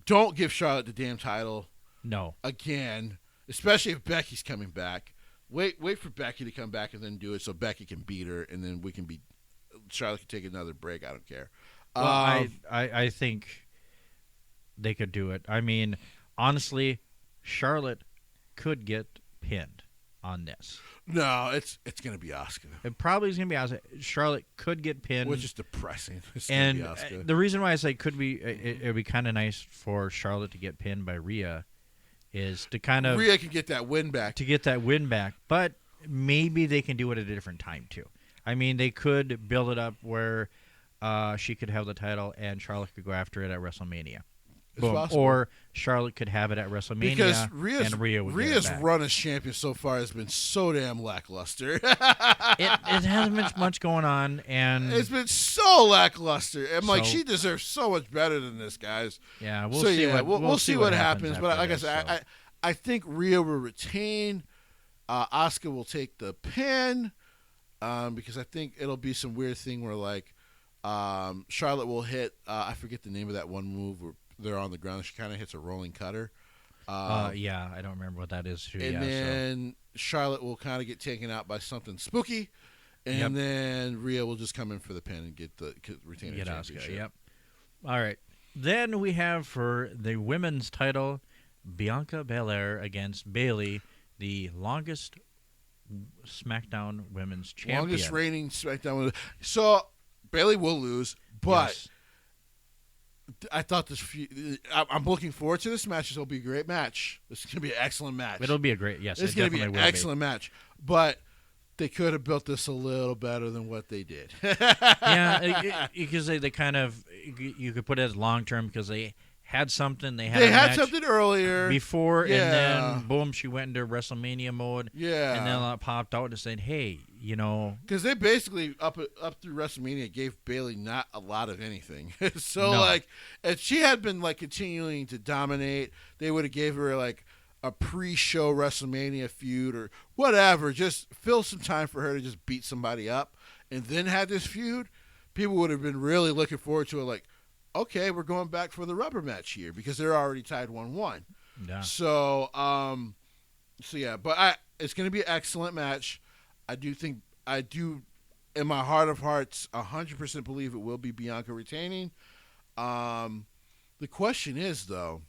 Don't give Charlotte the damn title. No. Again, especially if Becky's coming back. Wait for Becky to come back and then do it so Becky can beat her, and then Charlotte can take another break. I don't care. Well, I think they could do it. I mean, honestly, Charlotte could get pinned on this. No, it's going to be Asuka. It probably is going to be Asuka. Charlotte could get pinned, which is depressing. And the reason why I say could be, it would be kind of nice for Charlotte to get pinned by Rhea, is to kind of Rhea can get that win back. But maybe they can do it at a different time too. I mean, they could build it up where she could have the title and Charlotte could go after it at WrestleMania. Boom. Or Charlotte could have it at WrestleMania, because Rhea's run as champion so far has been so damn lackluster. it hasn't been much going on, and it's been so lackluster. I'm like, she deserves so much better than this, guys. Yeah, we'll see what happens. But like I said, I think Rhea will retain. Asuka will take the pin because I think it'll be some weird thing where like Charlotte will hit. I forget the name of that one move where they're on the ground. She kind of hits a rolling cutter. Yeah, I don't remember what that is. And then Charlotte will kind of get taken out by something spooky. And then Rhea will just come in for the pin and get the retain the Asuka, championship. yep. All right. Then we have for the women's title, Bianca Belair against Bayley, the longest SmackDown Women's Champion. Longest reigning SmackDown Women's. So Bayley will lose, but Yes. I thought this. I'm looking forward to this match. This will be a great match. This is going to be an excellent match. It'll be a great, yes. It's going to be an excellent match, but they could have built this a little better than what they did. Yeah, because they kind of, you could put it as long term because they had something. They had match something earlier before, and then boom, she went into WrestleMania mode. Yeah, and then it popped out and said, "Hey, because they basically up through WrestleMania gave Bayley not a lot of anything. So No. like, if she had been like continuing to dominate, they would have gave her like a pre-show WrestleMania feud or whatever. Just fill some time for her to just beat somebody up, and then had this feud. People would have been really looking forward to it. Like, okay, we're going back for the rubber match here because they're already tied 1-1. yeah, So yeah, but it's going to be an excellent match. I do, in my heart of hearts, 100% believe it will be Bianca retaining. The question is, though,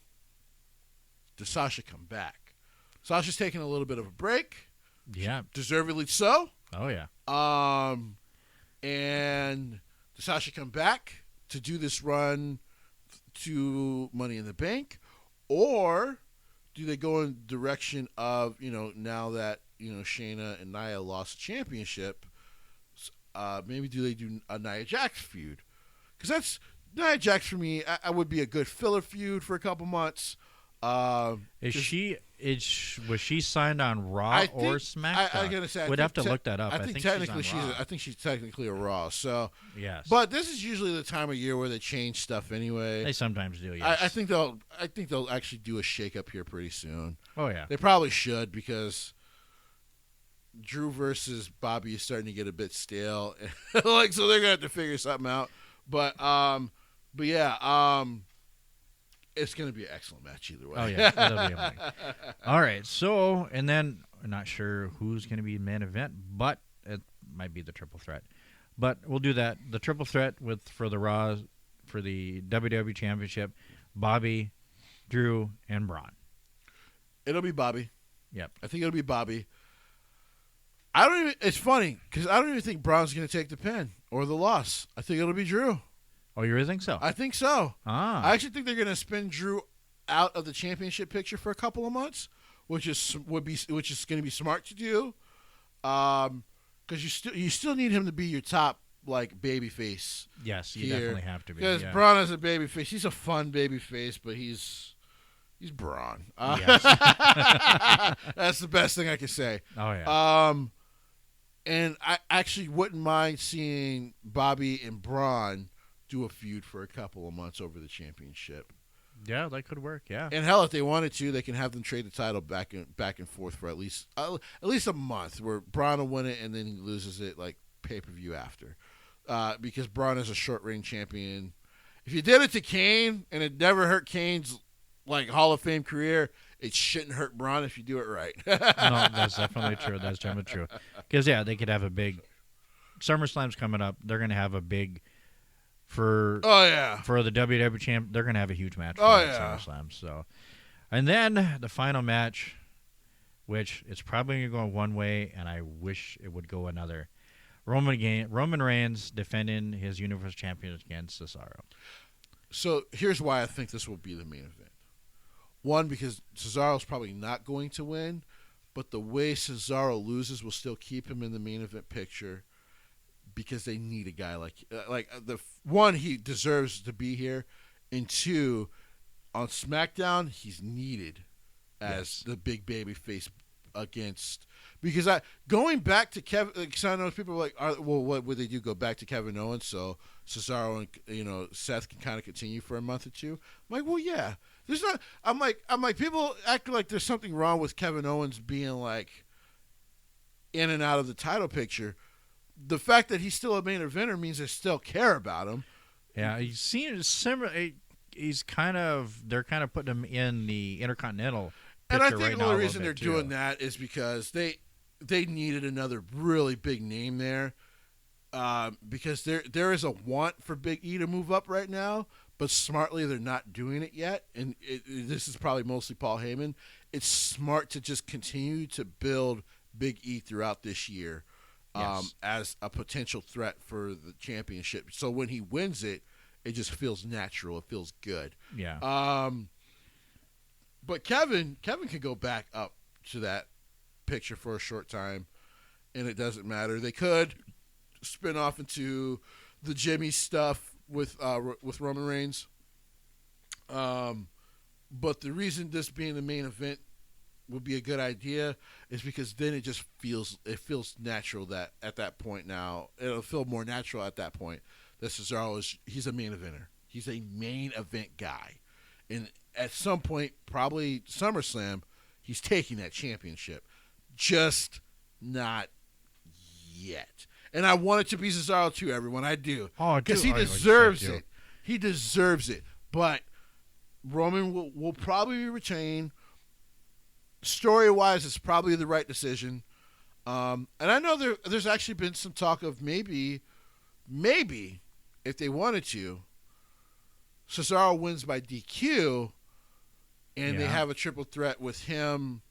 does Sasha come back? Sasha's taking a little bit of a break. yeah, Deservedly so. oh yeah, And does Sasha come back to do this run to Money in the Bank? Or do they go in the direction of, now that, Shayna and Nia lost the championship, maybe do they do a Nia Jax feud? Because that's, Nia Jax for me, I would be a good filler feud for a couple months. was she signed on Raw or SmackDown? I gotta say, we'd have to look that up. I think technically she's technically a Raw. So yes, but this is usually the time of year where they change stuff anyway. they sometimes do. Yes, I think they'll actually do a shakeup here pretty soon. oh yeah, They probably should because Drew versus Bobby is starting to get a bit stale. Like, so they're gonna have to figure something out. But yeah. It's going to be an excellent match either way. oh yeah, that'll be amazing. All right, so and then I'm not sure who's going to be main event, but it might be the triple threat. But we'll do that. The triple threat for the Raw, for the WWE Championship, Bobby, Drew, and Braun. It'll be Bobby. Yep. I think it'll be Bobby. It's funny because I don't even think Braun's going to take the pin or the loss. I think it'll be Drew. Oh, you really think so? I think so. Ah. I actually think they're going to spin Drew out of the championship picture for a couple of months, which is going to be smart to do, because you still need him to be your top like baby face. Yes, you definitely have to be. Because Yeah. Braun is a baby face. He's a fun baby face, but he's Braun. Yes. That's the best thing I can say. Oh yeah. And I actually wouldn't mind seeing Bobby and Braun do a feud for a couple of months over the championship. Yeah, that could work. Yeah. And hell, if they wanted to, they can have them trade the title back and forth for at least a month, where Braun will win it and then he loses it like pay-per-view after, because Braun is a short reign champion. If you did it to Kane and it never hurt Kane's like Hall of Fame career, it shouldn't hurt Braun if you do it right. No, that's definitely true. That's definitely true. Because yeah, they could have a big SummerSlam's coming up. They're going to have a big for the WWE champ. They're going to have a huge match for SummerSlam. So, and then the final match, which it's probably going to go one way, and I wish it would go another. Roman Reigns defending his Universal Championship against Cesaro. So here's why I think this will be the main event. One, because Cesaro's probably not going to win, but the way Cesaro loses will still keep him in the main event picture, because they need a guy like one, he deserves to be here, and two, on SmackDown he's needed as the big baby face against, because going back to Kevin, because I know people are like, what would they do? Go back to Kevin Owens so Cesaro and Seth can kind of continue for a month or two? I'm like, well, yeah. There's not. I'm like people act like there's something wrong with Kevin Owens being like in and out of the title picture. The fact that he's still a main eventer means they still care about him. Yeah, he's seen similar. They're kind of putting him in the Intercontinental. And I think right the now only reason they're doing that is because they needed another really big name there, because there is a want for Big E to move up right now, but smartly they're not doing it yet. And this is probably mostly Paul Heyman. It's smart to just continue to build Big E throughout this year, Yes. as a potential threat for the championship. So when he wins it, it just feels natural. It feels good. Yeah. But Kevin can go back up to that picture for a short time, and it doesn't matter. They could spin off into the Jimmy stuff with Roman Reigns. But the reason this being the main event would be a good idea is because then it just feels natural that at that point now it'll feel more natural at that point that Cesaro he's a main eventer. He's a main event guy, and at some point, probably SummerSlam, he's taking that championship. Just not yet. And I want it to be Cesaro too, everyone. I do. Oh, because he deserves it. He deserves it. But Roman will probably retain. Story-wise, it's probably the right decision. And I know there's actually been some talk of maybe, if they wanted to, Cesaro wins by DQ, and they have a triple threat with him,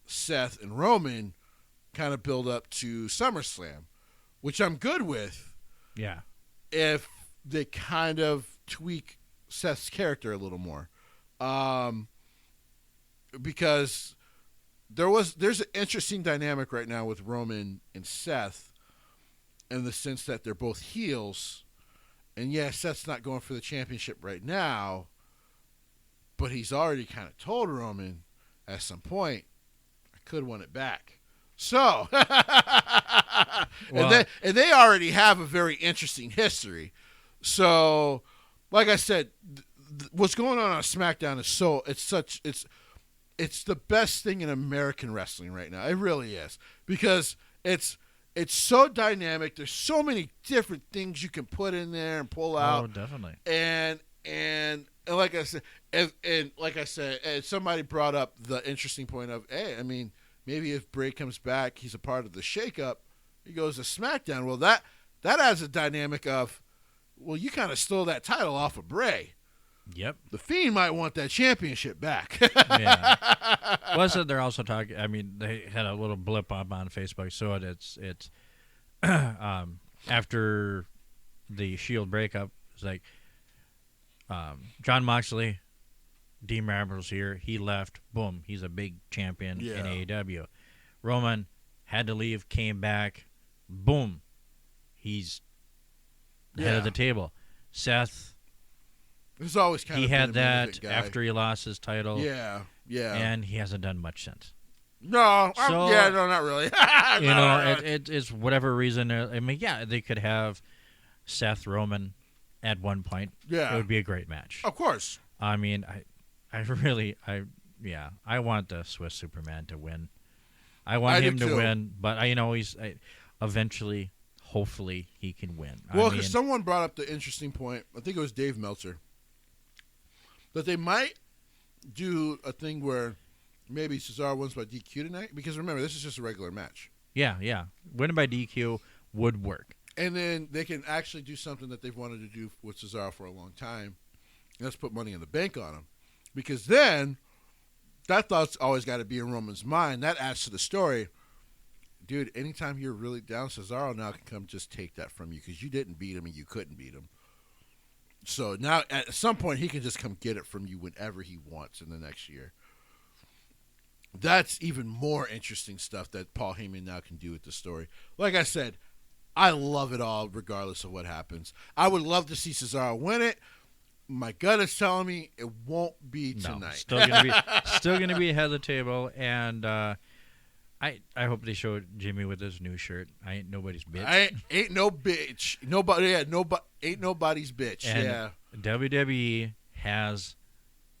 Seth, and Roman kind of build up to SummerSlam, which I'm good with. Yeah. If they kind of tweak Seth's character a little more. Because there's an interesting dynamic right now with Roman and Seth in the sense that they're both heels. And yeah, Seth's not going for the championship right now, but he's already kind of told Roman at some point, I could want it back. So, and they already have a very interesting history. So, like I said, what's going on SmackDown is it's the best thing in American wrestling right now. It really is, because it's so dynamic. There's so many different things you can put in there and pull out. Oh, definitely. And like I said, and somebody brought up the interesting point of, hey, I mean, maybe if Bray comes back, he's a part of the shakeup. He goes to SmackDown. Well, that adds a dynamic of, well, you kind of stole that title off of Bray. Yep. The Fiend might want that championship back. Yeah. Plus, they're also talking. I mean, they had a little blip up on Facebook, so it's after the Shield breakup. It's like John Moxley, Dean Ambrose here. He left. Boom. He's a big champion in AEW. Roman had to leave. Came back. Boom. He's head of the table. Seth. There's always kind he of had that after he lost his title. Yeah. And he hasn't done much since. No, no, not really. It's whatever reason. I mean, yeah, they could have Seth Roman at one point. Yeah, it would be a great match. Of course. I mean, I want the Swiss Superman to win. I want him to win, but eventually, hopefully, he can win. Well, because someone brought up the interesting point. I think it was Dave Meltzer, that they might do a thing where maybe Cesaro wins by DQ tonight. Because remember, this is just a regular match. Yeah. Winning by DQ would work. And then they can actually do something that they've wanted to do with Cesaro for a long time. Let's put Money in the Bank on him. Because then, that thought's always got to be in Roman's mind. That adds to the story. Dude, anytime you're really down, Cesaro now can come just take that from you because you didn't beat him and you couldn't beat him. So now, at some point, he can just come get it from you whenever he wants in the next year. That's even more interesting stuff that Paul Heyman now can do with the story. Like I said, I love it all regardless of what happens. I would love to see Cesaro win it. My gut is telling me it won't be tonight. Still gonna be ahead of the table, and I hope they show Jimmy with his new shirt. I ain't nobody's bitch. I ain't no bitch. Ain't nobody's bitch. And WWE has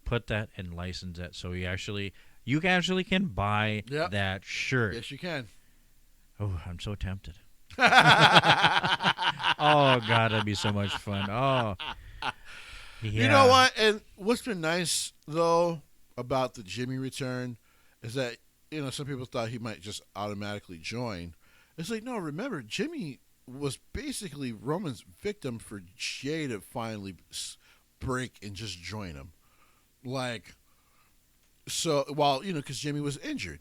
put that and licensed it, so you actually can buy that shirt. Yes, you can. Oh, I'm so tempted. Oh God, that'd be so much fun. Oh. Yeah. You know what? And what's been nice, though, about the Jimmy return is that, some people thought he might just automatically join. It's like, no, remember, Jimmy was basically Roman's victim for Jay to finally break and just join him. Like, so, while, because Jimmy was injured.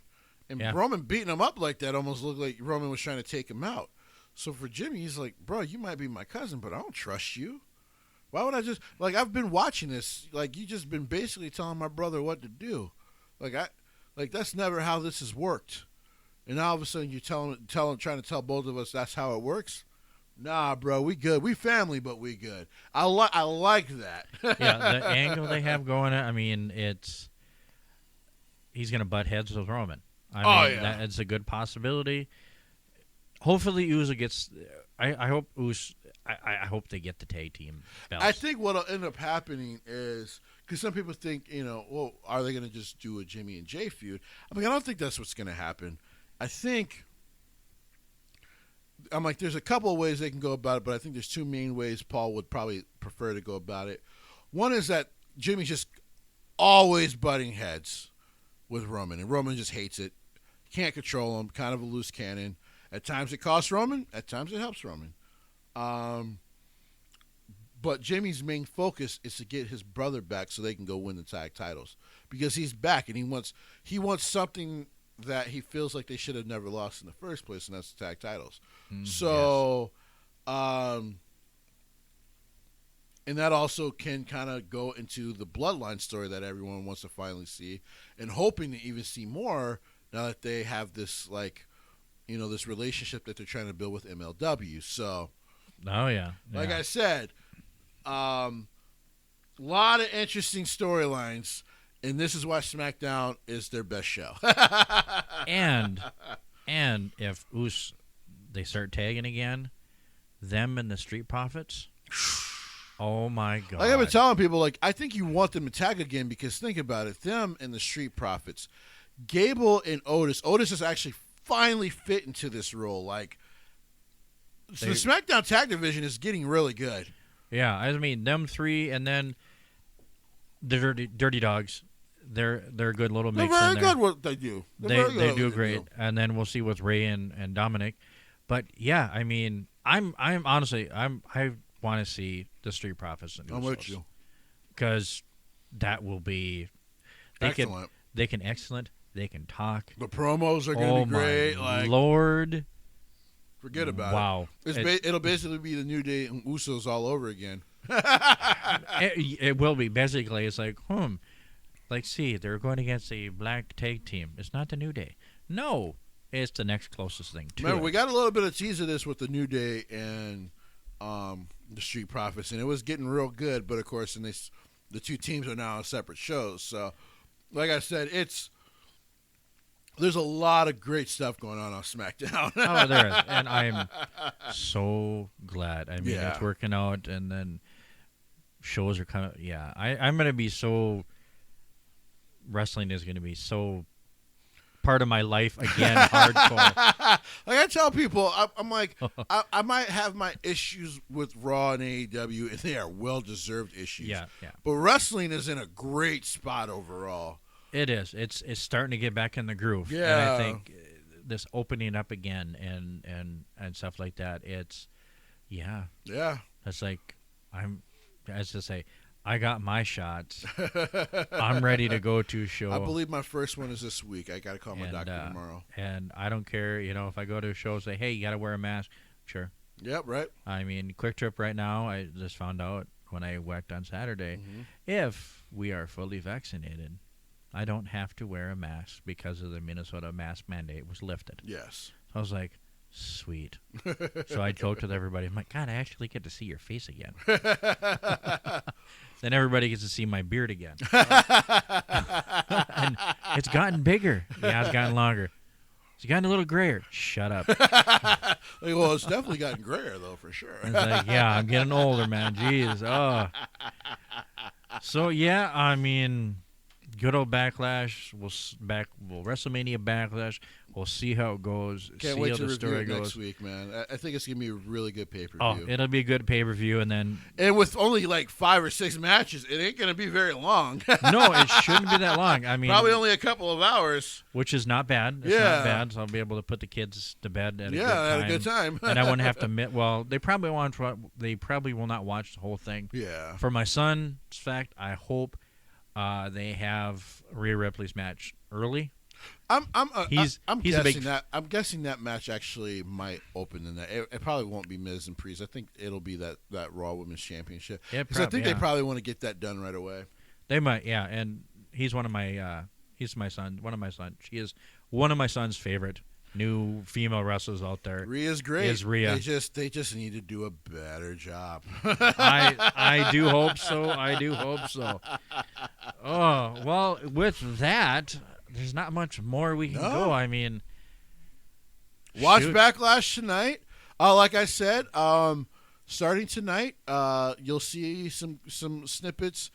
And Roman beating him up like that almost looked like Roman was trying to take him out. So for Jimmy, he's like, bro, you might be my cousin, but I don't trust you. Why would I just, like, I've been watching this. Like, you just been basically telling my brother what to do. Like, that's never how this has worked. And now all of a sudden you're trying to tell both of us that's how it works. Nah, bro, we good. We family, but we good. I like that. Yeah, the angle they have going, I mean, he's going to butt heads with Roman. It's a good possibility. Hopefully Uso gets, I hope they get the tag team belts. I think what'll end up happening is, because some people think, well, are they going to just do a Jimmy and Jay feud? I don't think that's what's going to happen. I'm like, there's a couple of ways they can go about it, but I think there's two main ways Paul would probably prefer to go about it. One is that Jimmy's just always butting heads with Roman, and Roman just hates it. Can't control him, kind of a loose cannon. At times it costs Roman, at times it helps Roman. But Jimmy's main focus is to get his brother back so they can go win the tag titles, because he's back and he wants something that he feels like they should have never lost in the first place, and that's the tag titles. So, and that also can kind of go into the bloodline story that everyone wants to finally see, and hoping to even see more now that they have this, like, this relationship that they're trying to build with MLW. So, like I said, lot of interesting storylines, and this is why SmackDown is their best show. and if they start tagging again, them and the Street Profits. Oh my God! Like I've been telling people, like, I think you want them to tag again, because think about it, them and the Street Profits, Gable and Otis. Otis is actually finally fit into this role. Like, so the SmackDown tag division is getting really good. Yeah, I mean, them three, and then the Dirty Dogs. They're a good little mix. They're very good what they do. They do great, and then we'll see with Ray and Dominic. But yeah, I mean, I'm honestly I want to see the Street Profits and Usos. I'm with you, because that will be excellent. They can excellent. They can talk. The promos are going to be great. My Lord, forget about wow. It'll basically be the New Day and Usos all over again. It will be basically. It's like Like, see, they're going against a black tag team. It's not the New Day. No, it's the next closest thing to Remember, it. we got a little bit of tease of this with the New Day and the Street Profits, and it was getting real good. But, of course, the two teams are now on separate shows. So, like I said, there's a lot of great stuff going on SmackDown. Oh, there is. And I'm so glad. I mean, it's working out, and then shows are kind of, I'm going to be so... Wrestling is going to be so part of my life again, hardcore. Like I tell people, I'm like, I might have my issues with Raw and AEW, and they are well-deserved issues. Yeah. But wrestling is in a great spot overall. It is. It's starting to get back in the groove. Yeah. And I think this opening up again and stuff like that, it's, Yeah. It's like, as to say, I got my shots. I'm ready to go to a show. I believe my first one is this week. I got to call my doctor tomorrow. And I don't care, if I go to a show, say, hey, you got to wear a mask. Sure. Yep, right. I mean, Quick Trip right now, I just found out when I worked on Saturday, if we are fully vaccinated, I don't have to wear a mask because of the Minnesota mask mandate was lifted. Yes. So I was like, sweet. So I joked with everybody. I'm like, God, I actually get to see your face again. Then everybody gets to see my beard again. And it's gotten bigger. Yeah, it's gotten longer. It's gotten a little grayer. Shut up. Well, it's definitely gotten grayer, though, for sure. It's like, yeah, I'm getting older, man. Jeez. Oh. So, yeah, I mean, good old Backlash. We'll WrestleMania Backlash. We'll see how it goes. Can't see wait how to the review story it goes. next week, man. I think it's gonna be a really good pay-per-view. Oh, it'll be a good pay-per-view, and then with only like 5 or 6 matches, it ain't gonna be very long. no, it shouldn't be that long. I mean, probably only a couple of hours, which is not bad. It's not bad. So I'll be able to put the kids to bed at a good time. And I wouldn't have to. Well, they probably will not watch the whole thing. Yeah. For my son's fact, I hope they have Rhea Ripley's match early. I'm guessing that match actually might open the night. It probably won't be Miz and Priest. I think it'll be that Raw Women's Championship. Because I think they probably want to get that done right away. They might, yeah. And he's one of my son. She is one of my son's favorite new female wrestlers out there. Rhea's great. Is Rhea? They just need to do a better job. I do hope so. I do hope so. Oh well, with that. There's not much more we can go. I mean, watch Backlash tonight. Like I said, starting tonight, you'll see some snippets